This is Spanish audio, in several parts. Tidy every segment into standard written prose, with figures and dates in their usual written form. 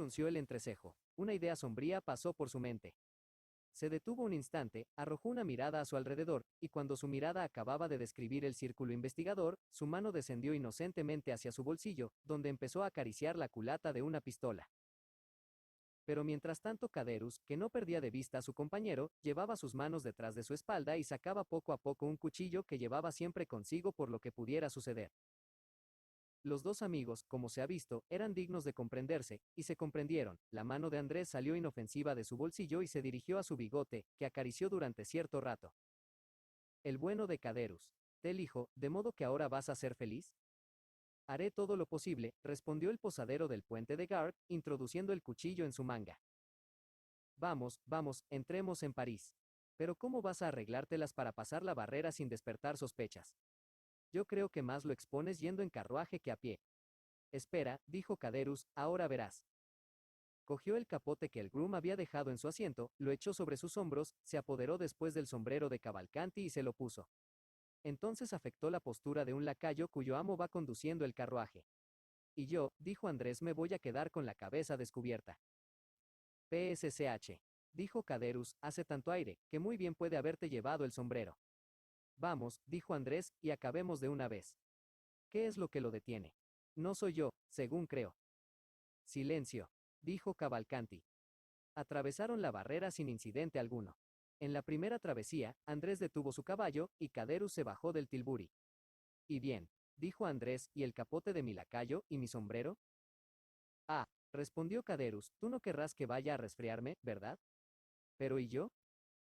frunció el entrecejo. Una idea sombría pasó por su mente. Se detuvo un instante, arrojó una mirada a su alrededor, y cuando su mirada acababa de describir el círculo investigador, su mano descendió inocentemente hacia su bolsillo, donde empezó a acariciar la culata de una pistola. Pero mientras tanto Caderus, que no perdía de vista a su compañero, llevaba sus manos detrás de su espalda y sacaba poco a poco un cuchillo que llevaba siempre consigo por lo que pudiera suceder. Los dos amigos, como se ha visto, eran dignos de comprenderse, y se comprendieron. La mano de Andrés salió inofensiva de su bolsillo y se dirigió a su bigote, que acarició durante cierto rato. El bueno de Caderus. Te elijo, ¿de modo que ahora vas a ser feliz? Haré todo lo posible, respondió el posadero del puente de Gard, introduciendo el cuchillo en su manga. Vamos, vamos, entremos en París. Pero ¿cómo vas a arreglártelas para pasar la barrera sin despertar sospechas? Yo creo que más lo expones yendo en carruaje que a pie. Espera, dijo Caderus, ahora verás. Cogió el capote que el groom había dejado en su asiento, lo echó sobre sus hombros, se apoderó después del sombrero de Cavalcanti y se lo puso. Entonces afectó la postura de un lacayo cuyo amo va conduciendo el carruaje. Y yo, dijo Andrés, me voy a quedar con la cabeza descubierta. PSCH. Dijo Caderus, hace tanto aire, que muy bien puede haberte llevado el sombrero. Vamos, dijo Andrés, y acabemos de una vez. ¿Qué es lo que lo detiene? No soy yo, según creo. Silencio, dijo Cavalcanti. Atravesaron la barrera sin incidente alguno. En la primera travesía, Andrés detuvo su caballo, y Caderus se bajó del tilburi. Y bien, dijo Andrés, ¿y el capote de mi lacayo, y mi sombrero? Ah, respondió Caderus, tú no querrás que vaya a resfriarme, ¿verdad? Pero ¿y yo?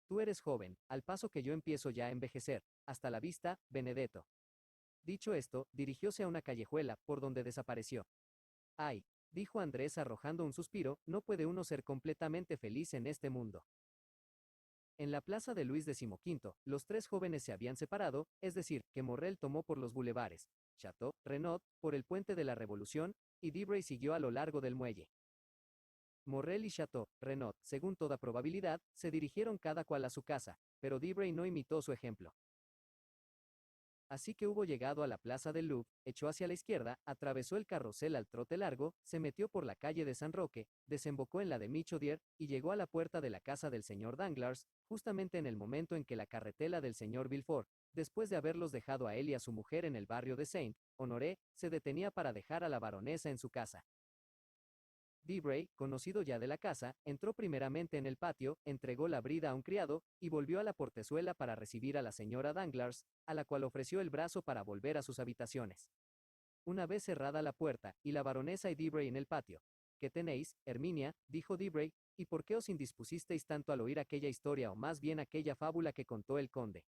Tú eres joven, al paso que yo empiezo ya a envejecer. Hasta la vista, Benedetto. Dicho esto, dirigióse a una callejuela, por donde desapareció. Ay, dijo Andrés arrojando un suspiro, no puede uno ser completamente feliz en este mundo. En la plaza de Luis XV, los tres jóvenes se habían separado, es decir, que Morrel tomó por los bulevares, Chateau, Renaud, por el puente de la Revolución, y Debray siguió a lo largo del muelle. Morrel y Chateau, Renaud, según toda probabilidad, se dirigieron cada cual a su casa, pero Debray no imitó su ejemplo. Así que hubo llegado a la plaza del Louvre, echó hacia la izquierda, atravesó el carrusel al trote largo, se metió por la calle de San Roque, desembocó en la de Michodier, y llegó a la puerta de la casa del señor Danglars, justamente en el momento en que la carretela del señor Villefort, después de haberlos dejado a él y a su mujer en el barrio de Saint-Honoré, se detenía para dejar a la baronesa en su casa. Debray, conocido ya de la casa, entró primeramente en el patio, entregó la brida a un criado, y volvió a la portezuela para recibir a la señora Danglars, a la cual ofreció el brazo para volver a sus habitaciones. Una vez cerrada la puerta, y la baronesa y Debray en el patio. ¿Qué tenéis, Herminia?, dijo Debray, ¿y por qué os indispusisteis tanto al oír aquella historia o más bien aquella fábula que contó el conde?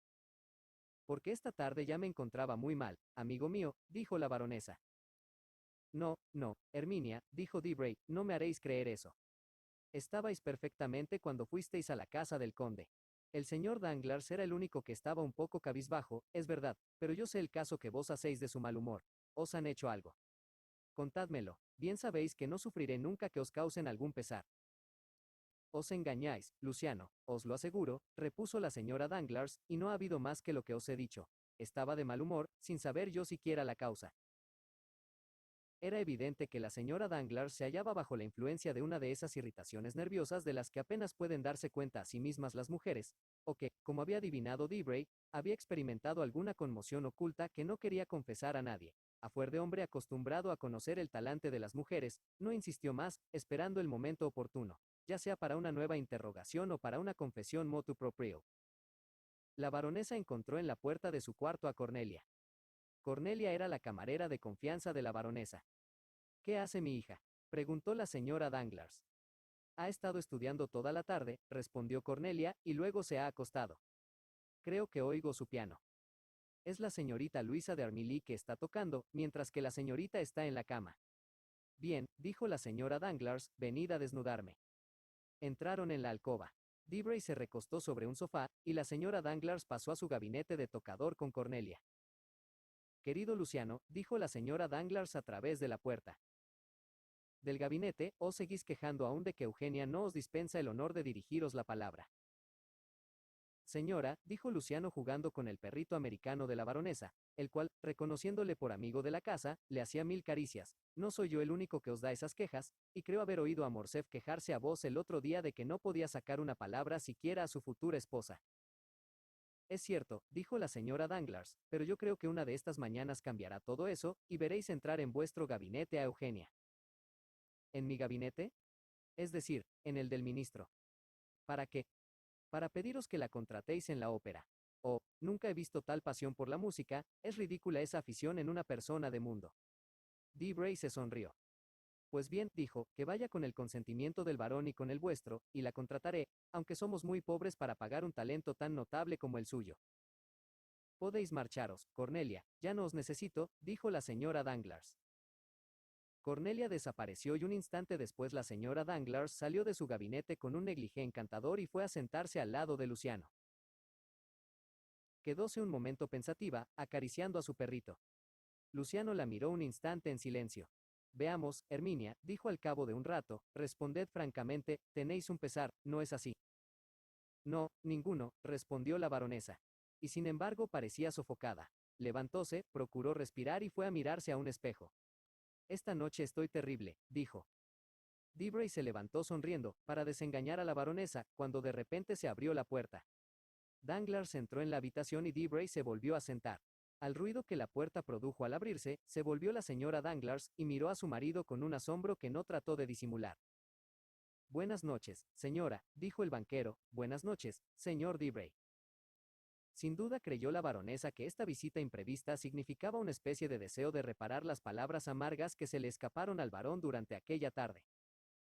Porque esta tarde ya me encontraba muy mal, amigo mío, dijo la baronesa. No, no, Herminia, dijo Debray, no me haréis creer eso. Estabais perfectamente cuando fuisteis a la casa del conde. El señor Danglars era el único que estaba un poco cabizbajo, es verdad, pero yo sé el caso que vos hacéis de su mal humor. ¿Os han hecho algo? Contádmelo, bien sabéis que no sufriré nunca que os causen algún pesar. Os engañáis, Luciano, os lo aseguro, repuso la señora Danglars, y no ha habido más que lo que os he dicho. Estaba de mal humor, sin saber yo siquiera la causa. Era evidente que la señora Danglars se hallaba bajo la influencia de una de esas irritaciones nerviosas de las que apenas pueden darse cuenta a sí mismas las mujeres, o que, como había adivinado Debray, había experimentado alguna conmoción oculta que no quería confesar a nadie. A fuer de hombre acostumbrado a conocer el talante de las mujeres, no insistió más, esperando el momento oportuno, ya sea para una nueva interrogación o para una confesión motu proprio. La baronesa encontró en la puerta de su cuarto a Cornelia. Cornelia era la camarera de confianza de la baronesa. ¿Qué hace mi hija?, preguntó la señora Danglars. Ha estado estudiando toda la tarde, respondió Cornelia, y luego se ha acostado. Creo que oigo su piano. Es la señorita Luisa de Armilly que está tocando, mientras que la señorita está en la cama. Bien, dijo la señora Danglars, venid a desnudarme. Entraron en la alcoba. Debray se recostó sobre un sofá, y la señora Danglars pasó a su gabinete de tocador con Cornelia. Querido Luciano, dijo la señora Danglars a través de la puerta. Del gabinete, os seguís quejando aún de que Eugenia no os dispensa el honor de dirigiros la palabra. Señora, dijo Luciano jugando con el perrito americano de la baronesa, el cual, reconociéndole por amigo de la casa, le hacía 1000 caricias. No soy yo el único que os da esas quejas, y creo haber oído a Morcerf quejarse a vos el otro día de que no podía sacar una palabra siquiera a su futura esposa. Es cierto, dijo la señora Danglars, pero yo creo que una de estas mañanas cambiará todo eso, y veréis entrar en vuestro gabinete a Eugenia. ¿En mi gabinete? Es decir, en el del ministro. ¿Para qué? Para pediros que la contratéis en la ópera. Oh, nunca he visto tal pasión por la música, es ridícula esa afición en una persona de mundo. Debray se sonrió. Pues bien, dijo, que vaya con el consentimiento del varón y con el vuestro, y la contrataré, aunque somos muy pobres para pagar un talento tan notable como el suyo. Podéis marcharos, Cornelia, ya no os necesito, dijo la señora Danglars. Cornelia desapareció y un instante después la señora Danglars salió de su gabinete con un negligé encantador y fue a sentarse al lado de Luciano. Quedóse un momento pensativa, acariciando a su perrito. Luciano la miró un instante en silencio. Veamos, Herminia, dijo al cabo de un rato, responded francamente, tenéis un pesar, ¿no es así? No, ninguno, respondió la baronesa. Y sin embargo parecía sofocada. Levantóse, procuró respirar y fue a mirarse a un espejo. Esta noche estoy terrible, dijo. Debray se levantó sonriendo, para desengañar a la baronesa, cuando de repente se abrió la puerta. Danglars entró en la habitación y Debray se volvió a sentar. Al ruido que la puerta produjo al abrirse, se volvió la señora Danglars y miró a su marido con un asombro que no trató de disimular. Buenas noches, señora, dijo el banquero. Buenas noches, señor Debray. Sin duda creyó la baronesa que esta visita imprevista significaba una especie de deseo de reparar las palabras amargas que se le escaparon al barón durante aquella tarde.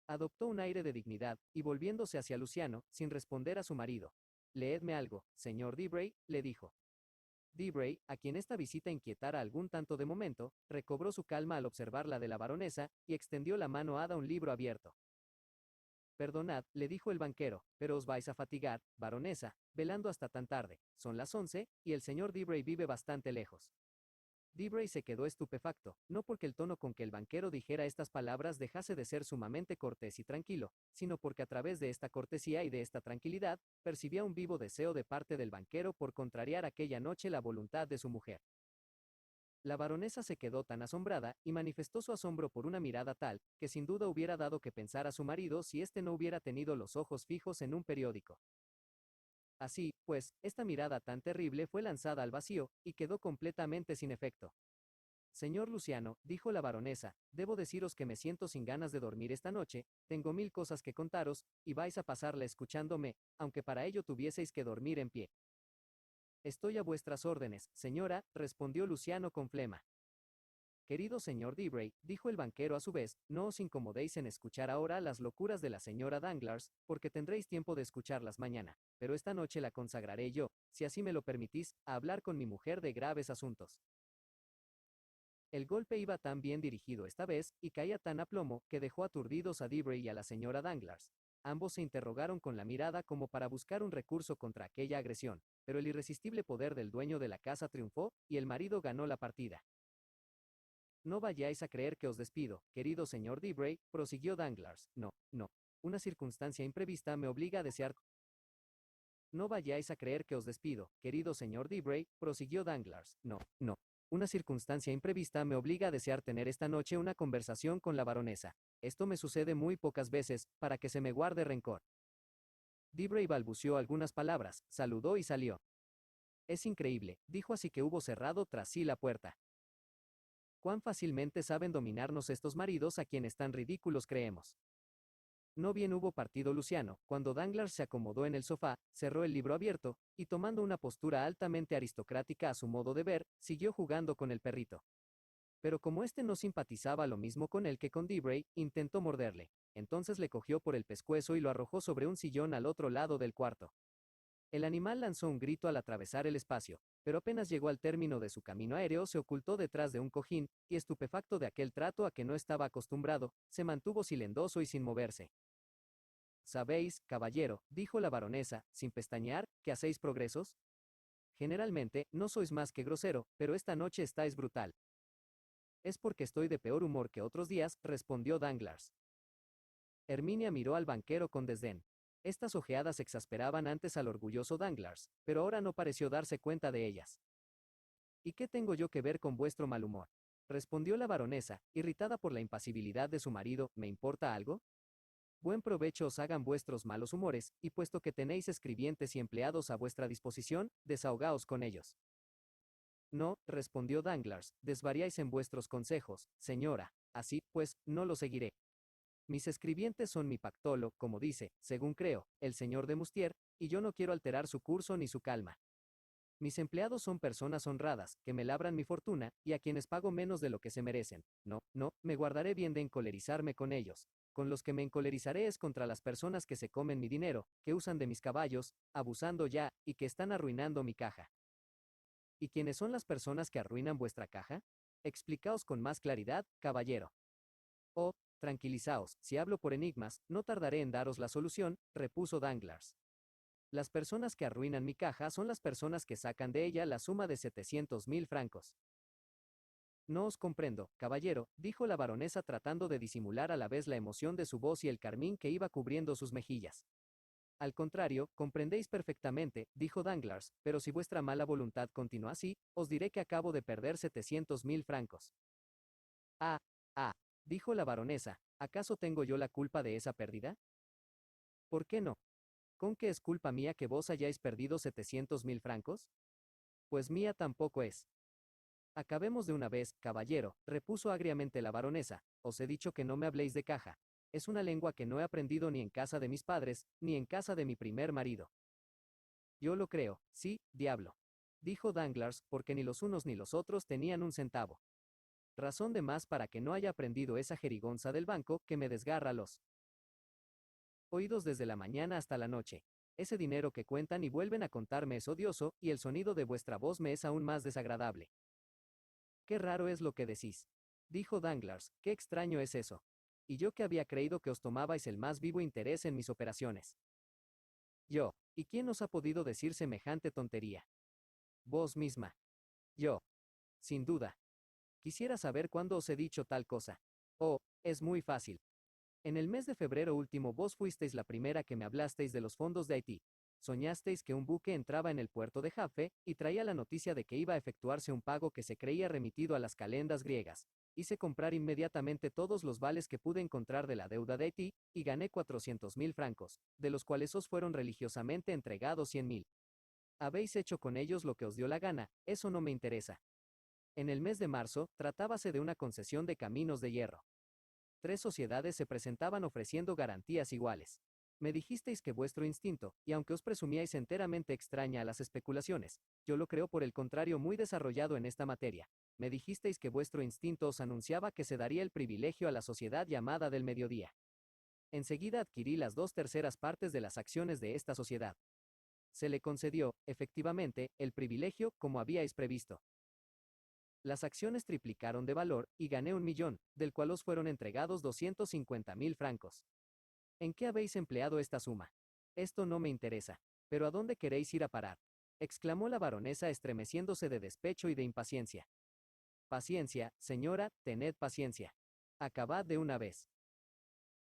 Adoptó un aire de dignidad, y volviéndose hacia Luciano, sin responder a su marido. Leedme algo, señor Debray, le dijo. Debray, a quien esta visita inquietara algún tanto de momento, recobró su calma al observar la de la baronesa, y extendió la mano a un libro abierto. Perdonad, le dijo el banquero, pero os vais a fatigar, baronesa, velando hasta tan tarde. Son las 11, y el señor Debray vive bastante lejos. Debray se quedó estupefacto, no porque el tono con que el banquero dijera estas palabras dejase de ser sumamente cortés y tranquilo, sino porque a través de esta cortesía y de esta tranquilidad, percibía un vivo deseo de parte del banquero por contrariar aquella noche la voluntad de su mujer. La baronesa se quedó tan asombrada, y manifestó su asombro por una mirada tal, que sin duda hubiera dado que pensar a su marido si éste no hubiera tenido los ojos fijos en un periódico. Así, pues, esta mirada tan terrible fue lanzada al vacío, y quedó completamente sin efecto. Señor Luciano, dijo la baronesa, debo deciros que me siento sin ganas de dormir esta noche, tengo 1000 cosas que contaros, y vais a pasarla escuchándome, aunque para ello tuvieseis que dormir en pie. Estoy a vuestras órdenes, señora, respondió Luciano con flema. Querido señor Debray, dijo el banquero a su vez, no os incomodéis en escuchar ahora las locuras de la señora Danglars, porque tendréis tiempo de escucharlas mañana, pero esta noche la consagraré yo, si así me lo permitís, a hablar con mi mujer de graves asuntos. El golpe iba tan bien dirigido esta vez, y caía tan a plomo, que dejó aturdidos a Debray y a la señora Danglars. Ambos se interrogaron con la mirada como para buscar un recurso contra aquella agresión, pero el irresistible poder del dueño de la casa triunfó, y el marido ganó la partida. No vayáis a creer que os despido, querido señor Debray, prosiguió Danglars. No, no. Una circunstancia imprevista me obliga a desear. No vayáis a creer que os despido, querido señor Debray, prosiguió Danglars. No, no. Una circunstancia imprevista me obliga a desear tener esta noche una conversación con la baronesa. Esto me sucede muy pocas veces, para que se me guarde rencor. Debray balbuceó algunas palabras, saludó y salió. Es increíble, dijo así que hubo cerrado tras sí la puerta. Cuán fácilmente saben dominarnos estos maridos a quienes tan ridículos creemos. No bien hubo partido Luciano, cuando Danglars se acomodó en el sofá, cerró el libro abierto, y tomando una postura altamente aristocrática a su modo de ver, siguió jugando con el perrito. Pero como éste no simpatizaba lo mismo con él que con Debray, intentó morderle. Entonces le cogió por el pescuezo y lo arrojó sobre un sillón al otro lado del cuarto. El animal lanzó un grito al atravesar el espacio, pero apenas llegó al término de su camino aéreo se ocultó detrás de un cojín, y estupefacto de aquel trato a que no estaba acostumbrado, se mantuvo silencioso y sin moverse. Sabéis, caballero, dijo la baronesa, sin pestañear, que hacéis progresos. Generalmente, no sois más que grosero, pero esta noche estáis brutal. Es porque estoy de peor humor que otros días, respondió Danglars. Herminia miró al banquero con desdén. Estas ojeadas exasperaban antes al orgulloso Danglars, pero ahora no pareció darse cuenta de ellas. ¿Y qué tengo yo que ver con vuestro mal humor? Respondió la baronesa, irritada por la impasibilidad de su marido. ¿Me importa algo? Buen provecho os hagan vuestros malos humores, y puesto que tenéis escribientes y empleados a vuestra disposición, desahogaos con ellos. No, respondió Danglars, desvariáis en vuestros consejos, señora, así, pues, no lo seguiré. Mis escribientes son mi pactolo, como dice, según creo, el señor de Mustier, y yo no quiero alterar su curso ni su calma. Mis empleados son personas honradas, que me labran mi fortuna, y a quienes pago menos de lo que se merecen. No, no, me guardaré bien de encolerizarme con ellos. Con los que me encolerizaré es contra las personas que se comen mi dinero, que usan de mis caballos, abusando ya, y que están arruinando mi caja. ¿Y quiénes son las personas que arruinan vuestra caja? Explicaos con más claridad, caballero. Oh, tranquilizaos, si hablo por enigmas, no tardaré en daros la solución, repuso Danglars. Las personas que arruinan mi caja son las personas que sacan de ella la suma de 700.000 francos. No os comprendo, caballero, dijo la baronesa tratando de disimular a la vez la emoción de su voz y el carmín que iba cubriendo sus mejillas. Al contrario, comprendéis perfectamente, dijo Danglars, pero si vuestra mala voluntad continúa así, os diré que acabo de perder 700.000 francos. Ah, ah, dijo la baronesa, ¿acaso tengo yo la culpa de esa pérdida? ¿Por qué no? ¿Con qué es culpa mía que vos hayáis perdido 700.000 francos? Pues mía tampoco es. Acabemos de una vez, caballero, repuso agriamente la baronesa, os he dicho que no me habléis de caja. Es una lengua que no he aprendido ni en casa de mis padres, ni en casa de mi primer marido. Yo lo creo, sí, diablo. Dijo Danglars, porque ni los unos ni los otros tenían un centavo. Razón de más para que no haya aprendido esa jerigonza del banco que me desgarra los oídos desde la mañana hasta la noche. Ese dinero que cuentan y vuelven a contarme es odioso, y el sonido de vuestra voz me es aún más desagradable. Qué raro es lo que decís. Dijo Danglars, qué extraño es eso. Y yo que había creído que os tomabais el más vivo interés en mis operaciones. Yo, ¿y quién os ha podido decir semejante tontería? Vos misma. Yo. Sin duda. Quisiera saber cuándo os he dicho tal cosa. Oh, es muy fácil. En el mes de febrero último vos fuisteis la primera que me hablasteis de los fondos de Haití. Soñasteis que un buque entraba en el puerto de Jaffe y traía la noticia de que iba a efectuarse un pago que se creía remitido a las calendas griegas. Hice comprar inmediatamente todos los vales que pude encontrar de la deuda de Haití y gané 400.000 francos, de los cuales os fueron religiosamente entregados 100.000. Habéis hecho con ellos lo que os dio la gana, eso no me interesa. En el mes de marzo, tratábase de una concesión de caminos de hierro. 3 sociedades se presentaban ofreciendo garantías iguales. Me dijisteis que vuestro instinto, y aunque os presumíais enteramente extraña a las especulaciones, yo lo creo por el contrario muy desarrollado en esta materia. Me dijisteis que vuestro instinto os anunciaba que se daría el privilegio a la sociedad llamada del mediodía. Enseguida adquirí las 2/3 partes de las acciones de esta sociedad. Se le concedió, efectivamente, el privilegio, como habíais previsto. Las acciones triplicaron de valor, y gané 1.000.000, del cual os fueron entregados 250.000 francos. ¿En qué habéis empleado esta suma? Esto no me interesa. ¿Pero a dónde queréis ir a parar? Exclamó la baronesa estremeciéndose de despecho y de impaciencia. Paciencia, señora, tened paciencia. Acabad de una vez.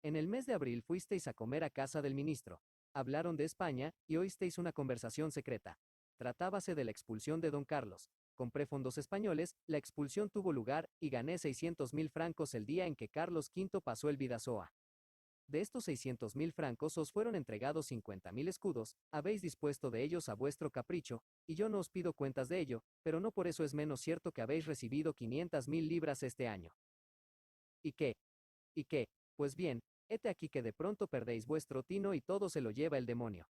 En el mes de abril fuisteis a comer a casa del ministro. Hablaron de España, y oísteis una conversación secreta. Tratábase de la expulsión de don Carlos. Compré fondos españoles, la expulsión tuvo lugar, y gané 600.000 francos el día en que Carlos V pasó el Bidasoa. De estos 600.000 francos os fueron entregados 50.000 escudos, habéis dispuesto de ellos a vuestro capricho, y yo no os pido cuentas de ello, pero no por eso es menos cierto que habéis recibido 500.000 libras este año. ¿Y qué? ¿Y qué? Pues bien, hete aquí que de pronto perdéis vuestro tino y todo se lo lleva el demonio.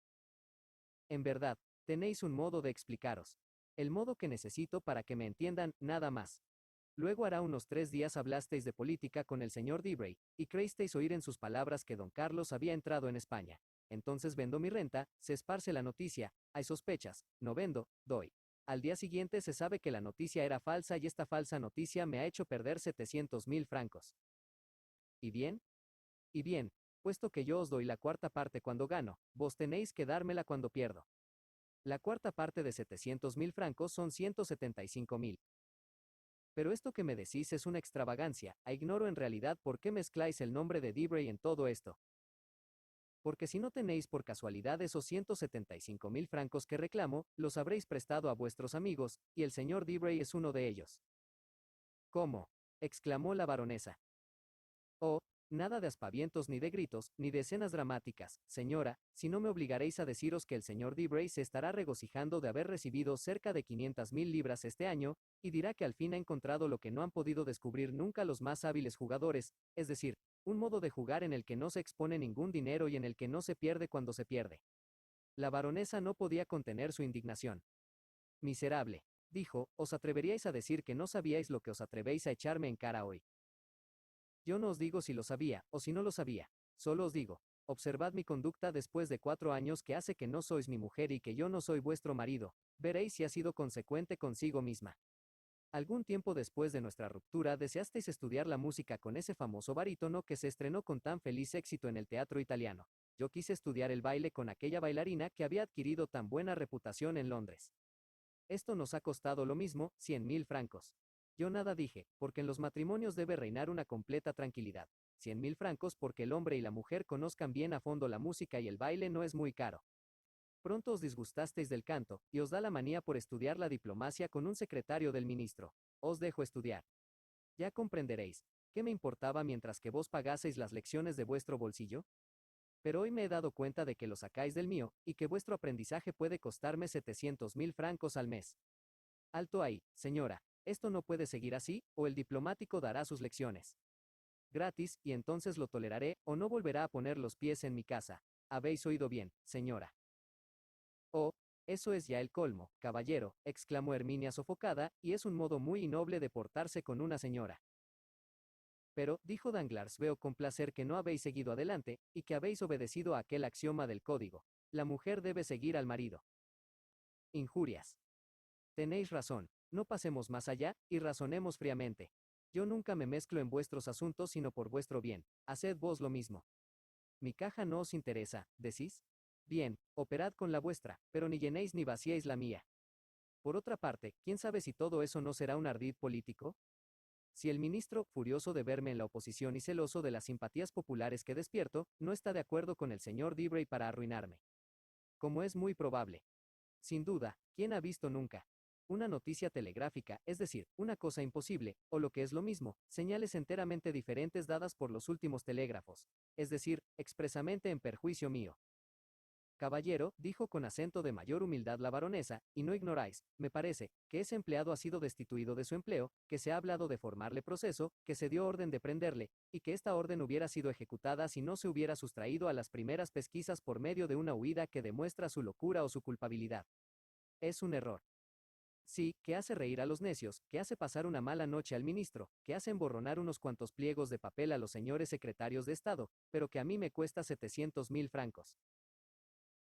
En verdad, tenéis un modo de explicaros. El modo que necesito para que me entiendan, nada más. Luego hará unos 3 días hablasteis de política con el señor Debray, y creísteis oír en sus palabras que don Carlos había entrado en España. Entonces vendo mi renta, se esparce la noticia, hay sospechas, no vendo, doy. Al día siguiente se sabe que la noticia era falsa y esta falsa noticia me ha hecho perder 700.000 francos. ¿Y bien? Y bien, puesto que yo os doy la cuarta parte cuando gano, vos tenéis que dármela cuando pierdo. La cuarta parte de 700.000 francos son 175.000. Pero esto que me decís es una extravagancia, ignoro en realidad por qué mezcláis el nombre de Debray en todo esto. porque si no tenéis por casualidad esos 175.000 francos que reclamo, los habréis prestado a vuestros amigos, y el señor Debray es uno de ellos. ¿Cómo? Exclamó la baronesa. Oh, nada de aspavientos ni de gritos, ni de escenas dramáticas, señora, si no me obligaréis a deciros que el señor Debray se estará regocijando de haber recibido cerca de 500.000 libras este año, y dirá que al fin ha encontrado lo que no han podido descubrir nunca los más hábiles jugadores, es decir, un modo de jugar en el que no se expone ningún dinero y en el que no se pierde cuando se pierde. La baronesa no podía contener su indignación. Miserable, dijo, os atreveríais a decir que no sabíais lo que os atrevéis a echarme en cara hoy. Yo no os digo si lo sabía, o si no lo sabía, solo os digo, observad mi conducta después de 4 años que hace que no sois mi mujer y que yo no soy vuestro marido, veréis si ha sido consecuente consigo misma. Algún tiempo después de nuestra ruptura deseasteis estudiar la música con ese famoso barítono que se estrenó con tan feliz éxito en el teatro italiano. Yo quise estudiar el baile con aquella bailarina que había adquirido tan buena reputación en Londres. Esto nos ha costado lo mismo, 100.000 francos. Yo nada dije, porque en los matrimonios debe reinar una completa tranquilidad. 100.000 francos porque el hombre y la mujer conozcan bien a fondo la música y el baile no es muy caro. Pronto os disgustasteis del canto, y os da la manía por estudiar la diplomacia con un secretario del ministro. Os dejo estudiar. Ya comprenderéis, ¿qué me importaba mientras que vos pagaseis las lecciones de vuestro bolsillo? Pero hoy me he dado cuenta de que lo sacáis del mío, y que vuestro aprendizaje puede costarme 700.000 francos al mes. Alto ahí, señora, esto no puede seguir así, o el diplomático dará sus lecciones. Gratis, y entonces lo toleraré, o no volverá a poner los pies en mi casa. Habéis oído bien, señora. Oh, eso es ya el colmo, caballero, exclamó Herminia sofocada, y es un modo muy innoble de portarse con una señora. Pero, dijo Danglars, veo con placer que no habéis seguido adelante, y que habéis obedecido a aquel axioma del código. La mujer debe seguir al marido. Injurias. Tenéis razón, no pasemos más allá, y razonemos fríamente. Yo nunca me mezclo en vuestros asuntos sino por vuestro bien, haced vos lo mismo. Mi caja no os interesa, ¿decís? Bien, operad con la vuestra, pero ni llenéis ni vaciéis la mía. Por otra parte, ¿quién sabe si todo eso no será un ardid político? Si el ministro, furioso de verme en la oposición y celoso de las simpatías populares que despierto, no está de acuerdo con el señor Debray para arruinarme. Como es muy probable. Sin duda, ¿quién ha visto nunca una noticia telegráfica, es decir, una cosa imposible, o lo que es lo mismo, señales enteramente diferentes dadas por los últimos telégrafos, es decir, expresamente en perjuicio mío? Caballero, dijo con acento de mayor humildad la baronesa, y no ignoráis, me parece, que ese empleado ha sido destituido de su empleo, que se ha hablado de formarle proceso, que se dio orden de prenderle, y que esta orden hubiera sido ejecutada si no se hubiera sustraído a las primeras pesquisas por medio de una huida que demuestra su locura o su culpabilidad. Es un error. Sí, que hace reír a los necios, que hace pasar una mala noche al ministro, que hace emborronar unos cuantos pliegos de papel a los señores secretarios de Estado, pero que a mí me cuesta 700.000 francos.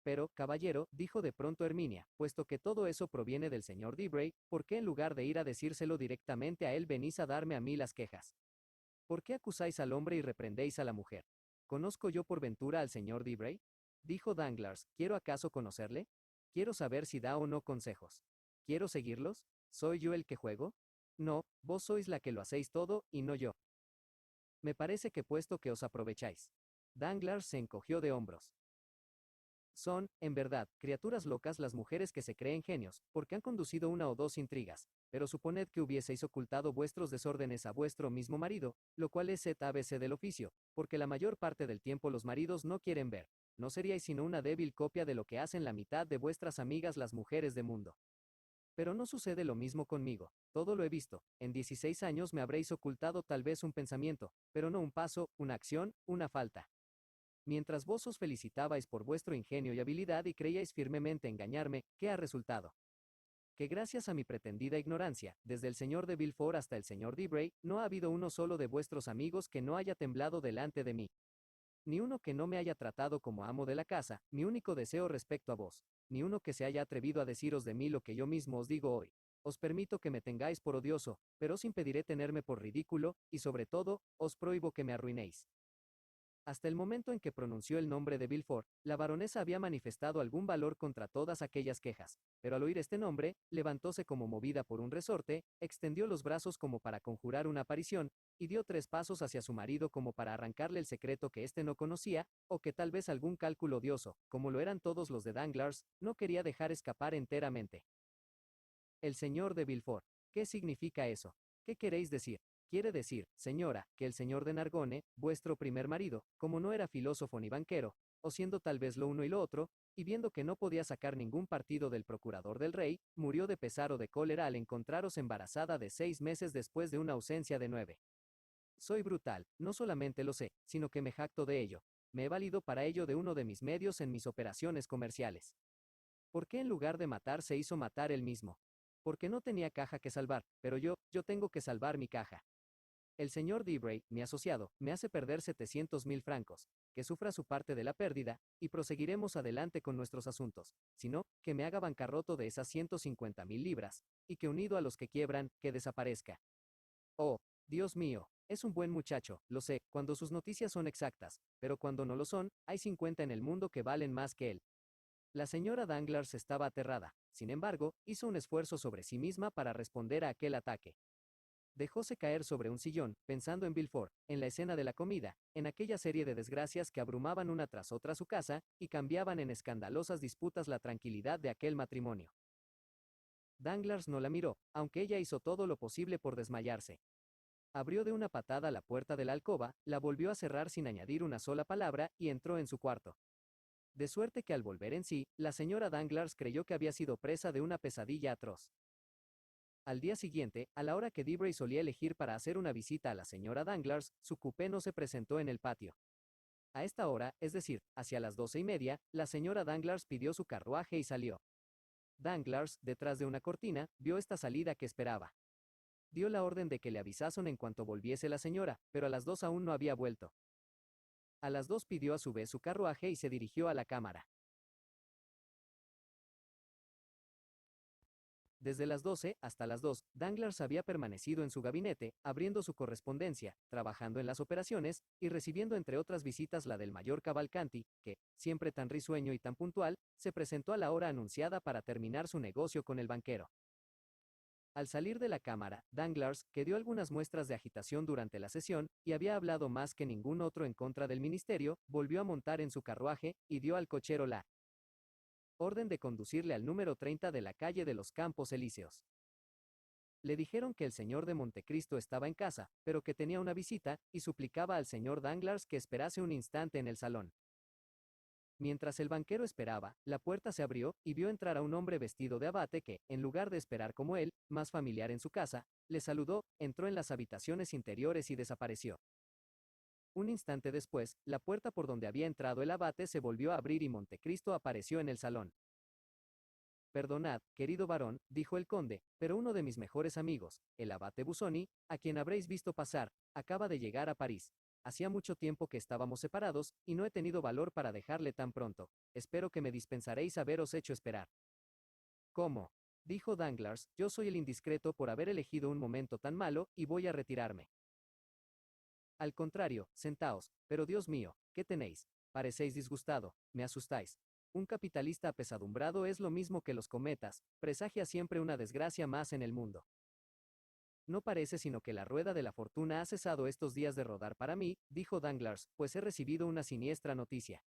Pero, caballero, dijo de pronto Herminia, puesto que todo eso proviene del señor Debray, ¿por qué en lugar de ir a decírselo directamente a él venís a darme a mí las quejas? ¿Por qué acusáis al hombre y reprendéis a la mujer? ¿Conozco yo por ventura al señor Debray? Dijo Danglars, ¿quiero acaso conocerle? Quiero saber si da o no consejos. ¿Quiero seguirlos? ¿Soy yo el que juego? No, vos sois la que lo hacéis todo, y no yo. Me parece que puesto que os aprovecháis. Danglars se encogió de hombros. Son, en verdad, criaturas locas las mujeres que se creen genios, porque han conducido una o dos intrigas, pero suponed que hubieseis ocultado vuestros desórdenes a vuestro mismo marido, lo cual es et ABC del oficio, porque la mayor parte del tiempo los maridos no quieren ver, no seríais sino una débil copia de lo que hacen la mitad de vuestras amigas las mujeres de mundo. Pero no sucede lo mismo conmigo, todo lo he visto, en 16 años me habréis ocultado tal vez un pensamiento, pero no un paso, una acción, una falta. Mientras vos os felicitabais por vuestro ingenio y habilidad y creíais firmemente engañarme, ¿qué ha resultado? Que gracias a mi pretendida ignorancia, desde el señor de Villefort hasta el señor Debray, no ha habido uno solo de vuestros amigos que no haya temblado delante de mí. Ni uno que no me haya tratado como amo de la casa, mi único deseo respecto a vos, ni uno que se haya atrevido a deciros de mí lo que yo mismo os digo hoy. Os permito que me tengáis por odioso, pero os impediré tenerme por ridículo, y sobre todo, os prohíbo que me arruinéis. Hasta el momento en que pronunció el nombre de Villefort, la baronesa había manifestado algún valor contra todas aquellas quejas, pero al oír este nombre, levantóse como movida por un resorte, extendió los brazos como para conjurar una aparición, y dio 3 pasos hacia su marido como para arrancarle el secreto que éste no conocía, o que tal vez algún cálculo odioso, como lo eran todos los de Danglars, no quería dejar escapar enteramente. El señor de Villefort. ¿Qué significa eso? ¿Qué queréis decir? Quiere decir, señora, que el señor de Nargone, vuestro primer marido, como no era filósofo ni banquero, o siendo tal vez lo uno y lo otro, y viendo que no podía sacar ningún partido del procurador del rey, murió de pesar o de cólera al encontraros embarazada de 6 meses después de una ausencia de 9. Soy brutal, no solamente lo sé, sino que me jacto de ello. Me he valido para ello de uno de mis medios en mis operaciones comerciales. ¿Por qué en lugar de matar se hizo matar él mismo? Porque no tenía caja que salvar, pero yo tengo que salvar mi caja. El señor Debray, mi asociado, me hace perder 700.000 francos, que sufra su parte de la pérdida, y proseguiremos adelante con nuestros asuntos, sino, que me haga bancarroto de esas 150.000 libras, y que unido a los que quiebran, que desaparezca. Oh, Dios mío, es un buen muchacho, lo sé, cuando sus noticias son exactas, pero cuando no lo son, hay 50 en el mundo que valen más que él. La señora Danglars estaba aterrada, sin embargo, hizo un esfuerzo sobre sí misma para responder a aquel ataque. Dejóse caer sobre un sillón, pensando en Villefort, en la escena de la comida, en aquella serie de desgracias que abrumaban una tras otra su casa, y cambiaban en escandalosas disputas la tranquilidad de aquel matrimonio. Danglars no la miró, aunque ella hizo todo lo posible por desmayarse. Abrió de una patada la puerta de la alcoba, la volvió a cerrar sin añadir una sola palabra, y entró en su cuarto. De suerte que al volver en sí, la señora Danglars creyó que había sido presa de una pesadilla atroz. Al día siguiente, a la hora que Debray solía elegir para hacer una visita a la señora Danglars, su coupé no se presentó en el patio. A esta hora, es decir, hacia las 12:30, la señora Danglars pidió su carruaje y salió. Danglars, detrás de una cortina, vio esta salida que esperaba. Dio la orden de que le avisasen en cuanto volviese la señora, pero a las 2 aún no había vuelto. A las 2 pidió a su vez su carruaje y se dirigió a la cámara. Desde las 12 hasta las 2, Danglars había permanecido en su gabinete, abriendo su correspondencia, trabajando en las operaciones, y recibiendo entre otras visitas la del mayor Cavalcanti, que, siempre tan risueño y tan puntual, se presentó a la hora anunciada para terminar su negocio con el banquero. Al salir de la cámara, Danglars, que dio algunas muestras de agitación durante la sesión, y había hablado más que ningún otro en contra del ministerio, volvió a montar en su carruaje, y dio al cochero la orden de conducirle al número 30 de la calle de los Campos Elíseos. Le dijeron que el señor de Montecristo estaba en casa, pero que tenía una visita, y suplicaba al señor Danglars que esperase un instante en el salón. Mientras el banquero esperaba, la puerta se abrió, y vio entrar a un hombre vestido de abate que, en lugar de esperar como él, más familiar en su casa, le saludó, entró en las habitaciones interiores y desapareció. Un instante después, la puerta por donde había entrado el abate se volvió a abrir y Montecristo apareció en el salón. Perdonad, querido varón, dijo el conde, pero uno de mis mejores amigos, el abate Busoni, a quien habréis visto pasar, acaba de llegar a París. Hacía mucho tiempo que estábamos separados, y no he tenido valor para dejarle tan pronto. Espero que me dispensaréis haberos hecho esperar. ¿Cómo? Dijo Danglars, yo soy el indiscreto por haber elegido un momento tan malo, y voy a retirarme. Al contrario, sentaos, pero Dios mío, ¿qué tenéis? Parecéis disgustado, me asustáis. Un capitalista apesadumbrado es lo mismo que los cometas, presagia siempre una desgracia más en el mundo. No parece sino que la rueda de la fortuna ha cesado estos días de rodar para mí, dijo Danglars, pues he recibido una siniestra noticia.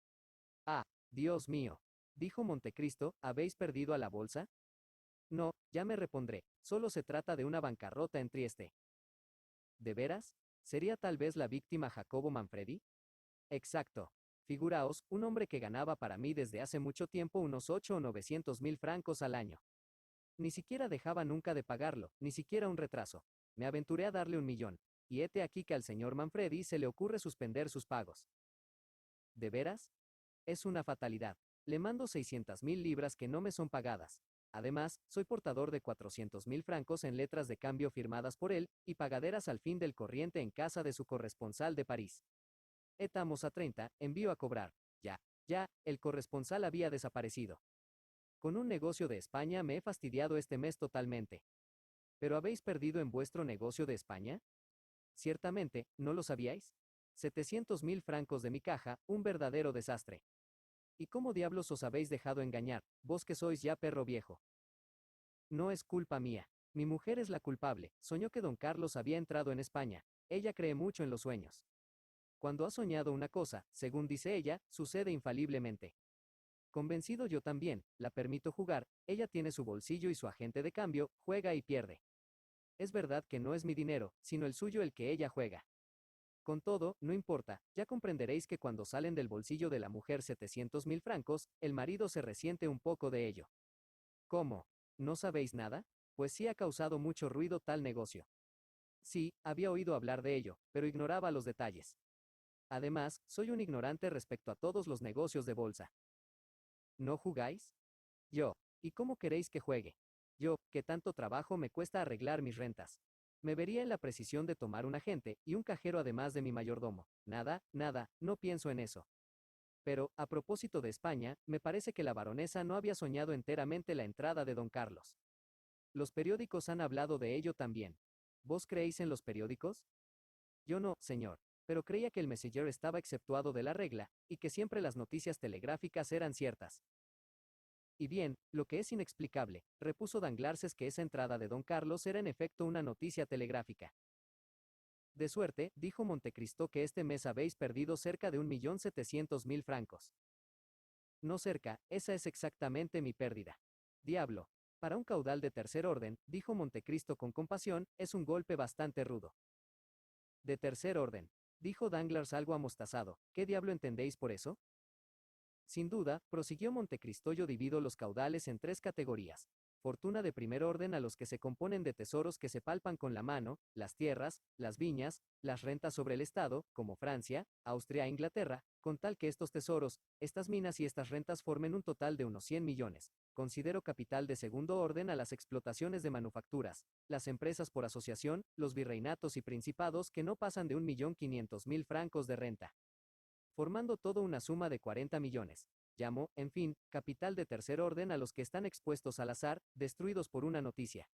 Ah, Dios mío, dijo Montecristo, ¿habéis perdido a la bolsa? No, ya me repondré, solo se trata de una bancarrota en Trieste. ¿De veras? ¿Sería tal vez la víctima Jacobo Manfredi? Exacto. Figuraos, un hombre que ganaba para mí desde hace mucho tiempo unos 8 o 900.000 francos al año. Ni siquiera dejaba nunca de pagarlo, ni siquiera un retraso. Me aventuré a darle 1 millón, y hete aquí que al señor Manfredi se le ocurre suspender sus pagos. ¿De veras? Es una fatalidad. Le mando 600.000 libras que no me son pagadas. Además, soy portador de 400.000 francos en letras de cambio firmadas por él, y pagaderas al fin del corriente en casa de su corresponsal de París. Etamos a 30, envío a cobrar. Ya, el corresponsal había desaparecido. Con un negocio de España me he fastidiado este mes totalmente. ¿Pero habéis perdido en vuestro negocio de España? Ciertamente, ¿no lo sabíais? 700.000 francos de mi caja, un verdadero desastre. ¿Y cómo diablos os habéis dejado engañar, vos que sois ya perro viejo? No es culpa mía. Mi mujer es la culpable. Soñó que don Carlos había entrado en España. Ella cree mucho en los sueños. Cuando ha soñado una cosa, según dice ella, sucede infaliblemente. Convencido yo también, la permito jugar, ella tiene su bolsillo y su agente de cambio, juega y pierde. Es verdad que no es mi dinero, sino el suyo el que ella juega. Con todo, no importa, ya comprenderéis que cuando salen del bolsillo de la mujer 700.000 francos, el marido se resiente un poco de ello. ¿Cómo? ¿No sabéis nada? Pues sí ha causado mucho ruido tal negocio. Sí, había oído hablar de ello, pero ignoraba los detalles. Además, soy un ignorante respecto a todos los negocios de bolsa. ¿No jugáis? Yo. ¿Y cómo queréis que juegue? Yo, que tanto trabajo me cuesta arreglar mis rentas. Me vería en la precisión de tomar un agente y un cajero además de mi mayordomo. Nada, nada, no pienso en eso. Pero, a propósito de España, me parece que la baronesa no había soñado enteramente la entrada de don Carlos. Los periódicos han hablado de ello también. ¿Vos creéis en los periódicos? Yo no, señor. Pero creía que el Messenger estaba exceptuado de la regla, y que siempre las noticias telegráficas eran ciertas. Y bien, lo que es inexplicable, repuso Danglars es que esa entrada de don Carlos era en efecto una noticia telegráfica. De suerte, dijo Montecristo que este mes habéis perdido cerca de 1.700.000 francos. No cerca, esa es exactamente mi pérdida. Diablo. Para un caudal de tercer orden, dijo Montecristo con compasión, es un golpe bastante rudo. De tercer orden, dijo Danglars algo amostazado, ¿qué diablo entendéis por eso? Sin duda, prosiguió Montecristo, yo divido los caudales en tres categorías. Fortuna de primer orden a los que se componen de tesoros que se palpan con la mano, las tierras, las viñas, las rentas sobre el Estado, como Francia, Austria e Inglaterra, con tal que estos tesoros, estas minas y estas rentas formen un total de unos 100 millones. Considero capital de segundo orden a las explotaciones de manufacturas, las empresas por asociación, los virreinatos y principados que no pasan de 1.500.000 francos de renta, formando todo una suma de 40 millones. Llamo, en fin, capital de tercer orden a los que están expuestos al azar, destruidos por una noticia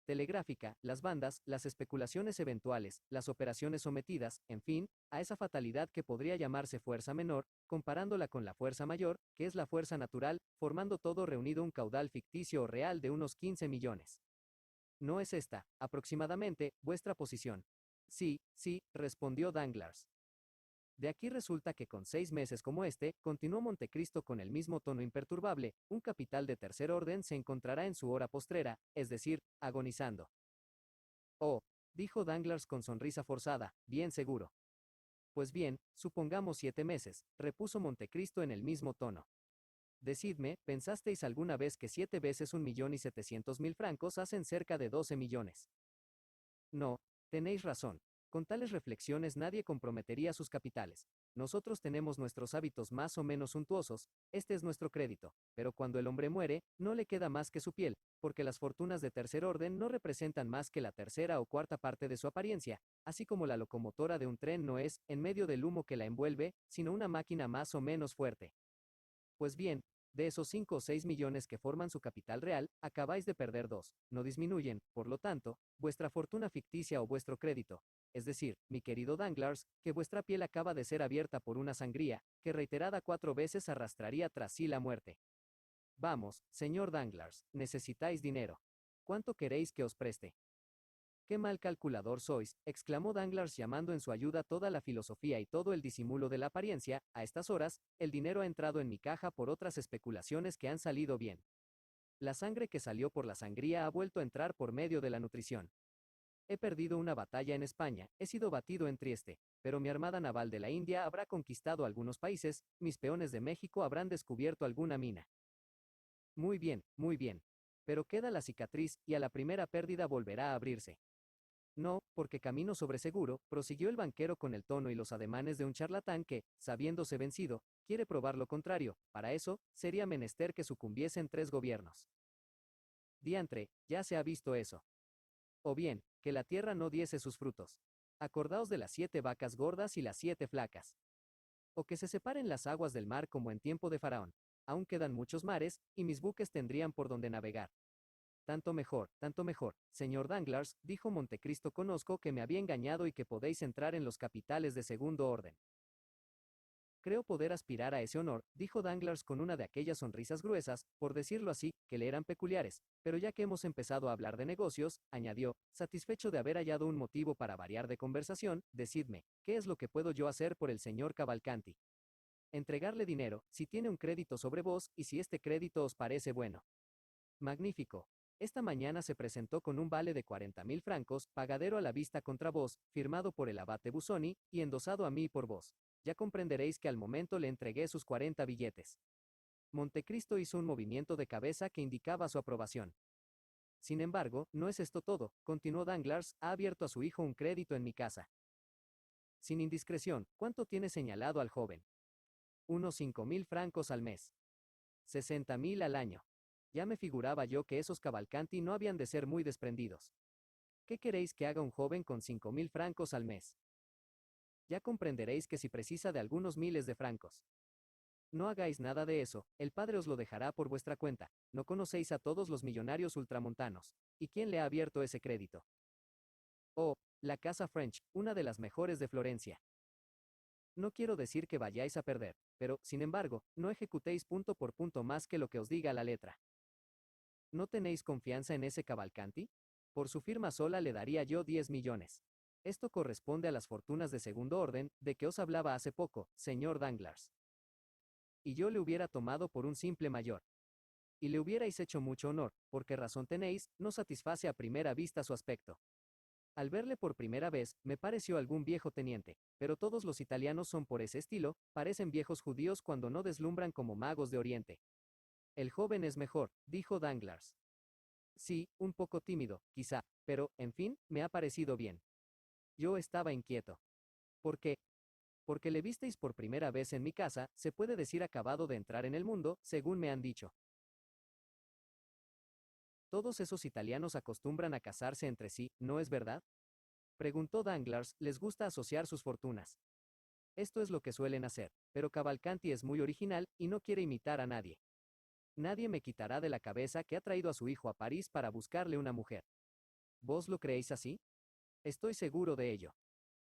telegráfica, las bandas, las especulaciones eventuales, las operaciones sometidas, en fin, a esa fatalidad que podría llamarse fuerza menor, comparándola con la fuerza mayor, que es la fuerza natural, formando todo reunido un caudal ficticio o real de unos 15 millones. ¿No es esta, aproximadamente, vuestra posición? Sí, sí, respondió Danglars. De aquí resulta que con 6 meses como este, continuó Montecristo con el mismo tono imperturbable, un capital de tercer orden se encontrará en su hora postrera, es decir, agonizando. Oh, dijo Danglars con sonrisa forzada, bien seguro. Pues bien, supongamos 7 meses, repuso Montecristo en el mismo tono. Decidme, ¿pensasteis alguna vez que 7 veces 1.700.000 francos hacen cerca de 12 millones? No, tenéis razón. Con tales reflexiones nadie comprometería sus capitales. Nosotros tenemos nuestros hábitos más o menos suntuosos, este es nuestro crédito, pero cuando el hombre muere, no le queda más que su piel, porque las fortunas de tercer orden no representan más que la tercera o cuarta parte de su apariencia, así como la locomotora de un tren no es, en medio del humo que la envuelve, sino una máquina más o menos fuerte. Pues bien, de esos 5 o 6 millones que forman su capital real, acabáis de perder 2, no disminuyen, por lo tanto, vuestra fortuna ficticia o vuestro crédito, es decir, mi querido Danglars, que vuestra piel acaba de ser abierta por una sangría, que reiterada 4 veces arrastraría tras sí la muerte. Vamos, señor Danglars, necesitáis dinero. ¿Cuánto queréis que os preste? ¡Qué mal calculador sois!, exclamó Danglars llamando en su ayuda toda la filosofía y todo el disimulo de la apariencia. A estas horas, el dinero ha entrado en mi caja por otras especulaciones que han salido bien. La sangre que salió por la sangría ha vuelto a entrar por medio de la nutrición. He perdido una batalla en España, he sido batido en Trieste, pero mi armada naval de la India habrá conquistado algunos países, mis peones de México habrán descubierto alguna mina. Muy bien, muy bien. Pero queda la cicatriz, y a la primera pérdida volverá a abrirse. No, porque camino sobre seguro, prosiguió el banquero con el tono y los ademanes de un charlatán que, sabiéndose vencido, quiere probar lo contrario. Para eso, sería menester que sucumbiesen 3 gobiernos. Diantre, ya se ha visto eso. O bien, que la tierra no diese sus frutos. Acordaos de las 7 vacas gordas y las 7 flacas. O que se separen las aguas del mar como en tiempo de Faraón. Aún quedan muchos mares, y mis buques tendrían por donde navegar. tanto mejor, señor Danglars, dijo Montecristo. Conozco que me había engañado y que podéis entrar en los capitales de segundo orden. Creo poder aspirar a ese honor, dijo Danglars con una de aquellas sonrisas gruesas, por decirlo así, que le eran peculiares, pero ya que hemos empezado a hablar de negocios, añadió, satisfecho de haber hallado un motivo para variar de conversación, decidme, ¿qué es lo que puedo yo hacer por el señor Cavalcanti? Entregarle dinero, si tiene un crédito sobre vos, y si este crédito os parece bueno. Magnífico. Esta mañana se presentó con un vale de 40.000 francos, pagadero a la vista contra vos, firmado por el abate Busoni, y endosado a mí por vos. Ya comprenderéis que al momento le entregué sus 40 billetes. Montecristo hizo un movimiento de cabeza que indicaba su aprobación. Sin embargo, no es esto todo, continuó Danglars, ha abierto a su hijo un crédito en mi casa. Sin indiscreción, ¿cuánto tiene señalado al joven? Unos 5.000 francos al mes. 60.000 al año. Ya me figuraba yo que esos Cavalcanti no habían de ser muy desprendidos. ¿Qué queréis que haga un joven con 5.000 francos al mes? Ya comprenderéis que si precisa de algunos miles de francos. No hagáis nada de eso, el padre os lo dejará por vuestra cuenta. No conocéis a todos los millonarios ultramontanos. ¿Y quién le ha abierto ese crédito? Oh, la Casa French, una de las mejores de Florencia. No quiero decir que vayáis a perder, pero, sin embargo, no ejecutéis punto por punto más que lo que os diga la letra. ¿No tenéis confianza en ese Cavalcanti? Por su firma sola le daría yo 10 millones. Esto corresponde a las fortunas de segundo orden, de que os hablaba hace poco, señor Danglars. Y yo le hubiera tomado por un simple mayor. Y le hubierais hecho mucho honor, porque razón tenéis, no satisface a primera vista su aspecto. Al verle por primera vez, me pareció algún viejo teniente, pero todos los italianos son por ese estilo, parecen viejos judíos cuando no deslumbran como magos de Oriente. El joven es mejor, dijo Danglars. Sí, un poco tímido, quizá, pero, en fin, me ha parecido bien. Yo estaba inquieto. ¿Por qué? Porque le visteis por primera vez en mi casa, se puede decir acabado de entrar en el mundo, según me han dicho. Todos esos italianos acostumbran a casarse entre sí, ¿no es verdad? Preguntó Danglars, les gusta asociar sus fortunas. Esto es lo que suelen hacer, pero Cavalcanti es muy original, y no quiere imitar a nadie. Nadie me quitará de la cabeza que ha traído a su hijo a París para buscarle una mujer. ¿Vos lo creéis así? Estoy seguro de ello.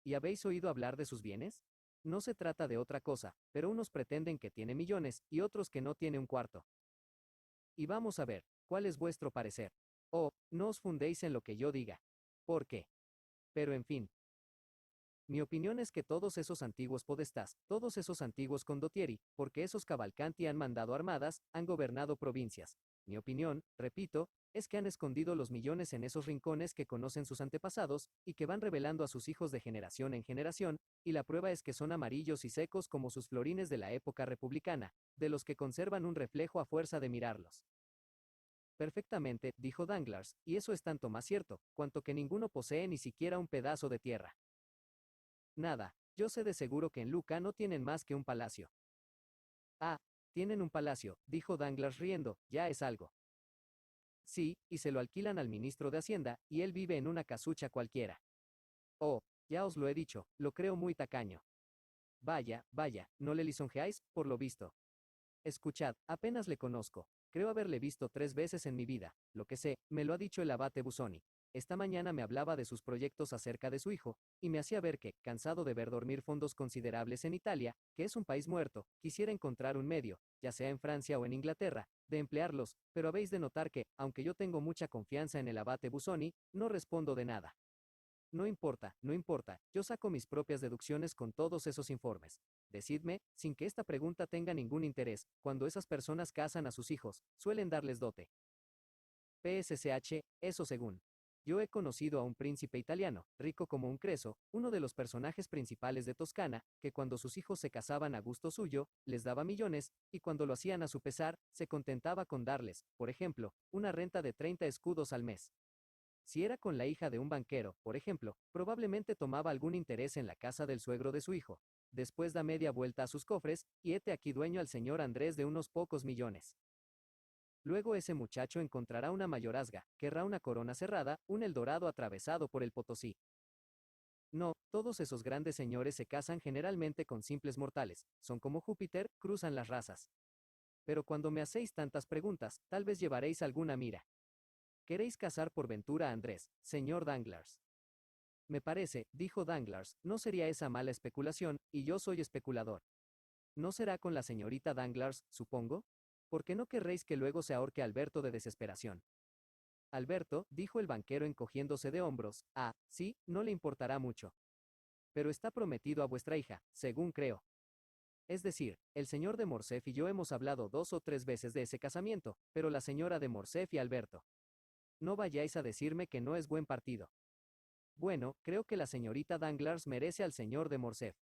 ¿Y habéis oído hablar de sus bienes? No se trata de otra cosa, pero unos pretenden que tiene millones, y otros que no tiene un cuarto. Y vamos a ver, ¿cuál es vuestro parecer? Oh, no os fundéis en lo que yo diga. ¿Por qué? Pero en fin. Mi opinión es que todos esos antiguos podestás, todos esos antiguos condottieri, porque esos Cavalcanti han mandado armadas, han gobernado provincias. Mi opinión, repito, es que han escondido los millones en esos rincones que conocen sus antepasados, y que van revelando a sus hijos de generación en generación, y la prueba es que son amarillos y secos como sus florines de la época republicana, de los que conservan un reflejo a fuerza de mirarlos. Perfectamente, dijo Danglars, y eso es tanto más cierto, cuanto que ninguno posee ni siquiera un pedazo de tierra. Nada, yo sé de seguro que en Luca no tienen más que un palacio. Ah, tienen un palacio, dijo Danglars riendo, ya es algo. Sí, y se lo alquilan al ministro de Hacienda, y él vive en una casucha cualquiera. Oh, ya os lo he dicho, lo creo muy tacaño. Vaya, vaya, ¿no le lisonjeáis, por lo visto? Escuchad, apenas le conozco. Creo haberle visto 3 veces en mi vida. Lo que sé, me lo ha dicho el abate Busoni. Esta mañana me hablaba de sus proyectos acerca de su hijo, y me hacía ver que, cansado de ver dormir fondos considerables en Italia, que es un país muerto, quisiera encontrar un medio, ya sea en Francia o en Inglaterra, de emplearlos, pero habéis de notar que, aunque yo tengo mucha confianza en el abate Busoni, no respondo de nada. No importa, no importa, yo saco mis propias deducciones con todos esos informes. Decidme, sin que esta pregunta tenga ningún interés, cuando esas personas casan a sus hijos, suelen darles dote. PSCH, eso según. Yo he conocido a un príncipe italiano, rico como un Creso, uno de los personajes principales de Toscana, que cuando sus hijos se casaban a gusto suyo, les daba millones, y cuando lo hacían a su pesar, se contentaba con darles, por ejemplo, una renta de 30 escudos al mes. Si era con la hija de un banquero, por ejemplo, probablemente tomaba algún interés en la casa del suegro de su hijo. Después da media vuelta a sus cofres, y hete aquí dueño al señor Andrés de unos pocos millones. Luego ese muchacho encontrará una mayorazga, querrá una corona cerrada, un Eldorado atravesado por el Potosí. No, todos esos grandes señores se casan generalmente con simples mortales, son como Júpiter, cruzan las razas. Pero cuando me hacéis tantas preguntas, tal vez llevaréis alguna mira. ¿Queréis casar por ventura a Andrés, señor Danglars? Me parece, dijo Danglars, no sería esa mala especulación, y yo soy especulador. ¿No será con la señorita Danglars, supongo? ¿Por qué no querréis que luego se ahorque Alberto de desesperación? Alberto, dijo el banquero encogiéndose de hombros, sí, no le importará mucho. Pero está prometido a vuestra hija, según creo. Es decir, el señor de Morcerf y yo hemos hablado 2 o 3 veces de ese casamiento, pero la señora de Morcerf y Alberto. No vayáis a decirme que no es buen partido. Bueno, creo que la señorita Danglars merece al señor de Morcerf.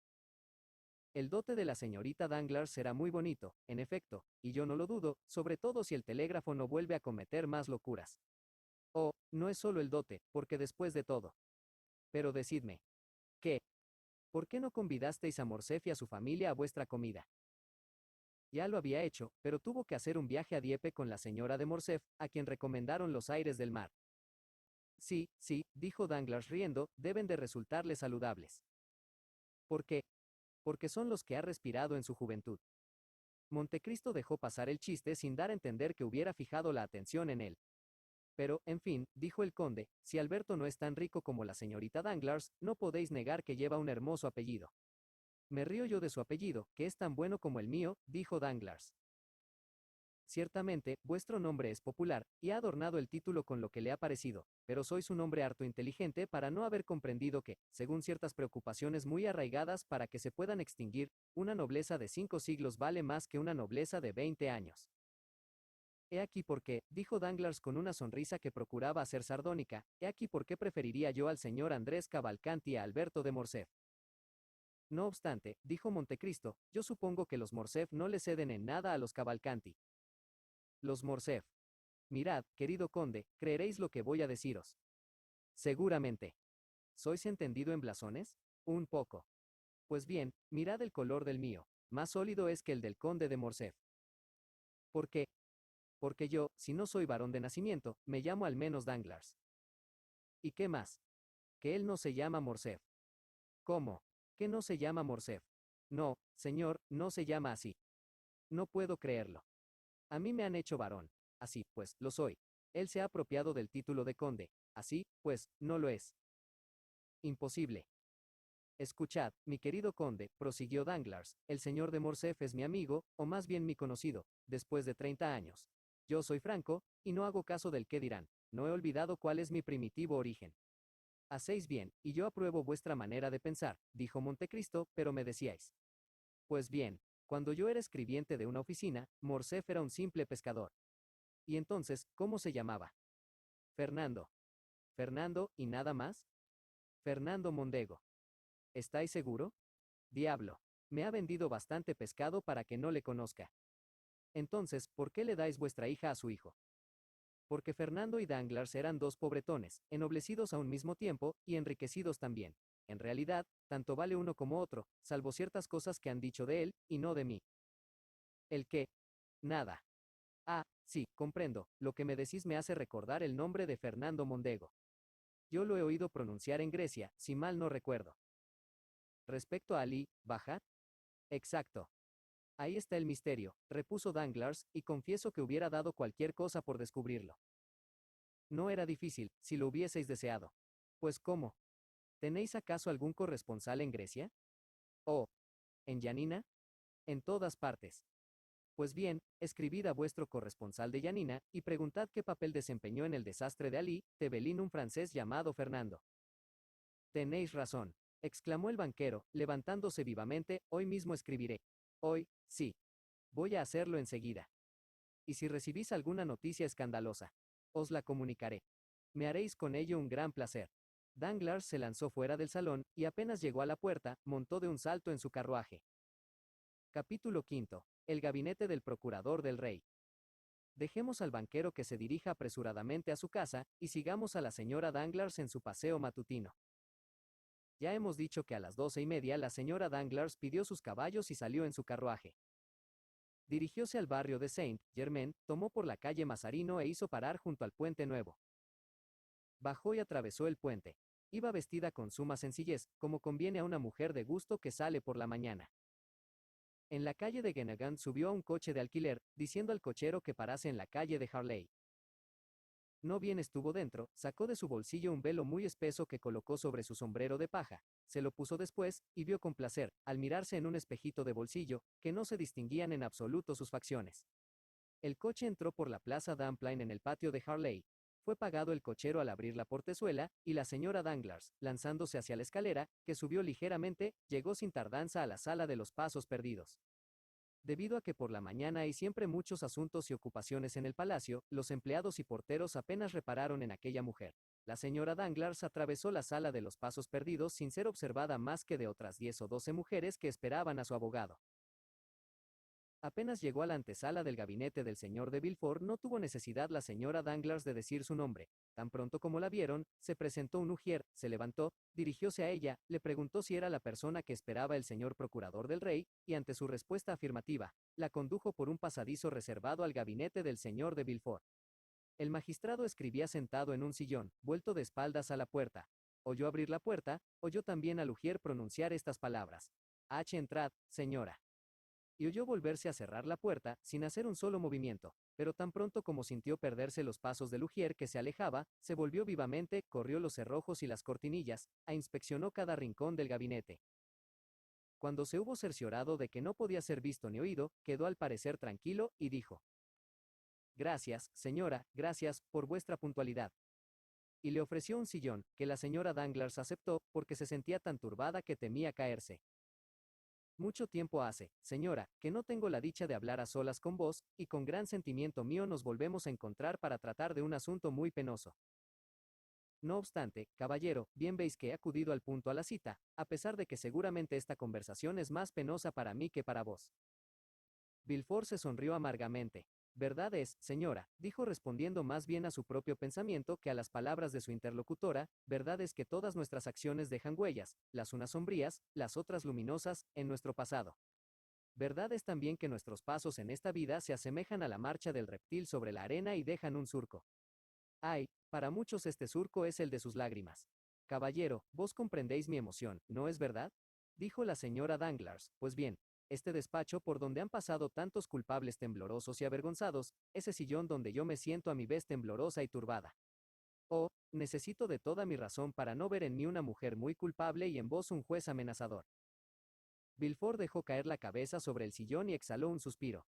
El dote de la señorita Danglars será muy bonito, en efecto, y yo no lo dudo, sobre todo si el telégrafo no vuelve a cometer más locuras. Oh, no es solo el dote, porque después de todo. Pero decidme, ¿qué? ¿Por qué no convidasteis a Morcerf y a su familia a vuestra comida? Ya lo había hecho, pero tuvo que hacer un viaje a Dieppe con la señora de Morcerf, a quien recomendaron los aires del mar. Sí, sí, dijo Danglars riendo, deben de resultarle saludables. ¿Por qué? Porque son los que ha respirado en su juventud. Montecristo dejó pasar el chiste sin dar a entender que hubiera fijado la atención en él. Pero, en fin, dijo el conde, si Alberto no es tan rico como la señorita Danglars, no podéis negar que lleva un hermoso apellido. Me río yo de su apellido, que es tan bueno como el mío, dijo Danglars. Ciertamente, vuestro nombre es popular, y ha adornado el título con lo que le ha parecido, pero sois un hombre harto inteligente para no haber comprendido que, según ciertas preocupaciones muy arraigadas para que se puedan extinguir, una nobleza de 5 siglos vale más que una nobleza de 20 años. He aquí por qué, dijo Danglars con una sonrisa que procuraba hacer sardónica, he aquí por qué preferiría yo al señor Andrés Cavalcanti a Alberto de Morcerf. No obstante, dijo Montecristo, yo supongo que los Morcerf no le ceden en nada a los Cavalcanti. Los Morcerf. Mirad, querido conde, creeréis lo que voy a deciros. Seguramente. ¿Sois entendido en blasones? Un poco. Pues bien, mirad el color del mío. Más sólido es que el del conde de Morcerf. ¿Por qué? Porque yo, si no soy varón de nacimiento, me llamo al menos Danglars. ¿Y qué más? Que él no se llama Morcerf. ¿Cómo? ¿Que no se llama Morcerf? No, señor, no se llama así. No puedo creerlo. A mí me han hecho varón. Así, pues, lo soy. Él se ha apropiado del título de conde. Así, pues, no lo es. Imposible. Escuchad, mi querido conde, prosiguió Danglars, el señor de Morcerf es mi amigo, o más bien mi conocido, después de 30 años. Yo soy franco, y no hago caso del qué dirán. No he olvidado cuál es mi primitivo origen. Hacéis bien, y yo apruebo vuestra manera de pensar, dijo Montecristo, pero me decíais. Pues bien, cuando yo era escribiente de una oficina, Morcerf era un simple pescador. Y entonces, ¿cómo se llamaba? Fernando. Fernando, ¿y nada más? Fernando Mondego. ¿Estáis seguro? Diablo. Me ha vendido bastante pescado para que no le conozca. Entonces, ¿por qué le dais vuestra hija a su hijo? Porque Fernando y Danglars eran dos pobretones, ennoblecidos a un mismo tiempo, y enriquecidos también. En realidad, tanto vale uno como otro, salvo ciertas cosas que han dicho de él, y no de mí. ¿El qué? Nada. Ah, sí, comprendo, lo que me decís me hace recordar el nombre de Fernando Mondego. Yo lo he oído pronunciar en Grecia, si mal no recuerdo. Respecto a Ali, Bajat. Exacto. Ahí está el misterio, repuso Danglars, y confieso que hubiera dado cualquier cosa por descubrirlo. No era difícil, si lo hubieseis deseado. Pues ¿cómo? ¿Tenéis acaso algún corresponsal en Grecia? ¿O en Yanina? En todas partes. Pues bien, escribid a vuestro corresponsal de Yanina, y preguntad qué papel desempeñó en el desastre de Ali, Tebelín un francés llamado Fernando. Tenéis razón, exclamó el banquero, levantándose vivamente, hoy mismo escribiré. Hoy, sí. Voy a hacerlo enseguida. Y si recibís alguna noticia escandalosa, os la comunicaré. Me haréis con ello un gran placer. Danglars se lanzó fuera del salón, y apenas llegó a la puerta, montó de un salto en su carruaje. Capítulo quinto. El gabinete del procurador del rey. Dejemos al banquero que se dirija apresuradamente a su casa, y sigamos a la señora Danglars en su paseo matutino. Ya hemos dicho que a las 12:30 la señora Danglars pidió sus caballos y salió en su carruaje. Dirigióse al barrio de Saint-Germain, tomó por la calle Mazarino e hizo parar junto al Puente Nuevo. Bajó y atravesó el puente. Iba vestida con suma sencillez, como conviene a una mujer de gusto que sale por la mañana. En la calle de Guénégan subió a un coche de alquiler, diciendo al cochero que parase en la calle de Harley. No bien estuvo dentro, sacó de su bolsillo un velo muy espeso que colocó sobre su sombrero de paja, se lo puso después, y vio con placer, al mirarse en un espejito de bolsillo, que no se distinguían en absoluto sus facciones. El coche entró por la Plaza Dumplin en el patio de Harley. Fue pagado el cochero al abrir la portezuela, y la señora Danglars, lanzándose hacia la escalera, que subió ligeramente, llegó sin tardanza a la sala de los pasos perdidos. Debido a que por la mañana hay siempre muchos asuntos y ocupaciones en el palacio, los empleados y porteros apenas repararon en aquella mujer. La señora Danglars atravesó la sala de los pasos perdidos sin ser observada más que de otras 10 o 12 mujeres que esperaban a su abogado. Apenas llegó a la antesala del gabinete del señor de Villefort, no tuvo necesidad la señora Danglars de decir su nombre. Tan pronto como la vieron, se presentó un ujier, se levantó, dirigióse a ella, le preguntó si era la persona que esperaba el señor procurador del rey, y ante su respuesta afirmativa, la condujo por un pasadizo reservado al gabinete del señor de Villefort. El magistrado escribía sentado en un sillón, vuelto de espaldas a la puerta. Oyó abrir la puerta, oyó también al ujier pronunciar estas palabras: entrad, señora. Y oyó volverse a cerrar la puerta, sin hacer un solo movimiento, pero tan pronto como sintió perderse los pasos del ujier que se alejaba, se volvió vivamente, corrió los cerrojos y las cortinillas, inspeccionó cada rincón del gabinete. Cuando se hubo cerciorado de que no podía ser visto ni oído, quedó al parecer tranquilo, y dijo: Gracias, señora, gracias, por vuestra puntualidad. Y le ofreció un sillón, que la señora Danglars aceptó, porque se sentía tan turbada que temía caerse. Mucho tiempo hace, señora, que no tengo la dicha de hablar a solas con vos, y con gran sentimiento mío nos volvemos a encontrar para tratar de un asunto muy penoso. No obstante, caballero, bien veis que he acudido al punto a la cita, a pesar de que seguramente esta conversación es más penosa para mí que para vos. Villefort se sonrió amargamente. Verdad es, señora, dijo respondiendo más bien a su propio pensamiento que a las palabras de su interlocutora, verdad es que todas nuestras acciones dejan huellas, las unas sombrías, las otras luminosas, en nuestro pasado. Verdad es también que nuestros pasos en esta vida se asemejan a la marcha del reptil sobre la arena y dejan un surco. Ay, para muchos este surco es el de sus lágrimas. Caballero, vos comprendéis mi emoción, ¿no es verdad? Dijo la señora Danglars. Pues bien, este despacho por donde han pasado tantos culpables temblorosos y avergonzados, ese sillón donde yo me siento a mi vez temblorosa y turbada. Oh, necesito de toda mi razón para no ver en mí una mujer muy culpable y en vos un juez amenazador. Villefort dejó caer la cabeza sobre el sillón y exhaló un suspiro.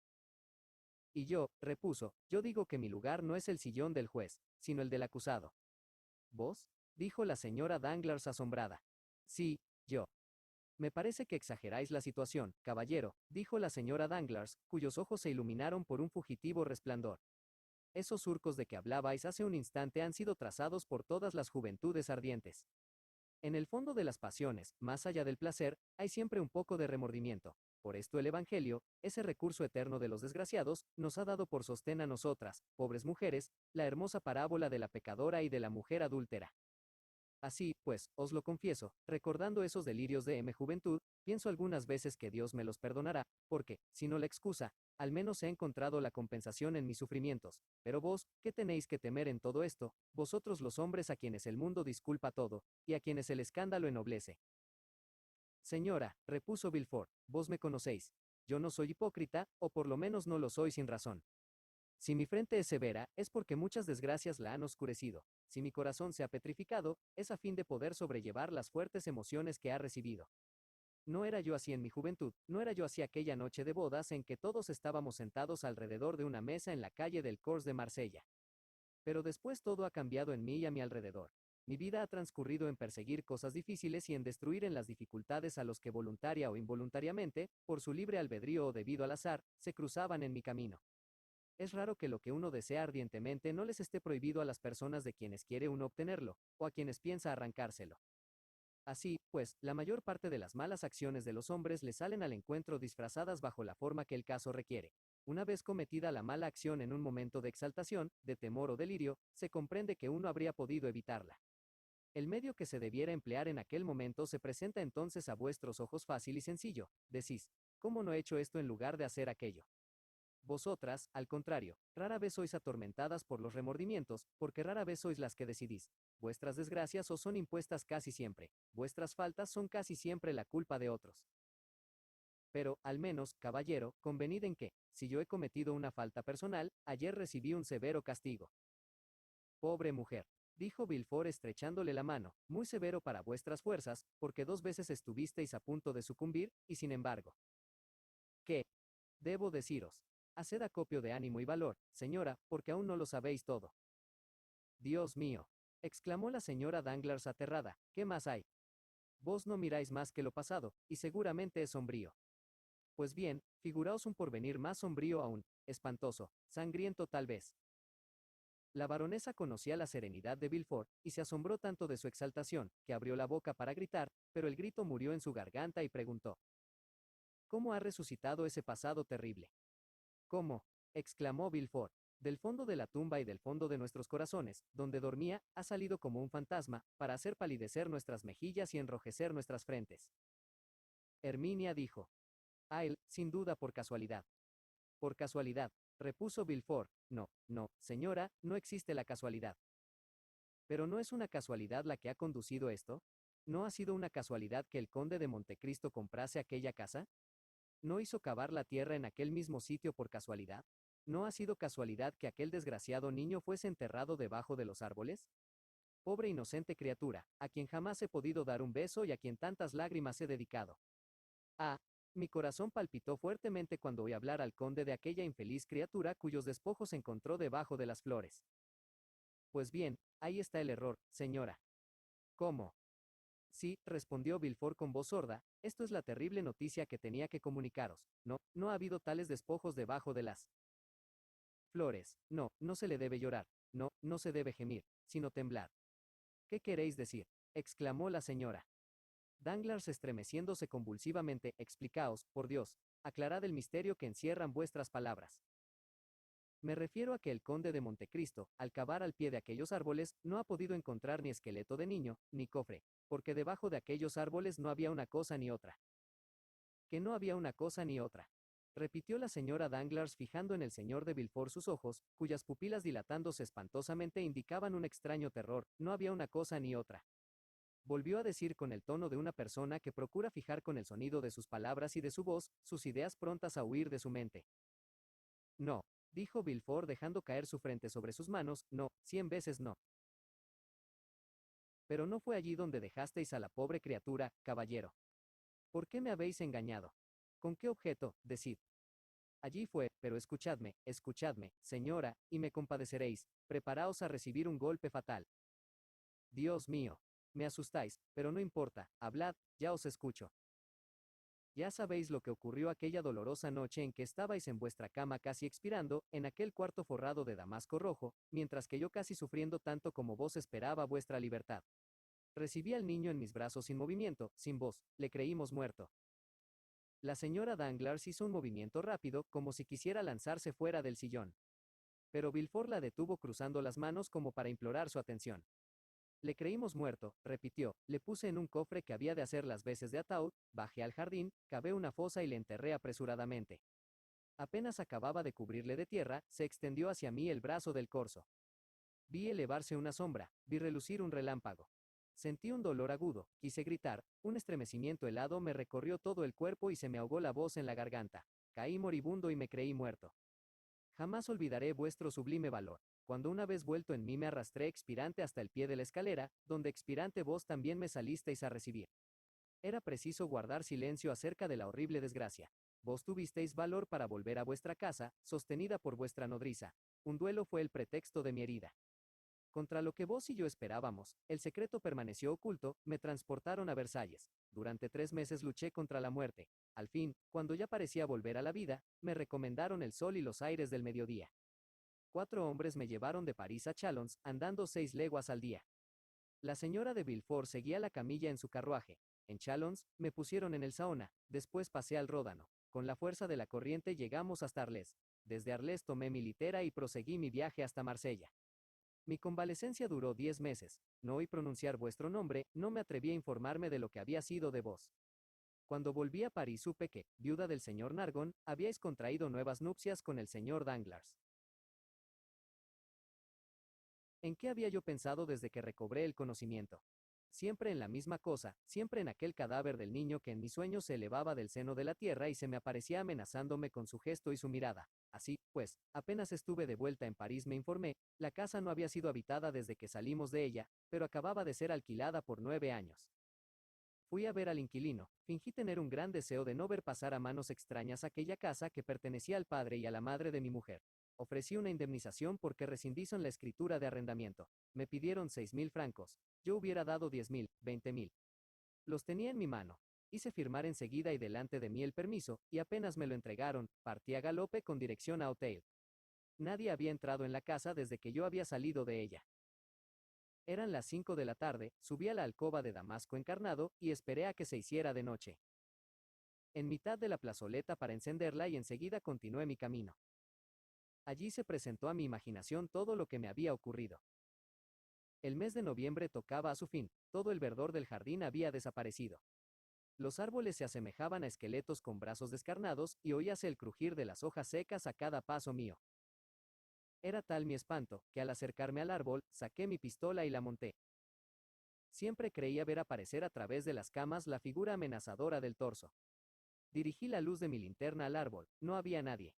Y yo, repuso, yo digo que mi lugar no es el sillón del juez, sino el del acusado. ¿Vos? Dijo la señora Danglars asombrada. Sí, yo. Me parece que exageráis la situación, caballero, dijo la señora Danglars, cuyos ojos se iluminaron por un fugitivo resplandor. Esos surcos de que hablabais hace un instante han sido trazados por todas las juventudes ardientes. En el fondo de las pasiones, más allá del placer, hay siempre un poco de remordimiento. Por esto el Evangelio, ese recurso eterno de los desgraciados, nos ha dado por sostén a nosotras, pobres mujeres, la hermosa parábola de la pecadora y de la mujer adúltera. Así, pues, os lo confieso, recordando esos delirios de mi juventud, pienso algunas veces que Dios me los perdonará, porque, si no la excusa, al menos he encontrado la compensación en mis sufrimientos. Pero vos, ¿qué tenéis que temer en todo esto, vosotros los hombres a quienes el mundo disculpa todo, y a quienes el escándalo ennoblece? Señora, repuso Villefort, vos me conocéis. Yo no soy hipócrita, o por lo menos no lo soy sin razón. Si mi frente es severa, es porque muchas desgracias la han oscurecido. Si mi corazón se ha petrificado, es a fin de poder sobrellevar las fuertes emociones que ha recibido. No era yo así en mi juventud, no era yo así aquella noche de bodas en que todos estábamos sentados alrededor de una mesa en la calle del Corts de Marsella. Pero después todo ha cambiado en mí y a mi alrededor. Mi vida ha transcurrido en perseguir cosas difíciles y en destruir en las dificultades a los que voluntaria o involuntariamente, por su libre albedrío o debido al azar, se cruzaban en mi camino. Es raro que lo que uno desea ardientemente no les esté prohibido a las personas de quienes quiere uno obtenerlo, o a quienes piensa arrancárselo. Así, pues, la mayor parte de las malas acciones de los hombres le salen al encuentro disfrazadas bajo la forma que el caso requiere. Una vez cometida la mala acción en un momento de exaltación, de temor o delirio, se comprende que uno habría podido evitarla. El medio que se debiera emplear en aquel momento se presenta entonces a vuestros ojos fácil y sencillo. Decís: ¿cómo no he hecho esto en lugar de hacer aquello? Vosotras, al contrario, rara vez sois atormentadas por los remordimientos, porque rara vez sois las que decidís. Vuestras desgracias os son impuestas casi siempre, vuestras faltas son casi siempre la culpa de otros. Pero, al menos, caballero, convenid en que, si yo he cometido una falta personal, ayer recibí un severo castigo. Pobre mujer, dijo Villefort estrechándole la mano, muy severo para vuestras fuerzas, porque 2 veces estuvisteis a punto de sucumbir, y sin embargo. ¿Qué? Debo deciros. Haced acopio de ánimo y valor, señora, porque aún no lo sabéis todo. Dios mío, exclamó la señora Danglars aterrada, ¿qué más hay? Vos no miráis más que lo pasado, y seguramente es sombrío. Pues bien, figuraos un porvenir más sombrío aún, espantoso, sangriento tal vez. La baronesa conocía la serenidad de Villefort, y se asombró tanto de su exaltación, que abrió la boca para gritar, pero el grito murió en su garganta y preguntó: ¿Cómo ha resucitado ese pasado terrible? ¿Cómo? Exclamó Villefort. Del fondo de la tumba y del fondo de nuestros corazones, donde dormía, ha salido como un fantasma, para hacer palidecer nuestras mejillas y enrojecer nuestras frentes. Herminia dijo: A él, sin duda por casualidad. Por casualidad, repuso Villefort. No, no, señora, no existe la casualidad. Pero ¿no es una casualidad la que ha conducido esto? ¿No ha sido una casualidad que el conde de Montecristo comprase aquella casa? ¿No hizo cavar la tierra en aquel mismo sitio por casualidad? ¿No ha sido casualidad que aquel desgraciado niño fuese enterrado debajo de los árboles? Pobre inocente criatura, a quien jamás he podido dar un beso y a quien tantas lágrimas he dedicado. Ah, mi corazón palpitó fuertemente cuando oí hablar al conde de aquella infeliz criatura cuyos despojos encontró debajo de las flores. Pues bien, ahí está el error, señora. ¿Cómo? Sí, respondió Villefort con voz sorda, esto es la terrible noticia que tenía que comunicaros. No, no ha habido tales despojos debajo de las flores. No, no se le debe llorar. No, no se debe gemir, sino temblar. ¿Qué queréis decir? Exclamó la señora Danglars estremeciéndose convulsivamente. Explicaos, por Dios, aclarad el misterio que encierran vuestras palabras. Me refiero a que el conde de Montecristo, al cavar al pie de aquellos árboles, no ha podido encontrar ni esqueleto de niño, ni cofre, porque debajo de aquellos árboles no había una cosa ni otra. Que no había una cosa ni otra. Repitió la señora Danglars fijando en el señor de Villefort sus ojos, cuyas pupilas dilatándose espantosamente indicaban un extraño terror. No había una cosa ni otra. Volvió a decir con el tono de una persona que procura fijar con el sonido de sus palabras y de su voz, sus ideas prontas a huir de su mente. No, dijo Villefort dejando caer su frente sobre sus manos, no, 100 veces no. Pero no fue allí donde dejasteis a la pobre criatura, caballero. ¿Por qué me habéis engañado? ¿Con qué objeto? Decid. Allí fue, pero escuchadme, escuchadme, señora, y me compadeceréis, preparaos a recibir un golpe fatal. Dios mío, me asustáis, pero no importa, hablad, ya os escucho. Ya sabéis lo que ocurrió aquella dolorosa noche en que estabais en vuestra cama casi expirando, en aquel cuarto forrado de damasco rojo, mientras que yo casi sufriendo tanto como vos esperaba vuestra libertad. Recibí al niño en mis brazos sin movimiento, sin voz, le creímos muerto. La señora Danglars hizo un movimiento rápido, como si quisiera lanzarse fuera del sillón. Pero Villefort la detuvo cruzando las manos como para implorar su atención. Le creímos muerto, repitió, le puse en un cofre que había de hacer las veces de ataúd, bajé al jardín, cavé una fosa y le enterré apresuradamente. Apenas acababa de cubrirle de tierra, se extendió hacia mí el brazo del corzo. Vi elevarse una sombra, vi relucir un relámpago. Sentí un dolor agudo, quise gritar, un estremecimiento helado me recorrió todo el cuerpo y se me ahogó la voz en la garganta. Caí moribundo y me creí muerto. Jamás olvidaré vuestro sublime valor. Cuando una vez vuelto en mí me arrastré expirante hasta el pie de la escalera, donde expirante vos también me salisteis a recibir. Era preciso guardar silencio acerca de la horrible desgracia. Vos tuvisteis valor para volver a vuestra casa, sostenida por vuestra nodriza. Un duelo fue el pretexto de mi herida. Contra lo que vos y yo esperábamos, el secreto permaneció oculto, me transportaron a Versalles. Durante 3 meses luché contra la muerte. Al fin, cuando ya parecía volver a la vida, me recomendaron el sol y los aires del mediodía. 4 hombres me llevaron de París a Chalons, andando 6 leguas al día. La señora de Villefort seguía la camilla en su carruaje. En Chalons, me pusieron en el Saona, después pasé al Ródano. Con la fuerza de la corriente llegamos hasta Arles. Desde Arles tomé mi litera y proseguí mi viaje hasta Marsella. Mi convalecencia duró 10 meses. No oí pronunciar vuestro nombre, no me atreví a informarme de lo que había sido de vos. Cuando volví a París supe que, viuda del señor Nargon, habíais contraído nuevas nupcias con el señor Danglars. ¿En qué había yo pensado desde que recobré el conocimiento? siempre en la misma cosa, siempre en aquel cadáver del niño que en mis sueños se elevaba del seno de la tierra y se me aparecía amenazándome con su gesto y su mirada. Así, pues, apenas estuve de vuelta en París me informé, la casa no había sido habitada desde que salimos de ella, pero acababa de ser alquilada por 9 años. Fui a ver al inquilino, fingí tener un gran deseo de no ver pasar a manos extrañas aquella casa que pertenecía al padre y a la madre de mi mujer. Ofrecí una indemnización porque rescindí en la escritura de arrendamiento. Me pidieron 6.000 francos. Yo hubiera dado 10.000, 20.000. Los tenía en mi mano. Hice firmar enseguida y delante de mí el permiso, y apenas me lo entregaron, partí a galope con dirección a Auteuil. Nadie había entrado en la casa desde que yo había salido de ella. Eran las 5 de la tarde, subí a la alcoba de damasco encarnado y esperé a que se hiciera de noche. En mitad de la plazoleta para encenderla y enseguida continué mi camino. Allí se presentó a mi imaginación todo lo que me había ocurrido. El mes de noviembre tocaba a su fin, todo el verdor del jardín había desaparecido. Los árboles se asemejaban a esqueletos con brazos descarnados y oíase el crujir de las hojas secas a cada paso mío. Era tal mi espanto, que al acercarme al árbol, saqué mi pistola y la monté. Siempre creía ver aparecer a través de las camas la figura amenazadora del torso. Dirigí la luz de mi linterna al árbol, no había nadie.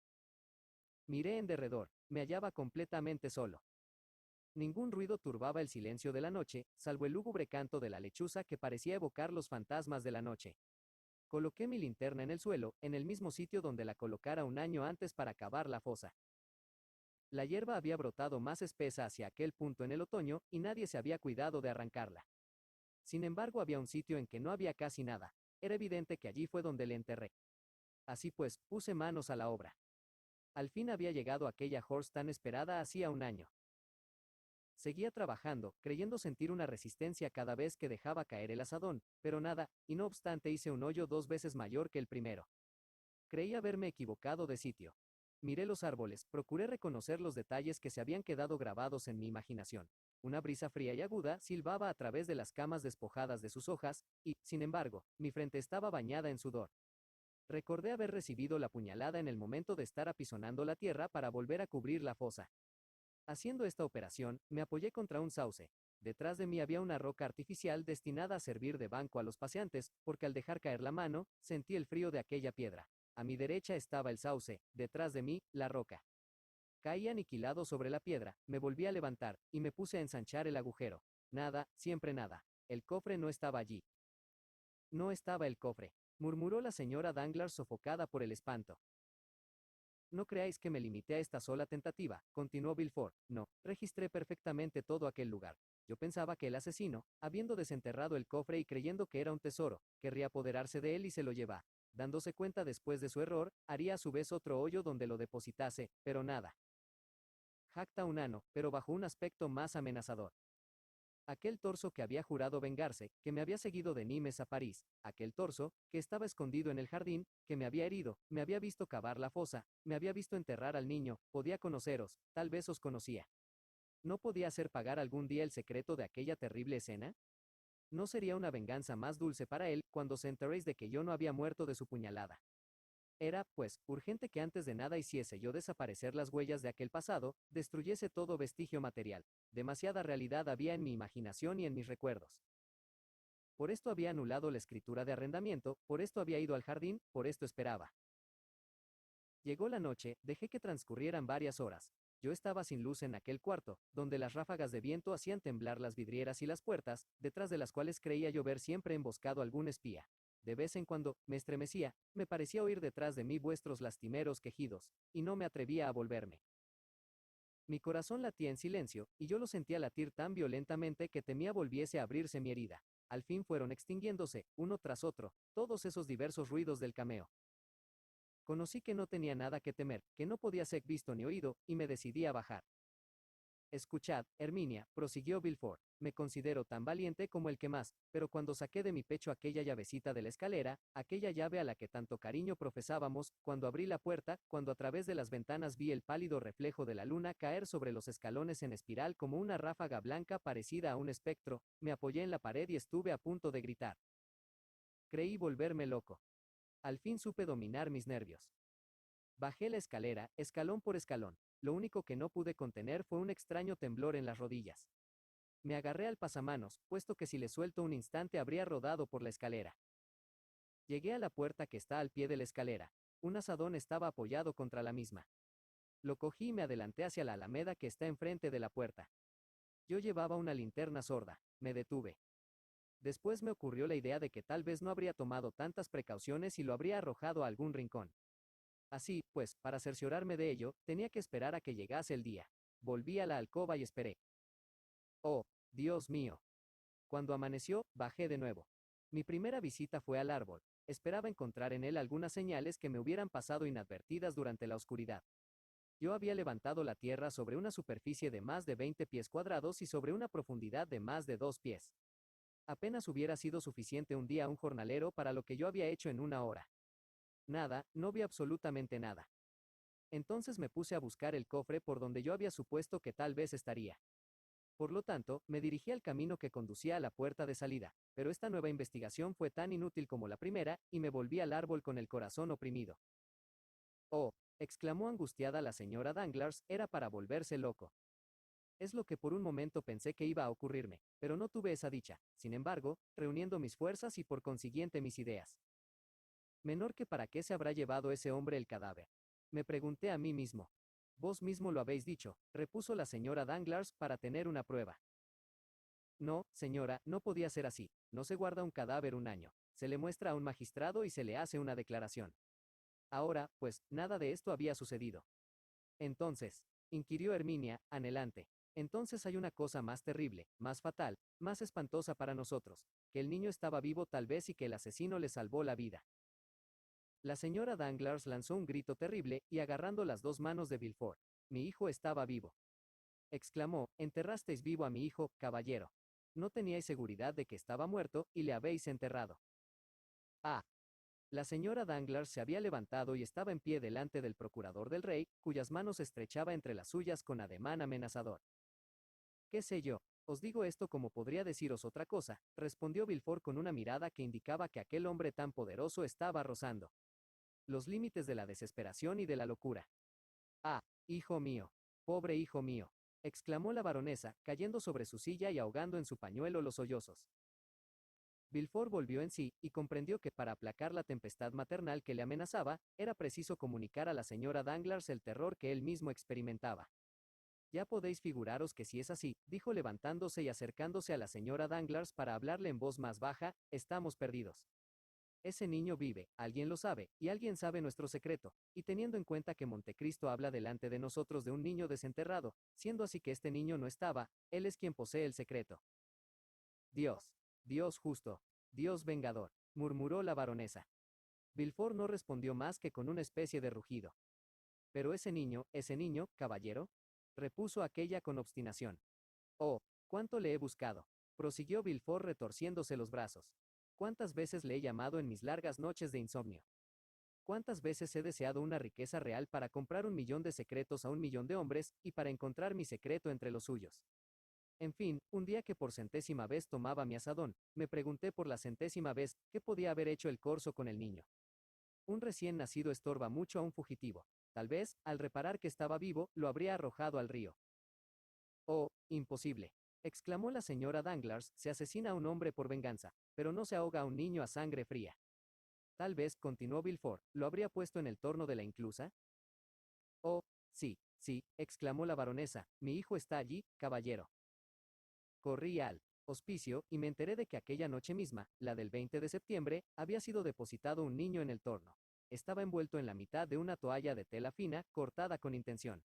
Miré en derredor, me hallaba completamente solo. Ningún ruido turbaba el silencio de la noche, salvo el lúgubre canto de la lechuza que parecía evocar los fantasmas de la noche. Coloqué mi linterna en el suelo, en el mismo sitio donde la colocara un año antes para cavar la fosa. La hierba había brotado más espesa hacia aquel punto en el otoño, y nadie se había cuidado de arrancarla. Sin embargo, había un sitio en que no había casi nada. Era evidente que allí fue donde le enterré. Así pues, puse manos a la obra. Al fin había llegado aquella horse tan esperada hacía un año. Seguía trabajando, creyendo sentir una resistencia cada vez que dejaba caer el azadón, pero nada, y no obstante hice un hoyo 2 veces mayor que el primero. Creí haberme equivocado de sitio. Miré los árboles, procuré reconocer los detalles que se habían quedado grabados en mi imaginación. Una brisa fría y aguda silbaba a través de las camas despojadas de sus hojas, y, sin embargo, mi frente estaba bañada en sudor. Recordé haber recibido la puñalada en el momento de estar apisonando la tierra para volver a cubrir la fosa. Haciendo esta operación, me apoyé contra un sauce. Detrás de mí había una roca artificial destinada a servir de banco a los paseantes, porque al dejar caer la mano, sentí el frío de aquella piedra. A mi derecha estaba el sauce, detrás de mí, la roca. Caí aniquilado sobre la piedra, me volví a levantar, y me puse a ensanchar el agujero. Nada, siempre nada. El cofre no estaba allí. No estaba el cofre, murmuró la señora Danglars sofocada por el espanto. No creáis que me limité a esta sola tentativa, continuó Villefort. No, registré perfectamente todo aquel lugar. Yo pensaba que el asesino, habiendo desenterrado el cofre y creyendo que era un tesoro, querría apoderarse de él y se lo lleva. Dándose cuenta después de su error, haría a su vez otro hoyo donde lo depositase, pero nada. Jacta un ano, pero bajo un aspecto más amenazador. Aquel torso que había jurado vengarse, que me había seguido de Nimes a París, aquel torso, que estaba escondido en el jardín, que me había herido, me había visto cavar la fosa, me había visto enterrar al niño, podía conoceros, tal vez os conocía. ¿No podía hacer pagar algún día el secreto de aquella terrible escena? ¿No sería una venganza más dulce para él cuando se enteréis de que yo no había muerto de su puñalada? Era, pues, urgente que antes de nada hiciese yo desaparecer las huellas de aquel pasado, destruyese todo vestigio material. Demasiada realidad había en mi imaginación y en mis recuerdos. Por esto había anulado la escritura de arrendamiento, por esto había ido al jardín, por esto esperaba. Llegó la noche, dejé que transcurrieran varias horas. Yo estaba sin luz en aquel cuarto, donde las ráfagas de viento hacían temblar las vidrieras y las puertas, detrás de las cuales creía yo ver siempre emboscado algún espía. De vez en cuando, me estremecía, me parecía oír detrás de mí vuestros lastimeros quejidos, y no me atrevía a volverme. Mi corazón latía en silencio, y yo lo sentía latir tan violentamente que temía volviese a abrirse mi herida. Al fin fueron extinguiéndose, uno tras otro, todos esos diversos ruidos del cameo. Conocí que no tenía nada que temer, que no podía ser visto ni oído, y me decidí a bajar. Escuchad, Herminia, prosiguió Villefort, me considero tan valiente como el que más, pero cuando saqué de mi pecho aquella llavecita de la escalera, aquella llave a la que tanto cariño profesábamos, cuando abrí la puerta, cuando a través de las ventanas vi el pálido reflejo de la luna caer sobre los escalones en espiral como una ráfaga blanca parecida a un espectro, me apoyé en la pared y estuve a punto de gritar. Creí volverme loco. Al fin supe dominar mis nervios. Bajé la escalera, escalón por escalón. Lo único que no pude contener fue un extraño temblor en las rodillas. Me agarré al pasamanos, puesto que si le suelto un instante habría rodado por la escalera. Llegué a la puerta que está al pie de la escalera. Un azadón estaba apoyado contra la misma. Lo cogí y me adelanté hacia la alameda que está enfrente de la puerta. Yo llevaba una linterna sorda. Me detuve. Después me ocurrió la idea de que tal vez no habría tomado tantas precauciones y lo habría arrojado a algún rincón. Así, pues, para cerciorarme de ello, tenía que esperar a que llegase el día. Volví a la alcoba y esperé. Oh, Dios mío. Cuando amaneció, bajé de nuevo. Mi primera visita fue al árbol. Esperaba encontrar en él algunas señales que me hubieran pasado inadvertidas durante la oscuridad. Yo había levantado la tierra sobre una superficie de más de 20 pies cuadrados y sobre una profundidad de más de 2 pies. Apenas hubiera sido suficiente un día a un jornalero para lo que yo había hecho en una hora. Nada, no vi absolutamente nada. Entonces me puse a buscar el cofre por donde yo había supuesto que tal vez estaría. Por lo tanto, me dirigí al camino que conducía a la puerta de salida, pero esta nueva investigación fue tan inútil como la primera, y me volví al árbol con el corazón oprimido. Oh, exclamó angustiada la señora Danglars, era para volverse loco. Es lo que por un momento pensé que iba a ocurrirme, pero no tuve esa dicha, sin embargo, reuniendo mis fuerzas y por consiguiente mis ideas. Menor que para qué se habrá llevado ese hombre el cadáver. Me pregunté a mí mismo. Vos mismo lo habéis dicho, repuso la señora Danglars, para tener una prueba. No, señora, no podía ser así. No se guarda un cadáver un año. Se le muestra a un magistrado y se le hace una declaración. Ahora, pues, nada de esto había sucedido. Entonces, inquirió Herminia, anhelante. Entonces hay una cosa más terrible, más fatal, más espantosa para nosotros, que el niño estaba vivo tal vez y que el asesino le salvó la vida. La señora Danglars lanzó un grito terrible y agarrando las dos manos de Villefort. Mi hijo estaba vivo. Exclamó, enterrasteis vivo a mi hijo, caballero. No teníais seguridad de que estaba muerto, y le habéis enterrado. Ah. La señora Danglars se había levantado y estaba en pie delante del procurador del rey, cuyas manos estrechaba entre las suyas con ademán amenazador. ¿Qué sé yo? Os digo esto como podría deciros otra cosa, respondió Villefort con una mirada que indicaba que aquel hombre tan poderoso estaba rozando los límites de la desesperación y de la locura. Ah, hijo mío, pobre hijo mío, exclamó la baronesa, cayendo sobre su silla y ahogando en su pañuelo los sollozos. Villefort volvió en sí, y comprendió que para aplacar la tempestad maternal que le amenazaba, era preciso comunicar a la señora Danglars el terror que él mismo experimentaba. Ya podéis figuraros que si es así, dijo levantándose y acercándose a la señora Danglars para hablarle en voz más baja, estamos perdidos. Ese niño vive, alguien lo sabe, y alguien sabe nuestro secreto, y teniendo en cuenta que Montecristo habla delante de nosotros de un niño desenterrado, siendo así que este niño no estaba, él es quien posee el secreto. Dios, Dios justo, Dios vengador, murmuró la baronesa. Villefort no respondió más que con una especie de rugido. Pero ese niño, caballero, repuso aquella con obstinación. Oh, cuánto le he buscado, prosiguió Villefort retorciéndose los brazos. Cuántas veces le he llamado en mis largas noches de insomnio. Cuántas veces he deseado una riqueza real para comprar 1 millón de secretos a 1 millón de hombres, y para encontrar mi secreto entre los suyos. En fin, un día que por 100ª vez tomaba mi asadón, me pregunté por la 100ª vez, ¿qué podía haber hecho el corzo con el niño? Un recién nacido estorba mucho a un fugitivo. Tal vez, al reparar que estaba vivo, lo habría arrojado al río. Oh, imposible. Exclamó la señora Danglars, se asesina a un hombre por venganza, pero no se ahoga a un niño a sangre fría. Tal vez, continuó Villefort, lo habría puesto en el torno de la inclusa. Oh, sí, sí, exclamó la baronesa, mi hijo está allí, caballero. Corrí al hospicio, y me enteré de que aquella noche misma, la del 20 de septiembre, había sido depositado un niño en el torno. Estaba envuelto en la mitad de una toalla de tela fina, cortada con intención.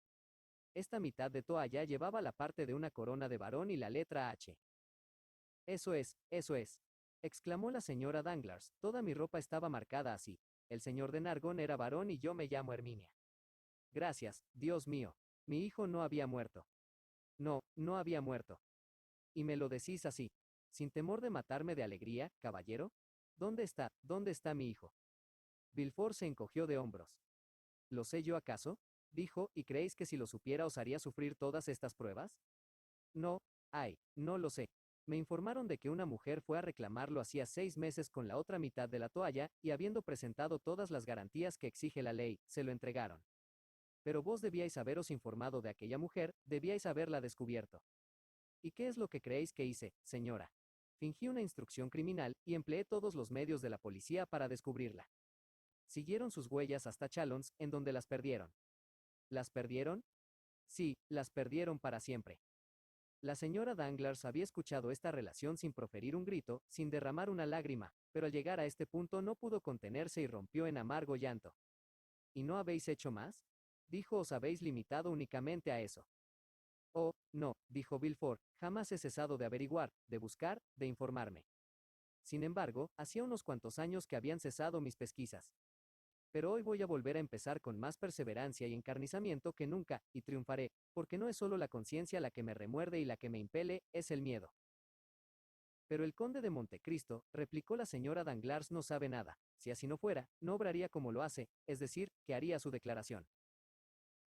Esta mitad de toalla llevaba la parte de una corona de varón y la letra H. Eso es, exclamó la señora Danglars, toda mi ropa estaba marcada así. El señor de Nargón era varón y yo me llamo Herminia. Gracias, Dios mío. Mi hijo no había muerto. No, no había muerto. Y me lo decís así, sin temor de matarme de alegría, caballero. Dónde está mi hijo? Villefort se encogió de hombros. ¿Lo sé yo acaso? Dijo, ¿y creéis que si lo supiera os haría sufrir todas estas pruebas? No, ay, no lo sé. Me informaron de que una mujer fue a reclamarlo hacía 6 meses con la otra mitad de la toalla, y habiendo presentado todas las garantías que exige la ley, se lo entregaron. Pero vos debíais haberos informado de aquella mujer, debíais haberla descubierto. ¿Y qué es lo que creéis que hice, señora? Fingí una instrucción criminal y empleé todos los medios de la policía para descubrirla. Siguieron sus huellas hasta Chalons, en donde las perdieron. ¿Las perdieron? Sí, las perdieron para siempre. La señora Danglars había escuchado esta relación sin proferir un grito, sin derramar una lágrima, pero al llegar a este punto no pudo contenerse y rompió en amargo llanto. ¿Y no habéis hecho más? Dijo, ¿os habéis limitado únicamente a eso? Oh, no, dijo Villefort, jamás he cesado de averiguar, de buscar, de informarme. Sin embargo, hacía unos cuantos años que habían cesado mis pesquisas. Pero hoy voy a volver a empezar con más perseverancia y encarnizamiento que nunca, y triunfaré, porque no es solo la conciencia la que me remuerde y la que me impele, es el miedo. Pero el conde de Montecristo, replicó la señora Danglars, no sabe nada. Si así no fuera, no obraría como lo hace, es decir, que haría su declaración.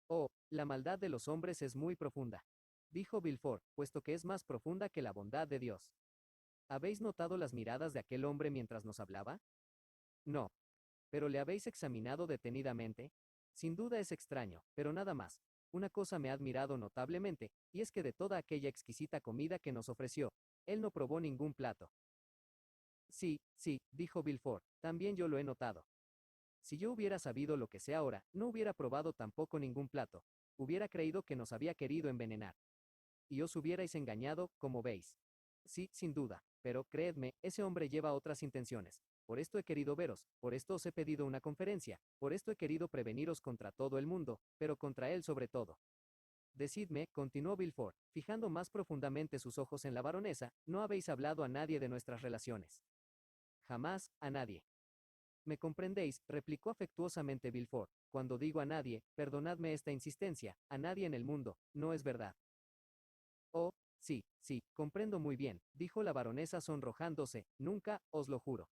Oh, la maldad de los hombres es muy profunda, dijo Villefort, puesto que es más profunda que la bondad de Dios. ¿Habéis notado las miradas de aquel hombre mientras nos hablaba? No. ¿Pero le habéis examinado detenidamente? Sin duda es extraño, pero nada más. Una cosa me ha admirado notablemente, y es que de toda aquella exquisita comida que nos ofreció, él no probó ningún plato. Sí, sí, dijo Villefort, también yo lo he notado. Si yo hubiera sabido lo que sé ahora, no hubiera probado tampoco ningún plato. Hubiera creído que nos había querido envenenar. Y os hubierais engañado, como veis. Sí, sin duda, pero creedme, ese hombre lleva otras intenciones. Por esto he querido veros, por esto os he pedido una conferencia, por esto he querido preveniros contra todo el mundo, pero contra él sobre todo. Decidme, continuó Villefort, fijando más profundamente sus ojos en la baronesa, no habéis hablado a nadie de nuestras relaciones. Jamás, a nadie. Me comprendéis, replicó afectuosamente Villefort, cuando digo a nadie, perdonadme esta insistencia, a nadie en el mundo, no es verdad. Oh, sí, sí, comprendo muy bien, dijo la baronesa sonrojándose, nunca, os lo juro.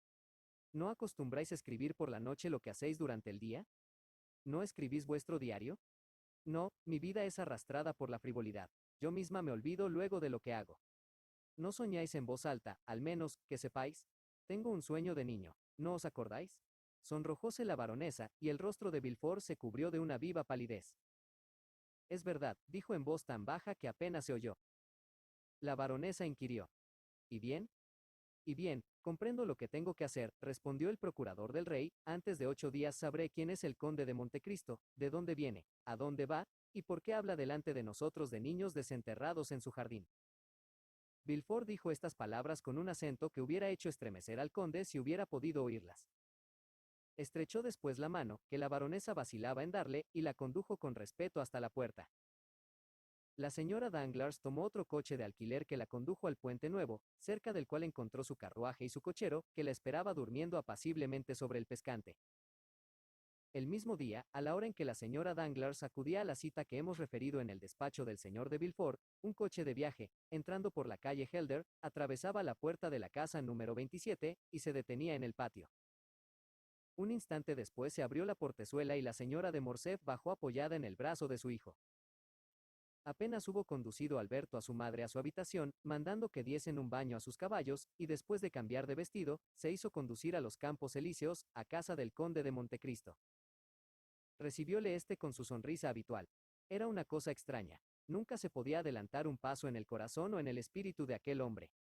¿No acostumbráis escribir por la noche lo que hacéis durante el día? ¿No escribís vuestro diario? No, mi vida es arrastrada por la frivolidad. Yo misma me olvido luego de lo que hago. ¿No soñáis en voz alta, al menos, que sepáis? Tengo un sueño de niño, ¿no os acordáis? Sonrojóse la baronesa, y el rostro de Villefort se cubrió de una viva palidez. Es verdad, dijo en voz tan baja que apenas se oyó. La baronesa inquirió. ¿Y bien? Y bien, comprendo lo que tengo que hacer, respondió el procurador del rey, antes de 8 días sabré quién es el conde de Montecristo, de dónde viene, a dónde va, y por qué habla delante de nosotros de niños desenterrados en su jardín. Villefort dijo estas palabras con un acento que hubiera hecho estremecer al conde si hubiera podido oírlas. Estrechó después la mano, que la baronesa vacilaba en darle, y la condujo con respeto hasta la puerta. La señora Danglars tomó otro coche de alquiler que la condujo al Puente Nuevo, cerca del cual encontró su carruaje y su cochero, que la esperaba durmiendo apaciblemente sobre el pescante. El mismo día, a la hora en que la señora Danglars acudía a la cita que hemos referido en el despacho del señor de Villefort, un coche de viaje, entrando por la calle Helder, atravesaba la puerta de la casa número 27, y se detenía en el patio. Un instante después se abrió la portezuela y la señora de Morcerf bajó apoyada en el brazo de su hijo. Apenas hubo conducido Alberto a su madre a su habitación, mandando que diesen un baño a sus caballos, y después de cambiar de vestido, se hizo conducir a los Campos Elíseos, a casa del conde de Montecristo. Recibióle éste con su sonrisa habitual. Era una cosa extraña. Nunca se podía adelantar un paso en el corazón o en el espíritu de aquel hombre.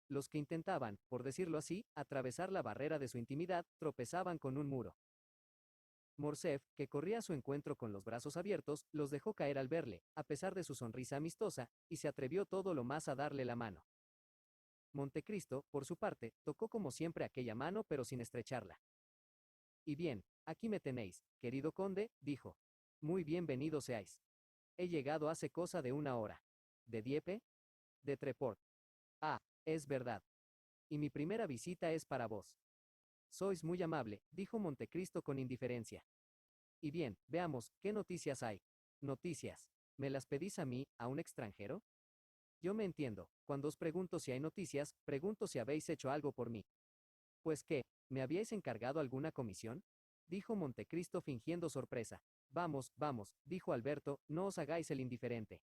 Los que intentaban, por decirlo así, atravesar la barrera de su intimidad, tropezaban con un muro. Morcerf, que corría a su encuentro con los brazos abiertos, los dejó caer al verle, a pesar de su sonrisa amistosa, y se atrevió todo lo más a darle la mano. Montecristo, por su parte, tocó como siempre aquella mano pero sin estrecharla. Y bien, aquí me tenéis, querido conde, dijo. Muy bienvenido seáis. He llegado hace cosa de 1 hora. ¿De Dieppe? De Treport. Ah, es verdad. Y mi primera visita es para vos. Sois muy amable, dijo Montecristo con indiferencia. Y bien, veamos, ¿qué noticias hay? Noticias. ¿Me las pedís a mí, a un extranjero? Yo me entiendo, cuando os pregunto si hay noticias, pregunto si habéis hecho algo por mí. Pues qué, ¿me habíais encargado alguna comisión? Dijo Montecristo fingiendo sorpresa. Vamos, vamos, dijo Alberto, no os hagáis el indiferente.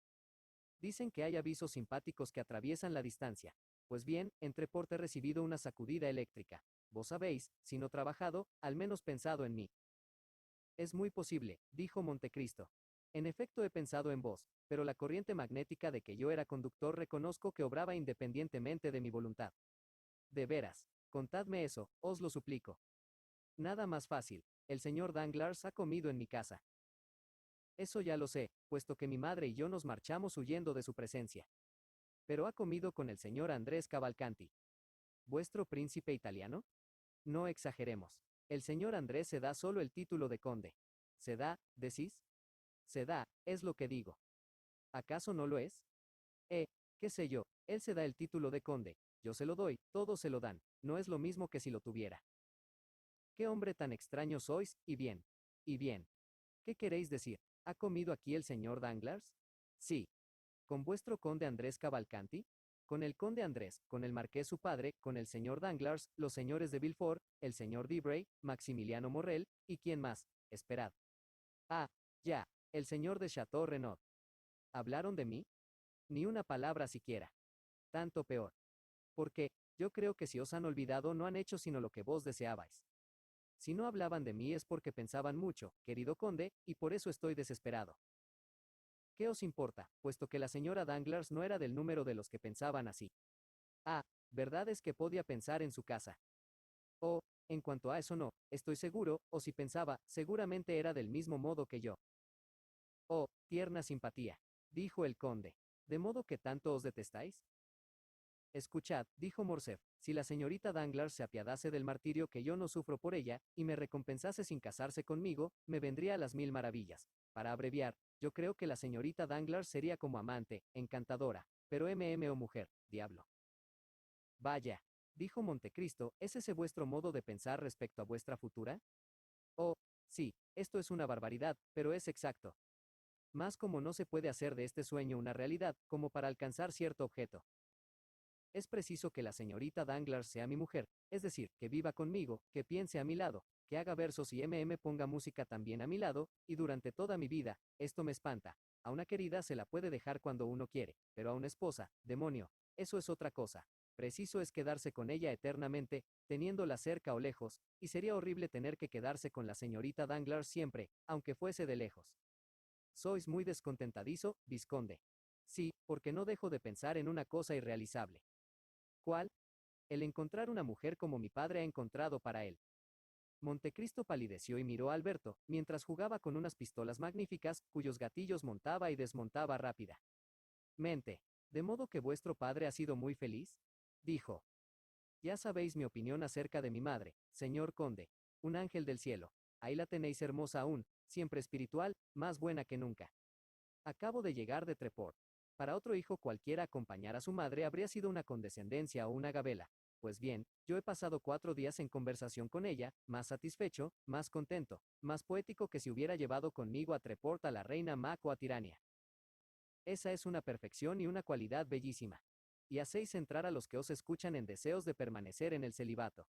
Dicen que hay avisos simpáticos que atraviesan la distancia. Pues bien, en Treport he recibido una sacudida eléctrica. Vos habéis, si no trabajado, al menos pensado en mí. Es muy posible, dijo Montecristo. En efecto he pensado en vos, pero la corriente magnética de que yo era conductor reconozco que obraba independientemente de mi voluntad. De veras, contadme eso, os lo suplico. Nada más fácil, el señor Danglars ha comido en mi casa. Eso ya lo sé, puesto que mi madre y yo nos marchamos huyendo de su presencia. Pero ha comido con el señor Andrés Cavalcanti. ¿Vuestro príncipe italiano? No exageremos. El señor Andrés se da solo el título de conde. ¿Se da, decís? Se da, es lo que digo. ¿Acaso no lo es? Eh, qué sé yo, él se da el título de conde, yo se lo doy, todos se lo dan, no es lo mismo que si lo tuviera. ¿Qué hombre tan extraño sois? Y bien. Y bien. ¿Qué queréis decir? ¿Ha comido aquí el señor Danglars? Sí. ¿Con vuestro conde Andrés Cavalcanti? Con el conde Andrés, con el marqués su padre, con el señor Danglars, los señores de Villefort, el señor Debray, Maximiliano Morrel, ¿y quién más? Esperad. Ah, ya, el señor de Chateau Renaud. ¿Hablaron de mí? Ni una palabra siquiera. Tanto peor. Porque, yo creo que si os han olvidado no han hecho sino lo que vos deseabais. Si no hablaban de mí es porque pensaban mucho, querido conde, y por eso estoy desesperado. ¿Qué os importa, puesto que la señora Danglars no era del número de los que pensaban así? Ah, verdad es que podía pensar en su casa. Oh, en cuanto a eso no, estoy seguro, o si pensaba, seguramente era del mismo modo que yo. Oh, tierna simpatía, dijo el conde. ¿De modo que tanto os detestáis? Escuchad, dijo Morcerf, si la señorita Danglars se apiadase del martirio que yo no sufro por ella, y me recompensase sin casarse conmigo, me vendría a las mil maravillas. Para abreviar, yo creo que la señorita Danglars sería como amante, encantadora, pero o mujer, diablo. Vaya, dijo Montecristo, ¿es ese vuestro modo de pensar respecto a vuestra futura? Oh, sí, esto es una barbaridad, pero es exacto. Más como no se puede hacer de este sueño una realidad, como para alcanzar cierto objeto. Es preciso que la señorita Danglars sea mi mujer, es decir, que viva conmigo, que piense a mi lado, que haga versos y ponga música también a mi lado, y durante toda mi vida, esto me espanta. A una querida se la puede dejar cuando uno quiere, pero a una esposa, demonio, eso es otra cosa. Preciso es quedarse con ella eternamente, teniéndola cerca o lejos, y sería horrible tener que quedarse con la señorita Danglars siempre, aunque fuese de lejos. Sois muy descontentadizo, vizconde. Sí, porque no dejo de pensar en una cosa irrealizable. ¿Cuál? El encontrar una mujer como mi padre ha encontrado para él. Montecristo palideció y miró a Alberto, mientras jugaba con unas pistolas magníficas, cuyos gatillos montaba y desmontaba rápida. Mente. ¿De modo que vuestro padre ha sido muy feliz? Dijo. Ya sabéis mi opinión acerca de mi madre, señor conde. Un ángel del cielo. Ahí la tenéis hermosa aún, siempre espiritual, más buena que nunca. Acabo de llegar de Treport. Para otro hijo cualquiera acompañar a su madre habría sido una condescendencia o una gabela. Pues bien, yo he pasado 4 días en conversación con ella, más satisfecho, más contento, más poético que si hubiera llevado conmigo a Treport a la reina Mac o a Tirania. Esa es una perfección y una cualidad bellísima. Y hacéis entrar a los que os escuchan en deseos de permanecer en el celibato.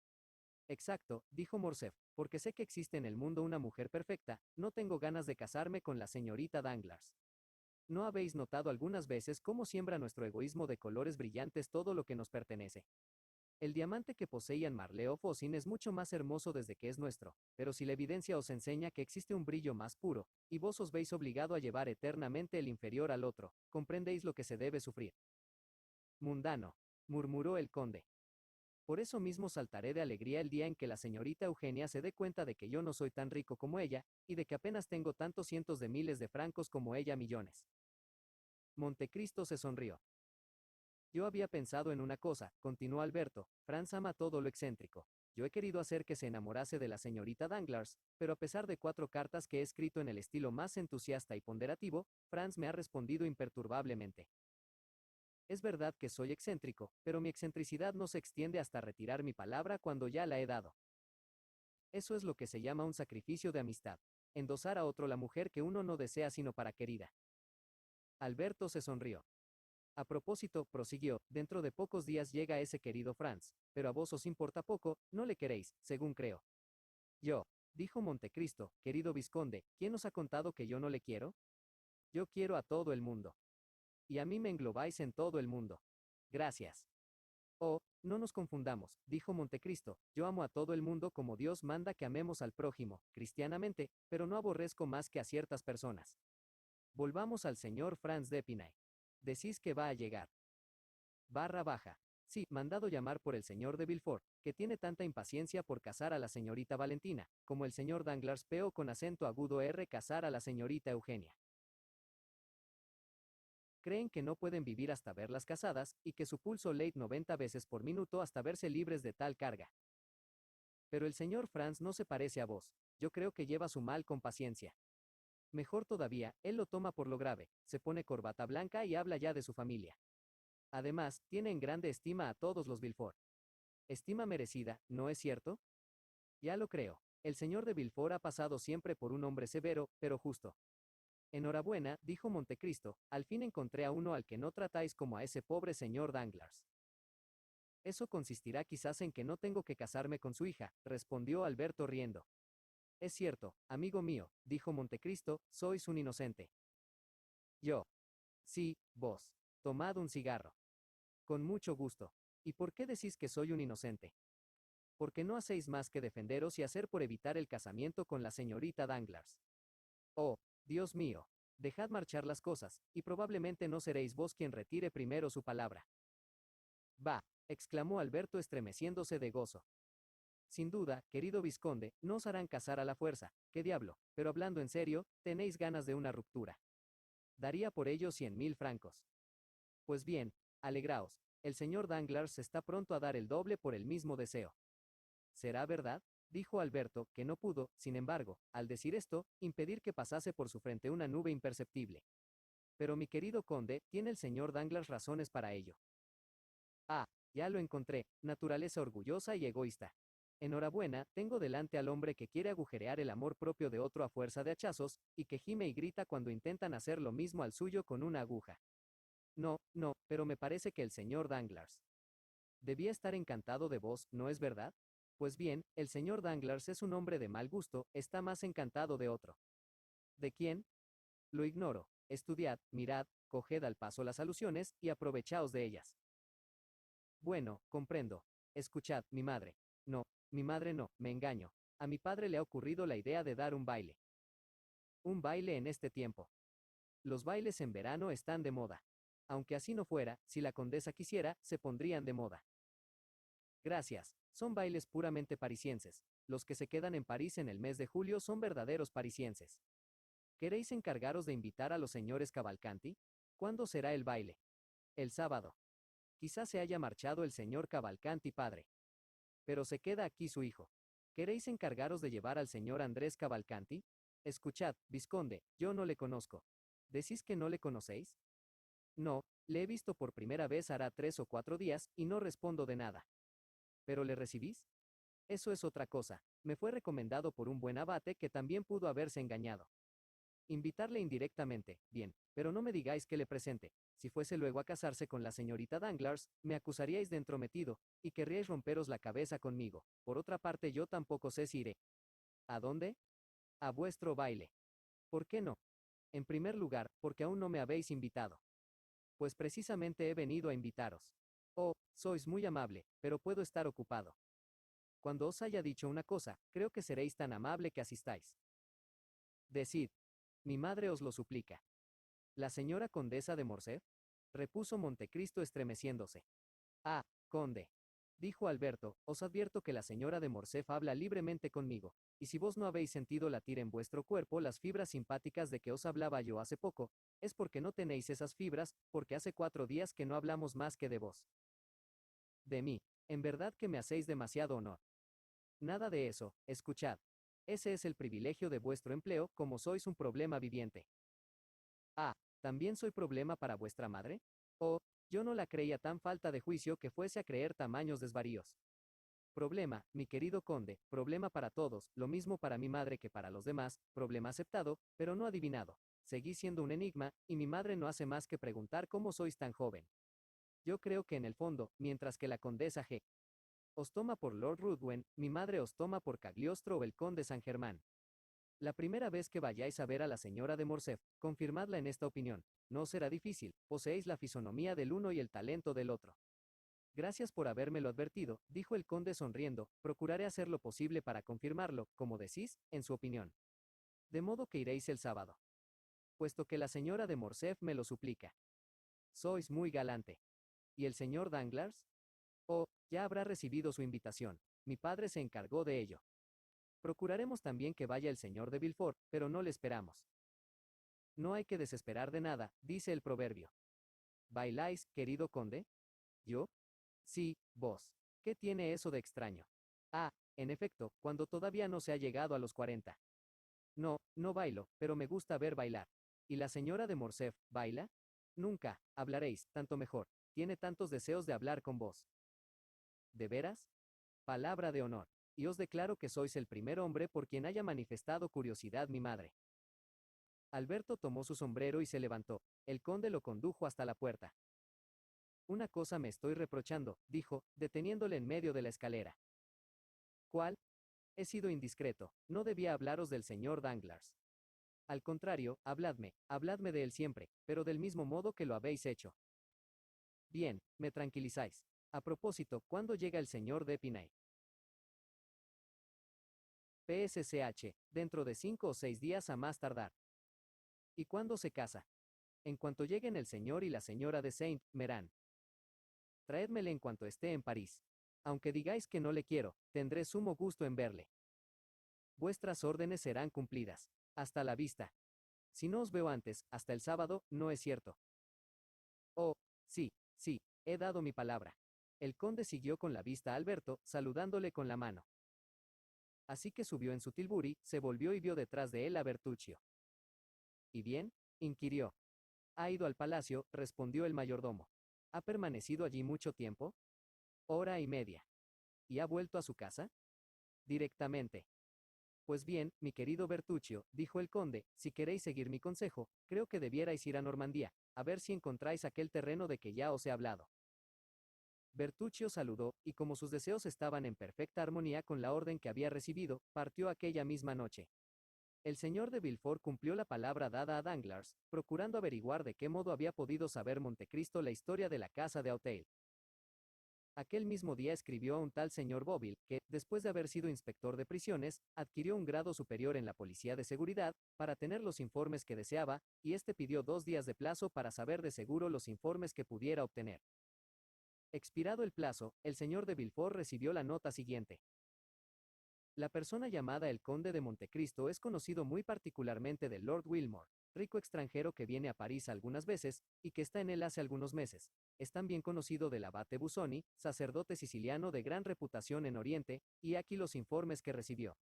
Exacto, dijo Morcerf, porque sé que existe en el mundo una mujer perfecta, no tengo ganas de casarme con la señorita Danglars. ¿No habéis notado algunas veces cómo siembra nuestro egoísmo de colores brillantes todo lo que nos pertenece? El diamante que poseían Marley o Fossin es mucho más hermoso desde que es nuestro, pero si la evidencia os enseña que existe un brillo más puro, y vos os veis obligado a llevar eternamente el inferior al otro, comprendéis lo que se debe sufrir. Mundano, murmuró el conde. Por eso mismo saltaré de alegría el día en que la señorita Eugenia se dé cuenta de que yo no soy tan rico como ella, y de que apenas tengo tantos cientos de miles de francos como ella millones. Montecristo se sonrió. Yo había pensado en una cosa, continuó Alberto, Franz ama todo lo excéntrico. Yo he querido hacer que se enamorase de la señorita Danglars, pero a pesar de 4 cartas que he escrito en el estilo más entusiasta y ponderativo, Franz me ha respondido imperturbablemente. Es verdad que soy excéntrico, pero mi excentricidad no se extiende hasta retirar mi palabra cuando ya la he dado. Eso es lo que se llama un sacrificio de amistad. Endosar a otro la mujer que uno no desea sino para querida. Alberto se sonrió. A propósito, prosiguió, dentro de pocos días llega ese querido Franz, pero a vos os importa poco, no le queréis, según creo. Yo, dijo Montecristo, querido vizconde, ¿quién os ha contado que yo no le quiero? Yo quiero a todo el mundo. Y a mí me englobáis en todo el mundo. Gracias. Oh, no nos confundamos, dijo Montecristo, yo amo a todo el mundo como Dios manda que amemos al prójimo, cristianamente, pero no aborrezco más que a ciertas personas. Volvamos al señor Franz d'Epinay. Decís que va a llegar. Barra baja. Sí, mandado llamar por el señor de Villefort, que tiene tanta impaciencia por casar a la señorita Valentina, como el señor Danglars peo con acento agudo R casar a la señorita Eugenia. Creen que no pueden vivir hasta verlas casadas, y que su pulso late 90 veces por minuto hasta verse libres de tal carga. Pero el señor Franz no se parece a vos, yo creo que lleva su mal con paciencia. Mejor todavía, él lo toma por lo grave, se pone corbata blanca y habla ya de su familia. Además, tiene en grande estima a todos los Villefort. Estima merecida, ¿no es cierto? Ya lo creo. El señor de Villefort ha pasado siempre por un hombre severo, pero justo. Enhorabuena, dijo Montecristo, al fin encontré a uno al que no tratáis como a ese pobre señor Danglars. Eso consistirá quizás en que no tengo que casarme con su hija, respondió Alberto riendo. Es cierto, amigo mío, dijo Montecristo, sois un inocente. Yo. Sí, vos. Tomad un cigarro. Con mucho gusto. ¿Y por qué decís que soy un inocente? Porque no hacéis más que defenderos y hacer por evitar el casamiento con la señorita Danglars. Oh, Dios mío, dejad marchar las cosas, y probablemente no seréis vos quien retire primero su palabra. Va, exclamó Alberto estremeciéndose de gozo. Sin duda, querido vizconde, no os harán casar a la fuerza, qué diablo, pero hablando en serio, tenéis ganas de una ruptura. Daría por ello 100.000 francos. Pues bien, alegraos, el señor Danglars está pronto a dar el doble por el mismo deseo. ¿Será verdad? Dijo Alberto, que no pudo, sin embargo, al decir esto, impedir que pasase por su frente una nube imperceptible. Pero mi querido conde, tiene el señor Danglars razones para ello. Ah, ya lo encontré, naturaleza orgullosa y egoísta. Enhorabuena, tengo delante al hombre que quiere agujerear el amor propio de otro a fuerza de hachazos, y que gime y grita cuando intentan hacer lo mismo al suyo con una aguja. No, no, pero me parece que el señor Danglars debía estar encantado de vos, ¿no es verdad? Pues bien, el señor Danglars es un hombre de mal gusto, está más encantado de otro. ¿De quién? Lo ignoro. Estudiad, mirad, coged al paso las alusiones, y aprovechaos de ellas. Bueno, comprendo. Escuchad, mi madre. No, mi madre no, me engaño. A mi padre le ha ocurrido la idea de dar un baile. Un baile en este tiempo. Los bailes en verano están de moda. Aunque así no fuera, si la condesa quisiera, se pondrían de moda. Gracias. Son bailes puramente parisienses. Los que se quedan en París en el mes de julio son verdaderos parisienses. ¿Queréis encargaros de invitar a los señores Cavalcanti? ¿Cuándo será el baile? El sábado. Quizás se haya marchado el señor Cavalcanti padre. Pero se queda aquí su hijo. ¿Queréis encargaros de llevar al señor Andrés Cavalcanti? Escuchad, vizconde, yo no le conozco. ¿Decís que no le conocéis? No, le he visto por primera vez hará 3 o 4 días, y no respondo de nada. ¿Pero le recibís? Eso es otra cosa. Me fue recomendado por un buen abate que también pudo haberse engañado. Invitarle indirectamente, bien, pero no me digáis que le presente. Si fuese luego a casarse con la señorita Danglars, me acusaríais de entrometido, y querríais romperos la cabeza conmigo. Por otra parte, yo tampoco sé si iré. ¿A dónde? A vuestro baile. ¿Por qué no? En primer lugar, porque aún no me habéis invitado. Pues precisamente he venido a invitaros. Oh, sois muy amable, pero puedo estar ocupado. Cuando os haya dicho una cosa, creo que seréis tan amable que asistáis. Decid. Mi madre os lo suplica. ¿La señora condesa de Morcerf? Repuso Montecristo estremeciéndose. Ah, conde. Dijo Alberto, os advierto que la señora de Morcerf habla libremente conmigo, y si vos no habéis sentido latir en vuestro cuerpo las fibras simpáticas de que os hablaba yo hace poco, es porque no tenéis esas fibras, porque hace 4 días que no hablamos más que de vos. De mí, en verdad que me hacéis demasiado honor. Nada de eso, escuchad. Ese es el privilegio de vuestro empleo, como sois un problema viviente. Ah, ¿también soy problema para vuestra madre? Oh, yo no la creía tan falta de juicio que fuese a creer tamaños desvaríos. Problema, mi querido conde, problema para todos, lo mismo para mi madre que para los demás, problema aceptado, pero no adivinado. Seguí siendo un enigma, y mi madre no hace más que preguntar cómo sois tan joven. Yo creo que en el fondo, mientras que la condesa G. os toma por Lord Ruthven, mi madre os toma por Cagliostro o el conde San Germán. La primera vez que vayáis a ver a la señora de Morcerf, confirmadla en esta opinión. No será difícil, poseéis la fisonomía del uno y el talento del otro. Gracias por habérmelo advertido, dijo el conde sonriendo, procuraré hacer lo posible para confirmarlo, como decís, en su opinión. De modo que iréis el sábado. puesto que la señora de Morcerf me lo suplica. Sois muy galante. ¿Y el señor Danglars? Oh, ya habrá recibido su invitación. Mi padre se encargó de ello. Procuraremos también que vaya el señor de Villefort, pero no le esperamos. No hay que desesperar de nada, dice el proverbio. ¿Bailáis, querido conde? ¿Yo? Sí, vos. ¿Qué tiene eso de extraño? Ah, en efecto, cuando todavía no se ha llegado a los 40. No, no bailo, pero me gusta ver bailar. ¿Y la señora de Morcerf, baila? Nunca, hablaréis, tanto mejor. Tiene tantos deseos de hablar con vos. ¿De veras? Palabra de honor. Y os declaro que sois el primer hombre por quien haya manifestado curiosidad mi madre. Alberto tomó su sombrero y se levantó. El conde lo condujo hasta la puerta. Una cosa me estoy reprochando, dijo, deteniéndole en medio de la escalera. ¿Cuál? He sido indiscreto, no debía hablaros del señor Danglars. Al contrario, habladme de él siempre, pero del mismo modo que lo habéis hecho. Bien, me tranquilizáis. A propósito, ¿cuándo llega el señor Dépinay? PSCH, dentro de 5 o 6 días a más tardar. ¿Y cuándo se casa? En cuanto lleguen el señor y la señora de Saint-Méran. Traédmele en cuanto esté en París. Aunque digáis que no le quiero, tendré sumo gusto en verle. Vuestras órdenes serán cumplidas. Hasta la vista. Si no os veo antes, hasta el sábado, no es cierto. Oh, sí, sí, he dado mi palabra. El conde siguió con la vista a Alberto, saludándole con la mano. Así que subió en su tilburí, se volvió y vio detrás de él a Bertuccio. ¿Y bien? Inquirió. Ha ido al palacio, respondió el mayordomo. ¿Ha permanecido allí mucho tiempo? Hora y media. ¿Y ha vuelto a su casa? Directamente. Pues bien, mi querido Bertuccio, dijo el conde, si queréis seguir mi consejo, creo que debierais ir a Normandía, a ver si encontráis aquel terreno de que ya os he hablado. Bertuccio saludó, y como sus deseos estaban en perfecta armonía con la orden que había recibido, partió aquella misma noche. El señor de Villefort cumplió la palabra dada a Danglars, procurando averiguar de qué modo había podido saber Montecristo la historia de la casa de Auteuil. Aquel mismo día escribió a un tal señor Boville, que, después de haber sido inspector de prisiones, adquirió un grado superior en la policía de seguridad, para tener los informes que deseaba, y éste pidió 2 días de plazo para saber de seguro los informes que pudiera obtener. Expirado el plazo, el señor de Villefort recibió la nota siguiente. La persona llamada el conde de Montecristo es conocido muy particularmente del Lord Wilmore, rico extranjero que viene a París algunas veces, y que está en él hace algunos meses. Es también conocido del abate Busoni, sacerdote siciliano de gran reputación en Oriente, y aquí los informes que recibió.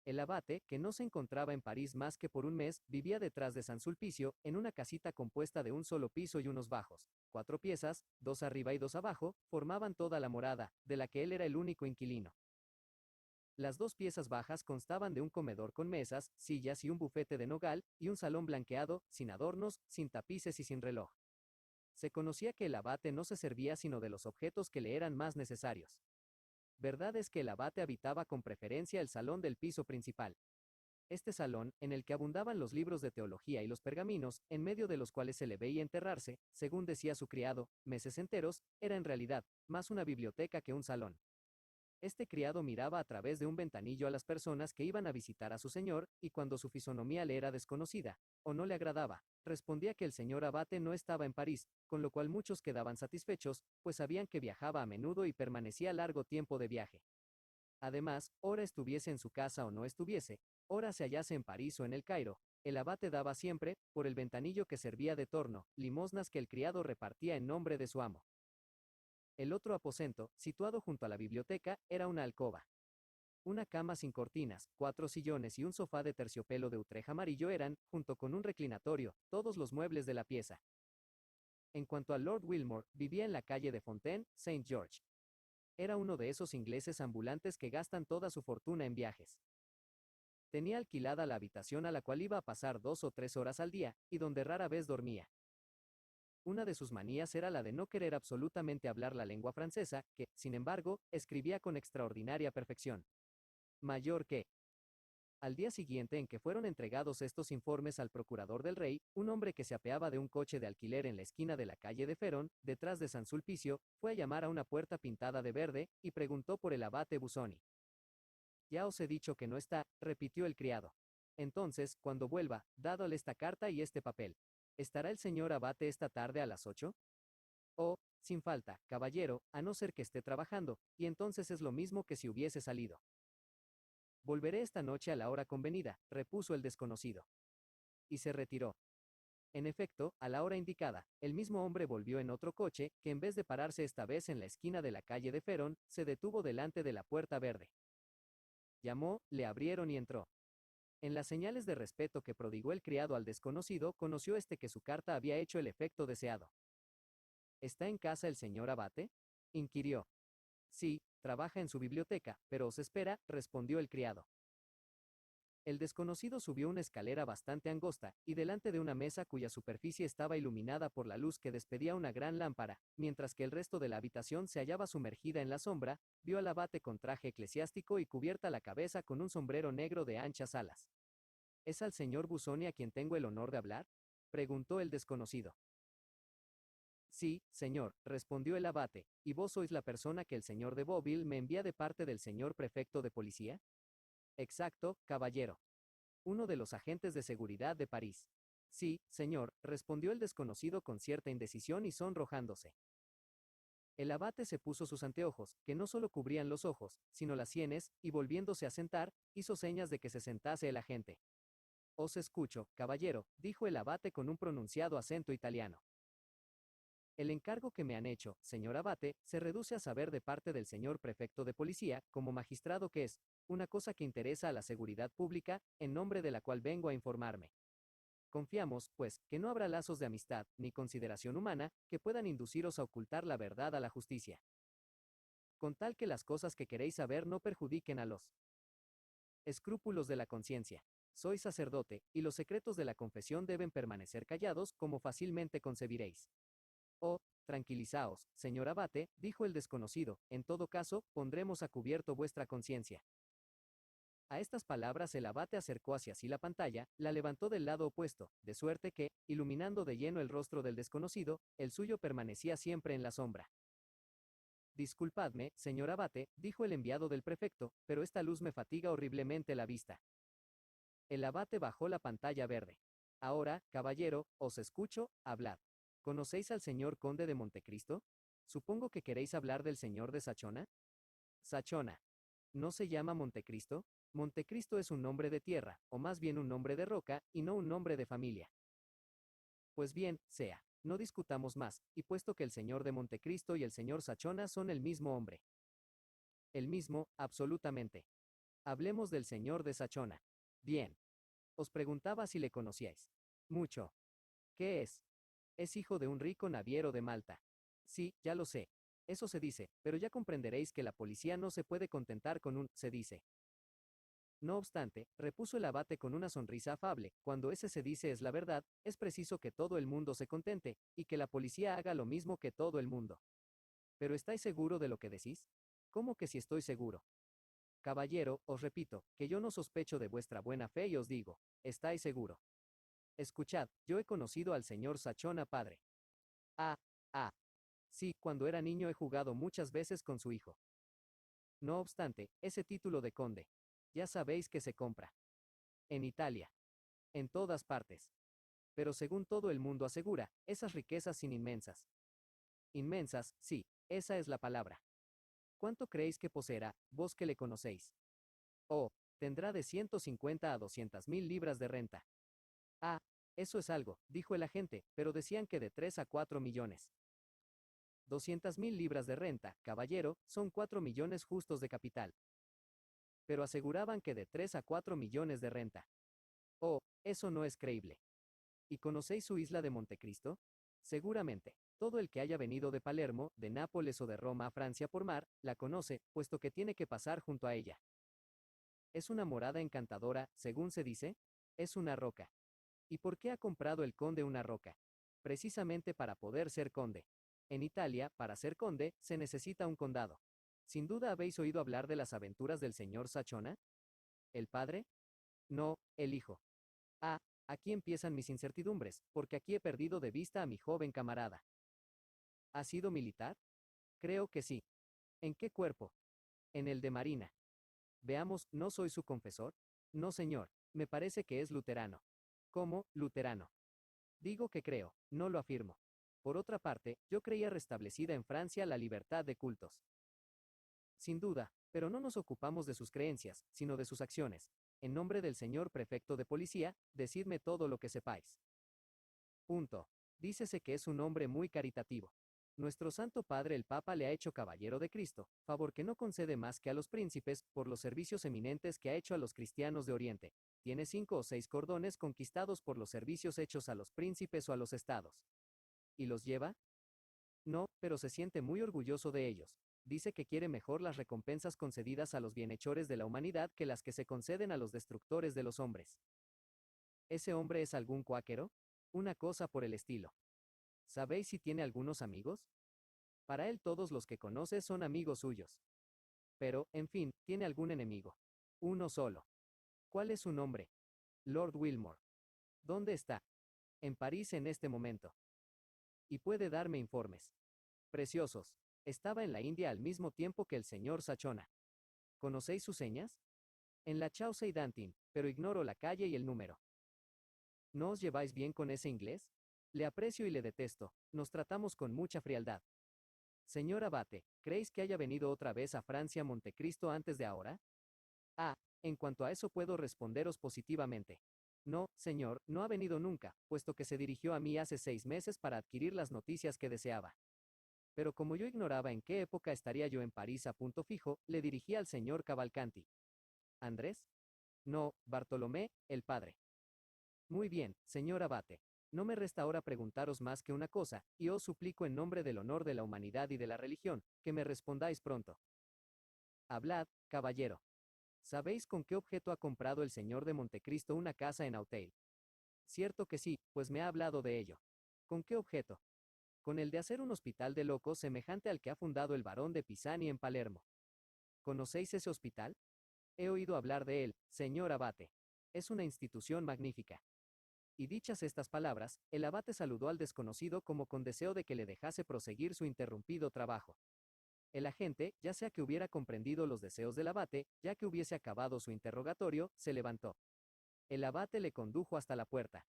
El abate, que no se encontraba en París más que por un mes, vivía detrás de San Sulpicio, en una casita compuesta de un solo piso y unos bajos. 4 piezas, 2 arriba y 2 abajo, formaban toda la morada, de la que él era el único inquilino. Las 2 piezas bajas constaban de un comedor con mesas, sillas y un bufete de nogal, y un salón blanqueado, sin adornos, sin tapices y sin reloj. Se conocía que el abate no se servía sino de los objetos que le eran más necesarios. Verdad es que el abate habitaba con preferencia el salón del piso principal. Este salón, en el que abundaban los libros de teología y los pergaminos, en medio de los cuales se le veía enterrarse, según decía su criado, meses enteros, era en realidad, más una biblioteca que un salón. Este criado miraba a través de un ventanillo a las personas que iban a visitar a su señor, y cuando su fisonomía le era desconocida, o no le agradaba, respondía que el señor abate no estaba en París, con lo cual muchos quedaban satisfechos, pues sabían que viajaba a menudo y permanecía largo tiempo de viaje. Además, ora estuviese en su casa o no estuviese, ora se hallase en París o en el Cairo, el abate daba siempre, por el ventanillo que servía de torno, limosnas que el criado repartía en nombre de su amo. El otro aposento, situado junto a la biblioteca, era una alcoba. Una cama sin cortinas, 4 sillones y un sofá de terciopelo de Utrecht amarillo eran, junto con un reclinatorio, todos los muebles de la pieza. En cuanto a Lord Wilmore, vivía en la calle de Fontaine, Saint George. Era uno de esos ingleses ambulantes que gastan toda su fortuna en viajes. Tenía alquilada la habitación a la cual iba a pasar 2 o 3 horas al día, y donde rara vez dormía. Una de sus manías era la de no querer absolutamente hablar la lengua francesa, que, sin embargo, escribía con extraordinaria perfección. Mayor que. Al día siguiente en que fueron entregados estos informes al procurador del rey, un hombre que se apeaba de un coche de alquiler en la esquina de la calle de Ferón, detrás de San Sulpicio, fue a llamar a una puerta pintada de verde, y preguntó por el abate Busoni. Ya os he dicho que no está, repitió el criado. Entonces, cuando vuelva, dádole esta carta y este papel. ¿Estará el señor abate esta tarde a las 8? Oh, sin falta, caballero, a no ser que esté trabajando, y entonces es lo mismo que si hubiese salido. Volveré esta noche a la hora convenida, repuso el desconocido. Y se retiró. En efecto, a la hora indicada, el mismo hombre volvió en otro coche, que en vez de pararse esta vez en la esquina de la calle de Ferón, se detuvo delante de la puerta verde. Llamó, le abrieron y entró. En las señales de respeto que prodigó el criado al desconocido, conoció este que su carta había hecho el efecto deseado. ¿Está en casa el señor abate? Inquirió. Sí, trabaja en su biblioteca, pero os espera, respondió el criado. El desconocido subió una escalera bastante angosta, y delante de una mesa cuya superficie estaba iluminada por la luz que despedía una gran lámpara, mientras que el resto de la habitación se hallaba sumergida en la sombra, vio al abate con traje eclesiástico y cubierta la cabeza con un sombrero negro de anchas alas. ¿Es al señor Busoni a quien tengo el honor de hablar? Preguntó el desconocido. Sí, señor, respondió el abate, ¿y vos sois la persona que el señor de Boville me envía de parte del señor prefecto de policía? Exacto, caballero. Uno de los agentes de seguridad de París. Sí, señor, respondió el desconocido con cierta indecisión y sonrojándose. El abate se puso sus anteojos, que no solo cubrían los ojos, sino las sienes, y volviéndose a sentar, hizo señas de que se sentase el agente. Os escucho, caballero, dijo el abate con un pronunciado acento italiano. El encargo que me han hecho, señor abate, se reduce a saber de parte del señor prefecto de policía, como magistrado que es, una cosa que interesa a la seguridad pública, en nombre de la cual vengo a informarme. Confiamos, pues, que no habrá lazos de amistad, ni consideración humana, que puedan induciros a ocultar la verdad a la justicia. Con tal que las cosas que queréis saber no perjudiquen a los escrúpulos de la conciencia. Soy sacerdote, y los secretos de la confesión deben permanecer callados, como fácilmente concebiréis. Oh, tranquilizaos, señor abate, dijo el desconocido, en todo caso, pondremos a cubierto vuestra conciencia. A estas palabras el abate acercó hacia sí la pantalla, la levantó del lado opuesto, de suerte que, iluminando de lleno el rostro del desconocido, el suyo permanecía siempre en la sombra. Disculpadme, señor abate, dijo el enviado del prefecto, pero esta luz me fatiga horriblemente la vista. El abate bajó la pantalla verde. Ahora, caballero, os escucho, hablad. ¿Conocéis al señor conde de Montecristo? Supongo que queréis hablar del señor de Sachona. Sachona. ¿No se llama Montecristo? Montecristo es un nombre de tierra, o más bien un nombre de roca, y no un nombre de familia. Pues bien, sea. No discutamos más, y puesto que el señor de Montecristo y el señor Sachona son el mismo hombre. El mismo, absolutamente. Hablemos del señor de Sachona. Bien. Os preguntaba si le conocíais. Mucho. ¿Qué es? Es hijo de un rico naviero de Malta. Sí, ya lo sé. Eso se dice, pero ya comprenderéis que la policía no se puede contentar con un se dice. No obstante, repuso el abate con una sonrisa afable, cuando ese se dice es la verdad, es preciso que todo el mundo se contente, y que la policía haga lo mismo que todo el mundo. ¿Pero estáis seguro de lo que decís? ¿Cómo que si estoy seguro? Caballero, os repito, que yo no sospecho de vuestra buena fe y os digo, ¿estáis seguro? Escuchad, yo he conocido al señor Sachona padre. Ah, ah. Sí, cuando era niño he jugado muchas veces con su hijo. No obstante, ese título de conde. Ya sabéis que se compra. En Italia. En todas partes. Pero según todo el mundo asegura, esas riquezas son inmensas. Inmensas, sí, esa es la palabra. ¿Cuánto creéis que poseerá, vos que le conocéis? Oh, tendrá de 150 a 200.000 libras de renta. Ah, eso es algo, dijo el agente, pero decían que de 3 a 4 millones. 200.000 libras de renta, caballero, son 4 millones justos de capital. Pero aseguraban que de 3 a 4 millones de renta. Oh, eso no es creíble. ¿Y conocéis su isla de Montecristo? Seguramente. Todo el que haya venido de Palermo, de Nápoles o de Roma a Francia por mar, la conoce, puesto que tiene que pasar junto a ella. Es una morada encantadora, según se dice. Es una roca. ¿Y por qué ha comprado el conde una roca? Precisamente para poder ser conde. En Italia, para ser conde, se necesita un condado. Sin duda habéis oído hablar de las aventuras del señor Sachona. ¿El padre? No, el hijo. Ah, aquí empiezan mis incertidumbres, porque aquí he perdido de vista a mi joven camarada. ¿Ha sido militar? Creo que sí. ¿En qué cuerpo? En el de Marina. Veamos, ¿no soy su confesor? No, señor. Me parece que es luterano. ¿Cómo, luterano? Digo que creo, no lo afirmo. Por otra parte, yo creía restablecida en Francia la libertad de cultos. Sin duda, pero no nos ocupamos de sus creencias, sino de sus acciones. En nombre del señor prefecto de policía, decidme todo lo que sepáis. Punto. Dícese que es un hombre muy caritativo. Nuestro Santo Padre el Papa le ha hecho caballero de Cristo, favor que no concede más que a los príncipes, por los servicios eminentes que ha hecho a los cristianos de Oriente. Tiene 5 o 6 cordones conquistados por los servicios hechos a los príncipes o a los estados. ¿Y los lleva? No, pero se siente muy orgulloso de ellos. Dice que quiere mejor las recompensas concedidas a los bienhechores de la humanidad que las que se conceden a los destructores de los hombres. ¿Ese hombre es algún cuáquero? Una cosa por el estilo. ¿Sabéis si tiene algunos amigos? Para él todos los que conoce son amigos suyos. Pero, en fin, tiene algún enemigo. Uno solo. ¿Cuál es su nombre? Lord Wilmore. ¿Dónde está? En París en este momento. Y puede darme informes. Preciosos. Estaba en la India al mismo tiempo que el señor Sachona. ¿Conocéis sus señas? En la Chaussee d'Antin, pero ignoro la calle y el número. ¿No os lleváis bien con ese inglés? Le aprecio y le detesto, nos tratamos con mucha frialdad. Señor Abate, ¿creéis que haya venido otra vez a Francia Montecristo antes de ahora? Ah, en cuanto a eso puedo responderos positivamente. No, señor, no ha venido nunca, puesto que se dirigió a mí hace 6 meses para adquirir las noticias que deseaba. Pero como yo ignoraba en qué época estaría yo en París a punto fijo, le dirigí al señor Cavalcanti. ¿Andrés? No, Bartolomé, el padre. Muy bien, señor Abate. No me resta ahora preguntaros más que una cosa, y os suplico en nombre del honor de la humanidad y de la religión, que me respondáis pronto. Hablad, caballero. ¿Sabéis con qué objeto ha comprado el señor de Montecristo una casa en Auteuil? Cierto que sí, pues me ha hablado de ello. ¿Con qué objeto? Con el de hacer un hospital de locos semejante al que ha fundado el barón de Pisani en Palermo. ¿Conocéis ese hospital? He oído hablar de él, señor Abate. Es una institución magnífica. Y dichas estas palabras, el abate saludó al desconocido como con deseo de que le dejase proseguir su interrumpido trabajo. El agente, ya sea que hubiera comprendido los deseos del abate, ya que hubiese acabado su interrogatorio, se levantó. El abate le condujo hasta la puerta.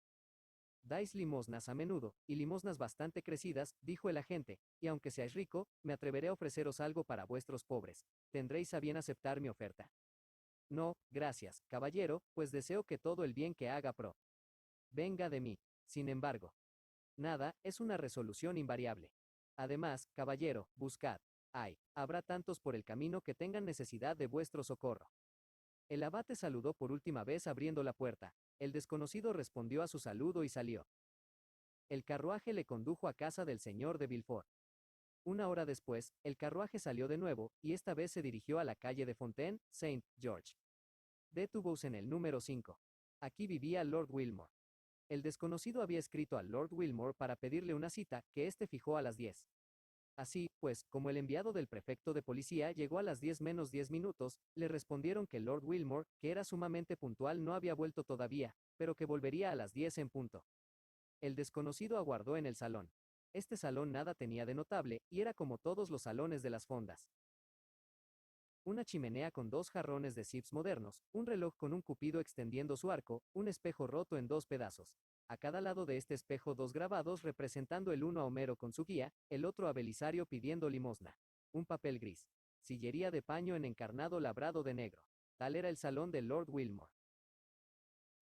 Dais limosnas a menudo, y limosnas bastante crecidas, dijo el agente, y aunque seáis rico, me atreveré a ofreceros algo para vuestros pobres. ¿Tendréis a bien aceptar mi oferta? No, gracias, caballero, pues deseo que todo el bien que haga venga de mí. Sin embargo, nada, es una resolución invariable. Además, caballero, buscad. Habrá tantos por el camino que tengan necesidad de vuestro socorro. El abate saludó por última vez abriendo la puerta. El desconocido respondió a su saludo y salió. El carruaje le condujo a casa del señor de Villefort. Una hora después, el carruaje salió de nuevo, y esta vez se dirigió a la calle de Fontaine, Saint George. Detúvose en el número 5. Aquí vivía Lord Wilmore. El desconocido había escrito al Lord Wilmore para pedirle una cita, que éste fijó a las 10. Así, pues, como el enviado del prefecto de policía llegó a las 10 menos 10 minutos, le respondieron que Lord Wilmore, que era sumamente puntual, no había vuelto todavía, pero que volvería a las 10 en punto. El desconocido aguardó en el salón. Este salón nada tenía de notable, y era como todos los salones de las fondas. Una chimenea con 2 jarrones de sips modernos, un reloj con un cupido extendiendo su arco, un espejo roto en 2 pedazos. A cada lado de este espejo 2 grabados representando el uno a Homero con su guía, el otro a Belisario pidiendo limosna. Un papel gris. Sillería de paño en encarnado labrado de negro. Tal era el salón de Lord Wilmore.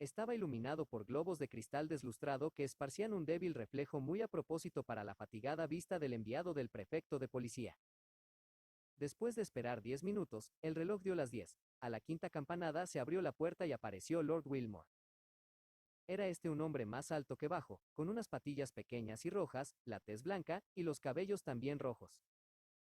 Estaba iluminado por globos de cristal deslustrado que esparcían un débil reflejo muy a propósito para la fatigada vista del enviado del prefecto de policía. Después de esperar 10 minutos, el reloj dio las 10. A la quinta campanada se abrió la puerta y apareció Lord Wilmore. Era este un hombre más alto que bajo, con unas patillas pequeñas y rojas, la tez blanca, y los cabellos también rojos.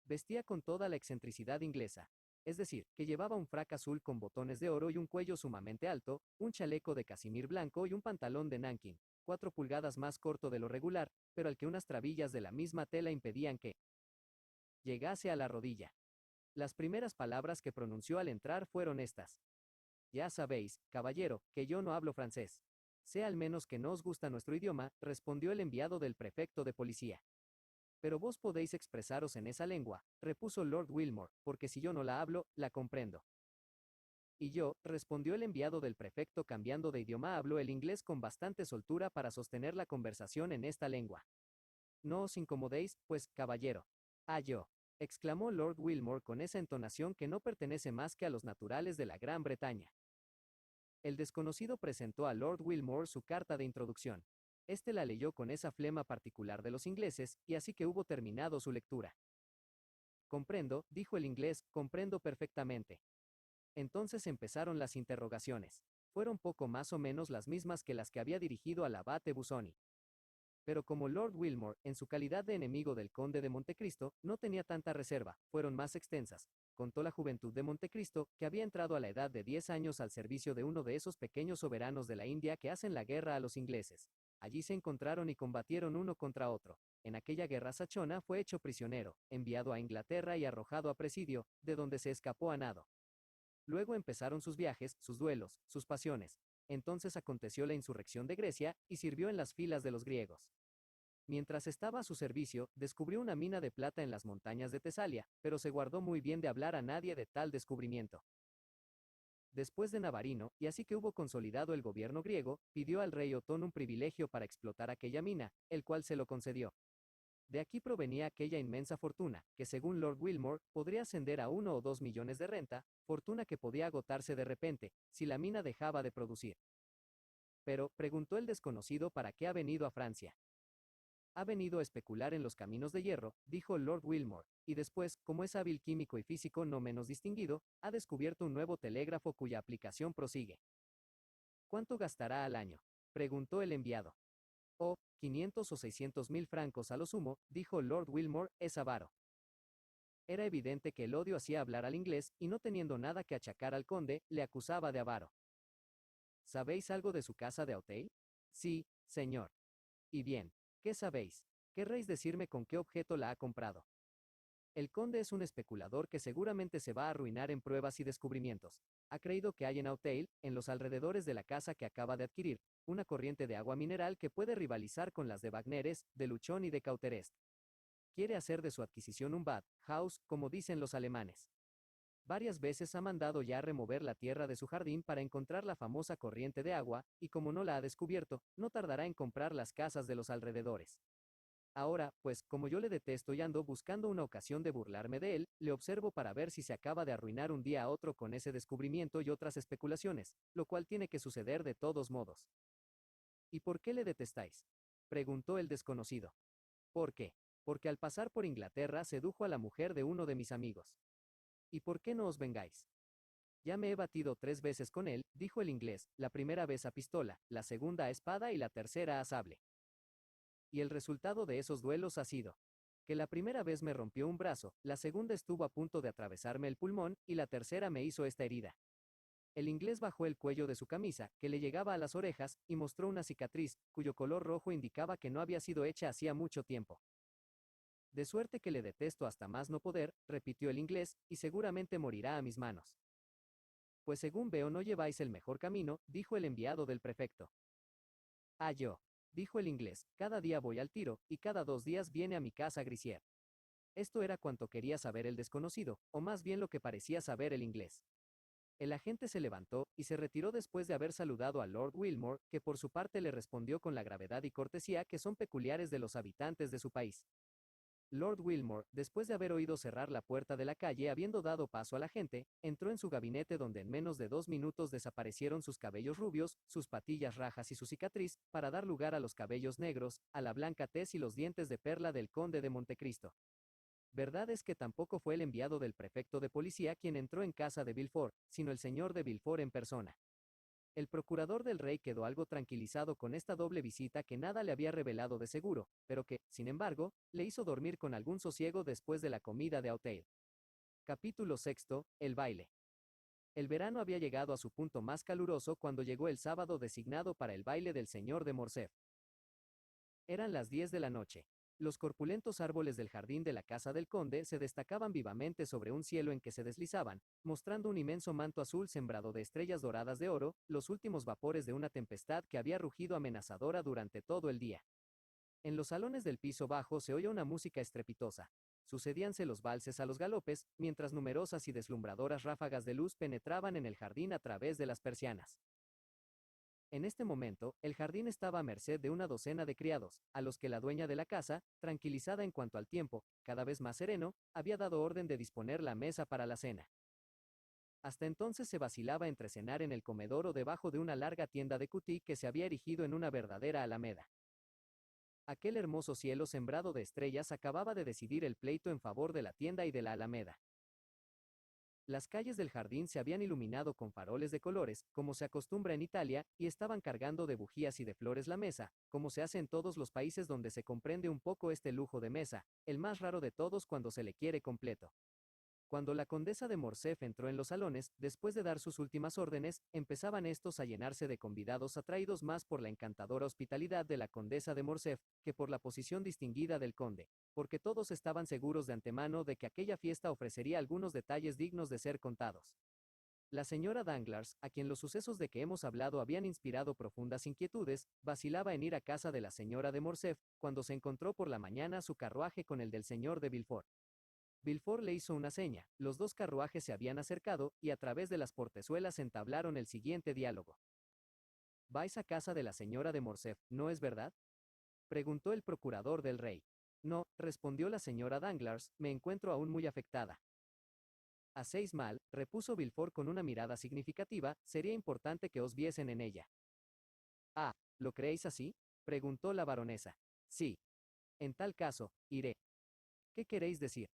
Vestía con toda la excentricidad inglesa, es decir, que llevaba un frac azul con botones de oro y un cuello sumamente alto, un chaleco de casimir blanco y un pantalón de nanking, 4 pulgadas más corto de lo regular, pero al que unas trabillas de la misma tela impedían que llegase a la rodilla. Las primeras palabras que pronunció al entrar fueron estas. Ya sabéis, caballero, que yo no hablo francés. Sé al menos que no os gusta nuestro idioma, respondió el enviado del prefecto de policía. Pero vos podéis expresaros en esa lengua, repuso Lord Wilmore, porque si yo no la hablo, la comprendo. Y yo, respondió el enviado del prefecto cambiando de idioma, habló el inglés con bastante soltura para sostener la conversación en esta lengua. No os incomodéis, pues, caballero. Ah, yo, exclamó Lord Wilmore con esa entonación que no pertenece más que a los naturales de la Gran Bretaña. El desconocido presentó a Lord Wilmore su carta de introducción. Este la leyó con esa flema particular de los ingleses, y así que hubo terminado su lectura. Comprendo, dijo el inglés, comprendo perfectamente. Entonces empezaron las interrogaciones. Fueron poco más o menos las mismas que las que había dirigido al abate Busoni. Pero como Lord Wilmore, en su calidad de enemigo del conde de Montecristo, no tenía tanta reserva, fueron más extensas. Contó la juventud de Montecristo, que había entrado a la edad de 10 años al servicio de uno de esos pequeños soberanos de la India que hacen la guerra a los ingleses. Allí se encontraron y combatieron uno contra otro. En aquella guerra Sachona fue hecho prisionero, enviado a Inglaterra y arrojado a presidio, de donde se escapó a nado. Luego empezaron sus viajes, sus duelos, sus pasiones. Entonces aconteció la insurrección de Grecia, y sirvió en las filas de los griegos. Mientras estaba a su servicio, descubrió una mina de plata en las montañas de Tesalia, pero se guardó muy bien de hablar a nadie de tal descubrimiento. Después de Navarino, y así que hubo consolidado el gobierno griego, pidió al rey Otón un privilegio para explotar aquella mina, el cual se lo concedió. De aquí provenía aquella inmensa fortuna, que según Lord Wilmore, podría ascender a 1 o 2 millones de renta, fortuna que podía agotarse de repente, si la mina dejaba de producir. Pero, preguntó el desconocido, ¿para qué ha venido a Francia? Ha venido a especular en los caminos de hierro, dijo Lord Wilmore, y después, como es hábil químico y físico no menos distinguido, ha descubierto un nuevo telégrafo cuya aplicación prosigue. ¿Cuánto gastará al año? Preguntó el enviado. Oh, 500 o 600 mil francos a lo sumo, dijo Lord Wilmore, es avaro. Era evidente que el odio hacía hablar al inglés, y no teniendo nada que achacar al conde, le acusaba de avaro. ¿Sabéis algo de su casa de Auteuil? Sí, señor. Y bien, ¿qué sabéis? ¿Querréis decirme con qué objeto la ha comprado? El conde es un especulador que seguramente se va a arruinar en pruebas y descubrimientos. Ha creído que hay en Auteuil, en los alrededores de la casa que acaba de adquirir, una corriente de agua mineral que puede rivalizar con las de Bagneres, de Luchón y de Cauterest. Quiere hacer de su adquisición un Bad Haus, como dicen los alemanes. Varias veces ha mandado ya remover la tierra de su jardín para encontrar la famosa corriente de agua, y como no la ha descubierto, no tardará en comprar las casas de los alrededores. Ahora, pues, como yo le detesto y ando buscando una ocasión de burlarme de él, le observo para ver si se acaba de arruinar un día a otro con ese descubrimiento y otras especulaciones, lo cual tiene que suceder de todos modos. ¿Y por qué le detestáis? Preguntó el desconocido. ¿Por qué? Porque al pasar por Inglaterra sedujo a la mujer de uno de mis amigos. ¿Y por qué no os vengáis? Ya me he batido 3 veces con él, dijo el inglés, la primera vez a pistola, la segunda a espada y la tercera a sable. Y el resultado de esos duelos ha sido que la primera vez me rompió un brazo, la segunda estuvo a punto de atravesarme el pulmón, y la tercera me hizo esta herida. El inglés bajó el cuello de su camisa, que le llegaba a las orejas, y mostró una cicatriz, cuyo color rojo indicaba que no había sido hecha hacía mucho tiempo. De suerte que le detesto hasta más no poder, repitió el inglés, y seguramente morirá a mis manos. Pues según veo no lleváis el mejor camino, dijo el enviado del prefecto. Ah, yo, dijo el inglés, cada día voy al tiro, y cada 2 días viene a mi casa Grisier. Esto era cuanto quería saber el desconocido, o más bien lo que parecía saber el inglés. El agente se levantó, y se retiró después de haber saludado a Lord Wilmore, que por su parte le respondió con la gravedad y cortesía que son peculiares de los habitantes de su país. Lord Wilmore, después de haber oído cerrar la puerta de la calle habiendo dado paso a la gente, entró en su gabinete donde en menos de 2 minutos desaparecieron sus cabellos rubios, sus patillas rajas y su cicatriz, para dar lugar a los cabellos negros, a la blanca tez y los dientes de perla del conde de Montecristo. Verdad es que tampoco fue el enviado del prefecto de policía quien entró en casa de Villefort, sino el señor de Villefort en persona. El procurador del rey quedó algo tranquilizado con esta doble visita que nada le había revelado de seguro, pero que, sin embargo, le hizo dormir con algún sosiego después de la comida de Auteuil. Capítulo sexto, el baile. El verano había llegado a su punto más caluroso cuando llegó el sábado designado para el baile del señor de Morcerf. Eran las 10 de la noche. Los corpulentos árboles del jardín de la casa del conde se destacaban vivamente sobre un cielo en que se deslizaban, mostrando un inmenso manto azul sembrado de estrellas doradas de oro, los últimos vapores de una tempestad que había rugido amenazadora durante todo el día. En los salones del piso bajo se oía una música estrepitosa. sucedíanse los valses a los galopes, mientras numerosas y deslumbradoras ráfagas de luz penetraban en el jardín a través de las persianas. En este momento, el jardín estaba a merced de una docena de criados, a los que la dueña de la casa, tranquilizada en cuanto al tiempo, cada vez más sereno, había dado orden de disponer la mesa para la cena. Hasta entonces se vacilaba entre cenar en el comedor o debajo de una larga tienda de cutí que se había erigido en una verdadera alameda. Aquel hermoso cielo sembrado de estrellas acababa de decidir el pleito en favor de la tienda y de la alameda. Las calles del jardín se habían iluminado con faroles de colores, como se acostumbra en Italia, y estaban cargando de bujías y de flores la mesa, como se hace en todos los países donde se comprende un poco este lujo de mesa, el más raro de todos cuando se le quiere completo. Cuando la condesa de Morcerf entró en los salones, después de dar sus últimas órdenes, empezaban estos a llenarse de convidados atraídos más por la encantadora hospitalidad de la condesa de Morcerf que por la posición distinguida del conde, porque todos estaban seguros de antemano de que aquella fiesta ofrecería algunos detalles dignos de ser contados. La señora Danglars, a quien los sucesos de que hemos hablado habían inspirado profundas inquietudes, vacilaba en ir a casa de la señora de Morcerf, cuando se encontró por la mañana su carruaje con el del señor de Villefort. Villefort le hizo una seña, los dos carruajes se habían acercado, y a través de las portezuelas entablaron el siguiente diálogo. «¿Vais a casa de la señora de Morcerf, no es verdad?», preguntó el procurador del rey. «No», respondió la señora Danglars, «me encuentro aún muy afectada». «Hacéis mal», repuso Villefort con una mirada significativa, «sería importante que os viesen en ella». «Ah, ¿lo creéis así?», preguntó la baronesa. «Sí. En tal caso, iré». «¿Qué queréis decir?».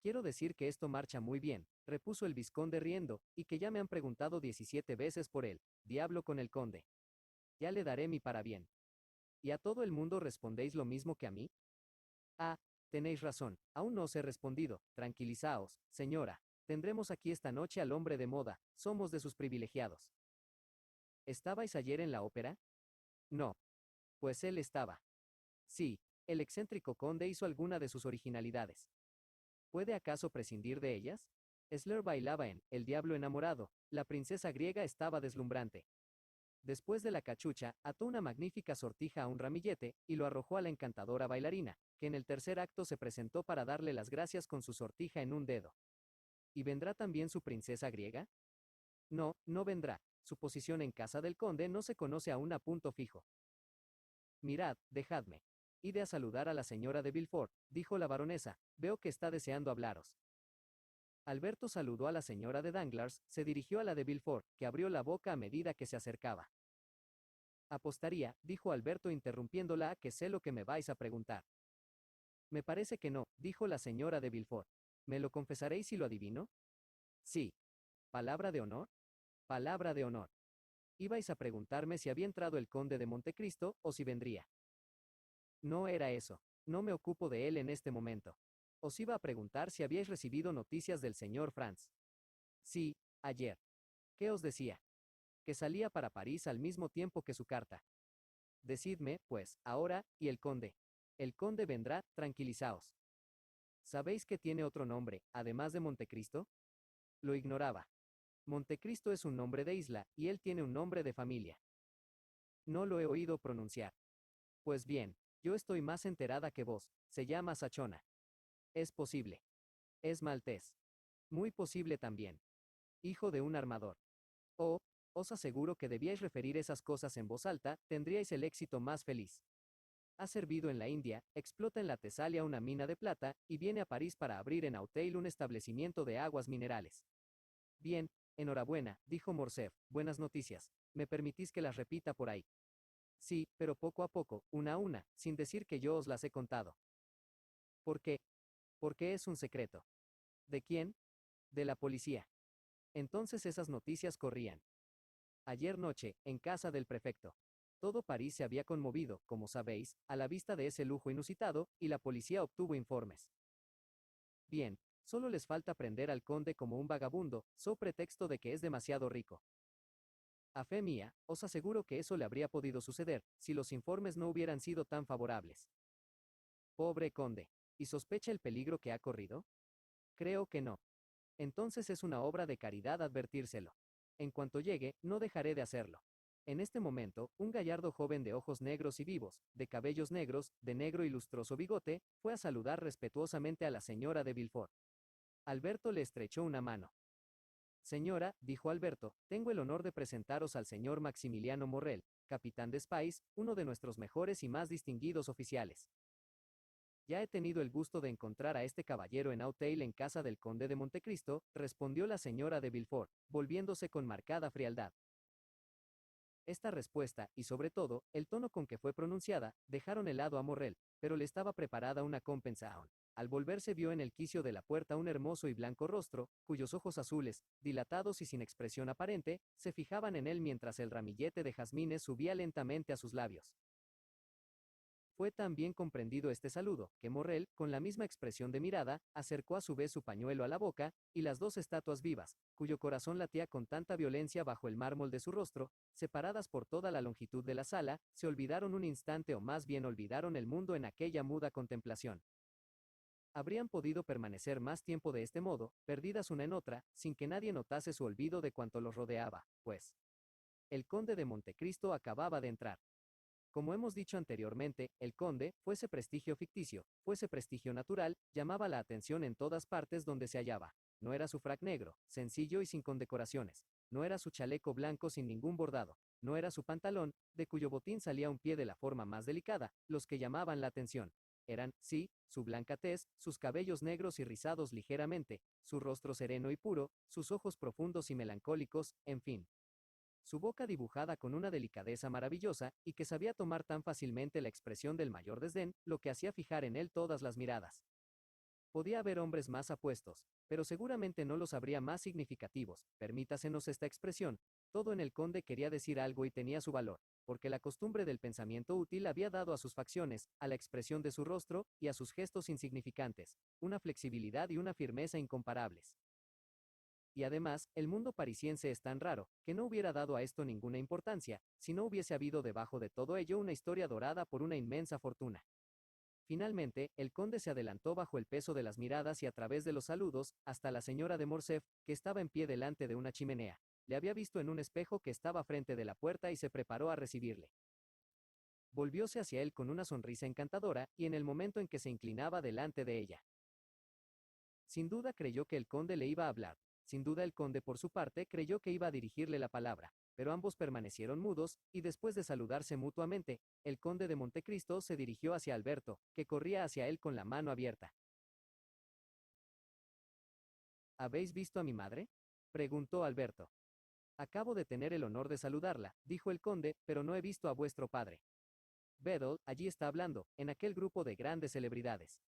«Quiero decir que esto marcha muy bien», repuso el vizconde riendo, «y que ya me han preguntado 17 veces por él. Diablo con el conde. Ya le daré mi parabién». «¿Y a todo el mundo respondéis lo mismo que a mí?». «Ah, tenéis razón, aún no os he respondido. Tranquilizaos, señora. Tendremos aquí esta noche al hombre de moda, somos de sus privilegiados». «¿Estabais ayer en la ópera?». «No». «Pues él estaba». «Sí, el excéntrico conde hizo alguna de sus originalidades». ¿Puede acaso prescindir de ellas? Sleur bailaba en El diablo enamorado, la princesa griega estaba deslumbrante. Después de la cachucha, ató una magnífica sortija a un ramillete, y lo arrojó a la encantadora bailarina, que en el tercer acto se presentó para darle las gracias con su sortija en un dedo. ¿Y vendrá también su princesa griega? No, no vendrá. Su posición en casa del conde no se conoce aún a punto fijo. Mirad, dejadme. Ide a saludar a la señora de Villefort, dijo la baronesa, veo que está deseando hablaros. Alberto saludó a la señora de Danglars, se dirigió a la de Villefort, que abrió la boca a medida que se acercaba. Apostaría, dijo Alberto interrumpiéndola, que sé lo que me vais a preguntar. Me parece que no, dijo la señora de Villefort. ¿Me lo confesaréis si lo adivino? Sí. ¿Palabra de honor? Palabra de honor. Ibais a preguntarme si había entrado el conde de Montecristo, o si vendría. No era eso. No me ocupo de él en este momento. Os iba a preguntar si habíais recibido noticias del señor Franz. Sí, ayer. ¿Qué os decía? Que salía para París al mismo tiempo que su carta. Decidme, pues, ahora, y el conde. El conde vendrá, tranquilizaos. ¿Sabéis que tiene otro nombre, además de Montecristo? Lo ignoraba. Montecristo es un nombre de isla, y él tiene un nombre de familia. No lo he oído pronunciar. Pues bien, yo estoy más enterada que vos, se llama Sachona. Es posible. Es maltés. Muy posible también. Hijo de un armador. Oh, os aseguro que debíais referir esas cosas en voz alta, tendríais el éxito más feliz. Ha servido en la India, explota en la Tesalia una mina de plata, y viene a París para abrir en Auteuil un establecimiento de aguas minerales. Bien, enhorabuena, dijo Morcerf, buenas noticias. ¿Me permitís que las repita por ahí? Sí, pero poco a poco, una a una, sin decir que yo os las he contado. ¿Por qué? Porque es un secreto. ¿De quién? De la policía. Entonces esas noticias corrían. Ayer noche, en casa del prefecto. Todo París se había conmovido, como sabéis, a la vista de ese lujo inusitado, y la policía obtuvo informes. Bien, solo les falta prender al conde como un vagabundo, so pretexto de que es demasiado rico. A fe mía, os aseguro que eso le habría podido suceder, si los informes no hubieran sido tan favorables. Pobre conde. ¿Y sospecha el peligro que ha corrido? Creo que no. Entonces es una obra de caridad advertírselo. En cuanto llegue, no dejaré de hacerlo. En este momento, un gallardo joven de ojos negros y vivos, de cabellos negros, de negro y lustroso bigote, fue a saludar respetuosamente a la señora de Villefort. Alberto le estrechó una mano. Señora, dijo Alberto, tengo el honor de presentaros al señor Maximiliano Morrel, capitán de Spies, uno de nuestros mejores y más distinguidos oficiales. Ya he tenido el gusto de encontrar a este caballero en Auteuil en casa del conde de Montecristo, respondió la señora de Villefort, volviéndose con marcada frialdad. Esta respuesta, y sobre todo, el tono con que fue pronunciada, dejaron helado a Morrel, pero le estaba preparada una compensación. Al volverse vio en el quicio de la puerta un hermoso y blanco rostro, cuyos ojos azules, dilatados y sin expresión aparente, se fijaban en él mientras el ramillete de jazmines subía lentamente a sus labios. Fue tan bien comprendido este saludo, que Morrel, con la misma expresión de mirada, acercó a su vez su pañuelo a la boca, y las dos estatuas vivas, cuyo corazón latía con tanta violencia bajo el mármol de su rostro, separadas por toda la longitud de la sala, se olvidaron un instante o más bien olvidaron el mundo en aquella muda contemplación. Habrían podido permanecer más tiempo de este modo, perdidas una en otra, sin que nadie notase su olvido de cuanto los rodeaba, pues el conde de Montecristo acababa de entrar. Como hemos dicho anteriormente, el conde, fuese prestigio ficticio, fuese prestigio natural, llamaba la atención en todas partes donde se hallaba. No era su frac negro, sencillo y sin condecoraciones. No era su chaleco blanco sin ningún bordado. No era su pantalón, de cuyo botín salía un pie de la forma más delicada, los que llamaban la atención. Eran, sí, su blanca tez, sus cabellos negros y rizados ligeramente, su rostro sereno y puro, sus ojos profundos y melancólicos, en fin. Su boca dibujada con una delicadeza maravillosa, y que sabía tomar tan fácilmente la expresión del mayor desdén, lo que hacía fijar en él todas las miradas. Podía haber hombres más apuestos, pero seguramente no los habría más significativos, permítasenos esta expresión, todo en el conde quería decir algo y tenía su valor, porque la costumbre del pensamiento útil había dado a sus facciones, a la expresión de su rostro, y a sus gestos insignificantes, una flexibilidad y una firmeza incomparables. Y además, el mundo parisiense es tan raro, que no hubiera dado a esto ninguna importancia, si no hubiese habido debajo de todo ello una historia dorada por una inmensa fortuna. Finalmente, el conde se adelantó bajo el peso de las miradas y a través de los saludos, hasta la señora de Morcerf, que estaba en pie delante de una chimenea. Le había visto en un espejo que estaba frente de la puerta y se preparó a recibirle. Volvióse hacia él con una sonrisa encantadora, y en el momento en que se inclinaba delante de ella. Sin duda creyó que el conde le iba a hablar. Sin duda el conde por su parte creyó que iba a dirigirle la palabra, pero ambos permanecieron mudos, y después de saludarse mutuamente, el conde de Montecristo se dirigió hacia Alberto, que corría hacia él con la mano abierta. ¿Habéis visto a mi madre?, preguntó Alberto. Acabo de tener el honor de saludarla, dijo el conde, pero no he visto a vuestro padre. Bedell, allí está hablando, en aquel grupo de grandes celebridades.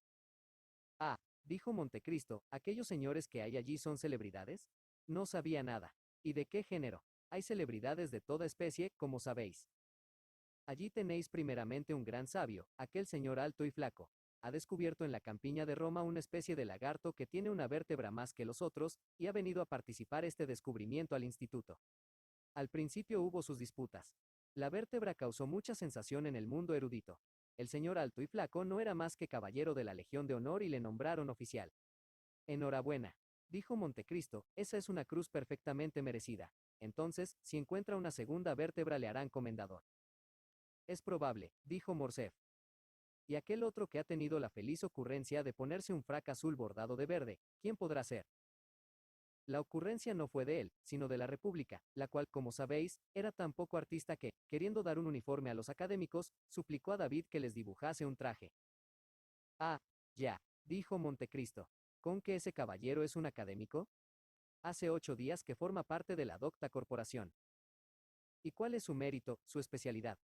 Ah, dijo Montecristo, ¿aquellos señores que hay allí son celebridades? No sabía nada. ¿Y de qué género? Hay celebridades de toda especie, como sabéis. Allí tenéis primeramente un gran sabio, aquel señor alto y flaco. Ha descubierto en la campiña de Roma una especie de lagarto que tiene una vértebra más que los otros, y ha venido a participar este descubrimiento al instituto. Al principio hubo sus disputas. La vértebra causó mucha sensación en el mundo erudito. El señor alto y flaco no era más que caballero de la Legión de Honor y le nombraron oficial. Enhorabuena, dijo Montecristo, esa es una cruz perfectamente merecida. Entonces, si encuentra una segunda vértebra le harán comendador. Es probable, dijo Morcerf. Y aquel otro que ha tenido la feliz ocurrencia de ponerse un frac azul bordado de verde, ¿quién podrá ser? La ocurrencia no fue de él, sino de la República, la cual, como sabéis, era tan poco artista que, queriendo dar un uniforme a los académicos, suplicó a David que les dibujase un traje. Ah, ya, dijo Montecristo. ¿Con que ese caballero es un académico? Hace 8 días que forma parte de la docta corporación. ¿Y cuál es su mérito, su especialidad?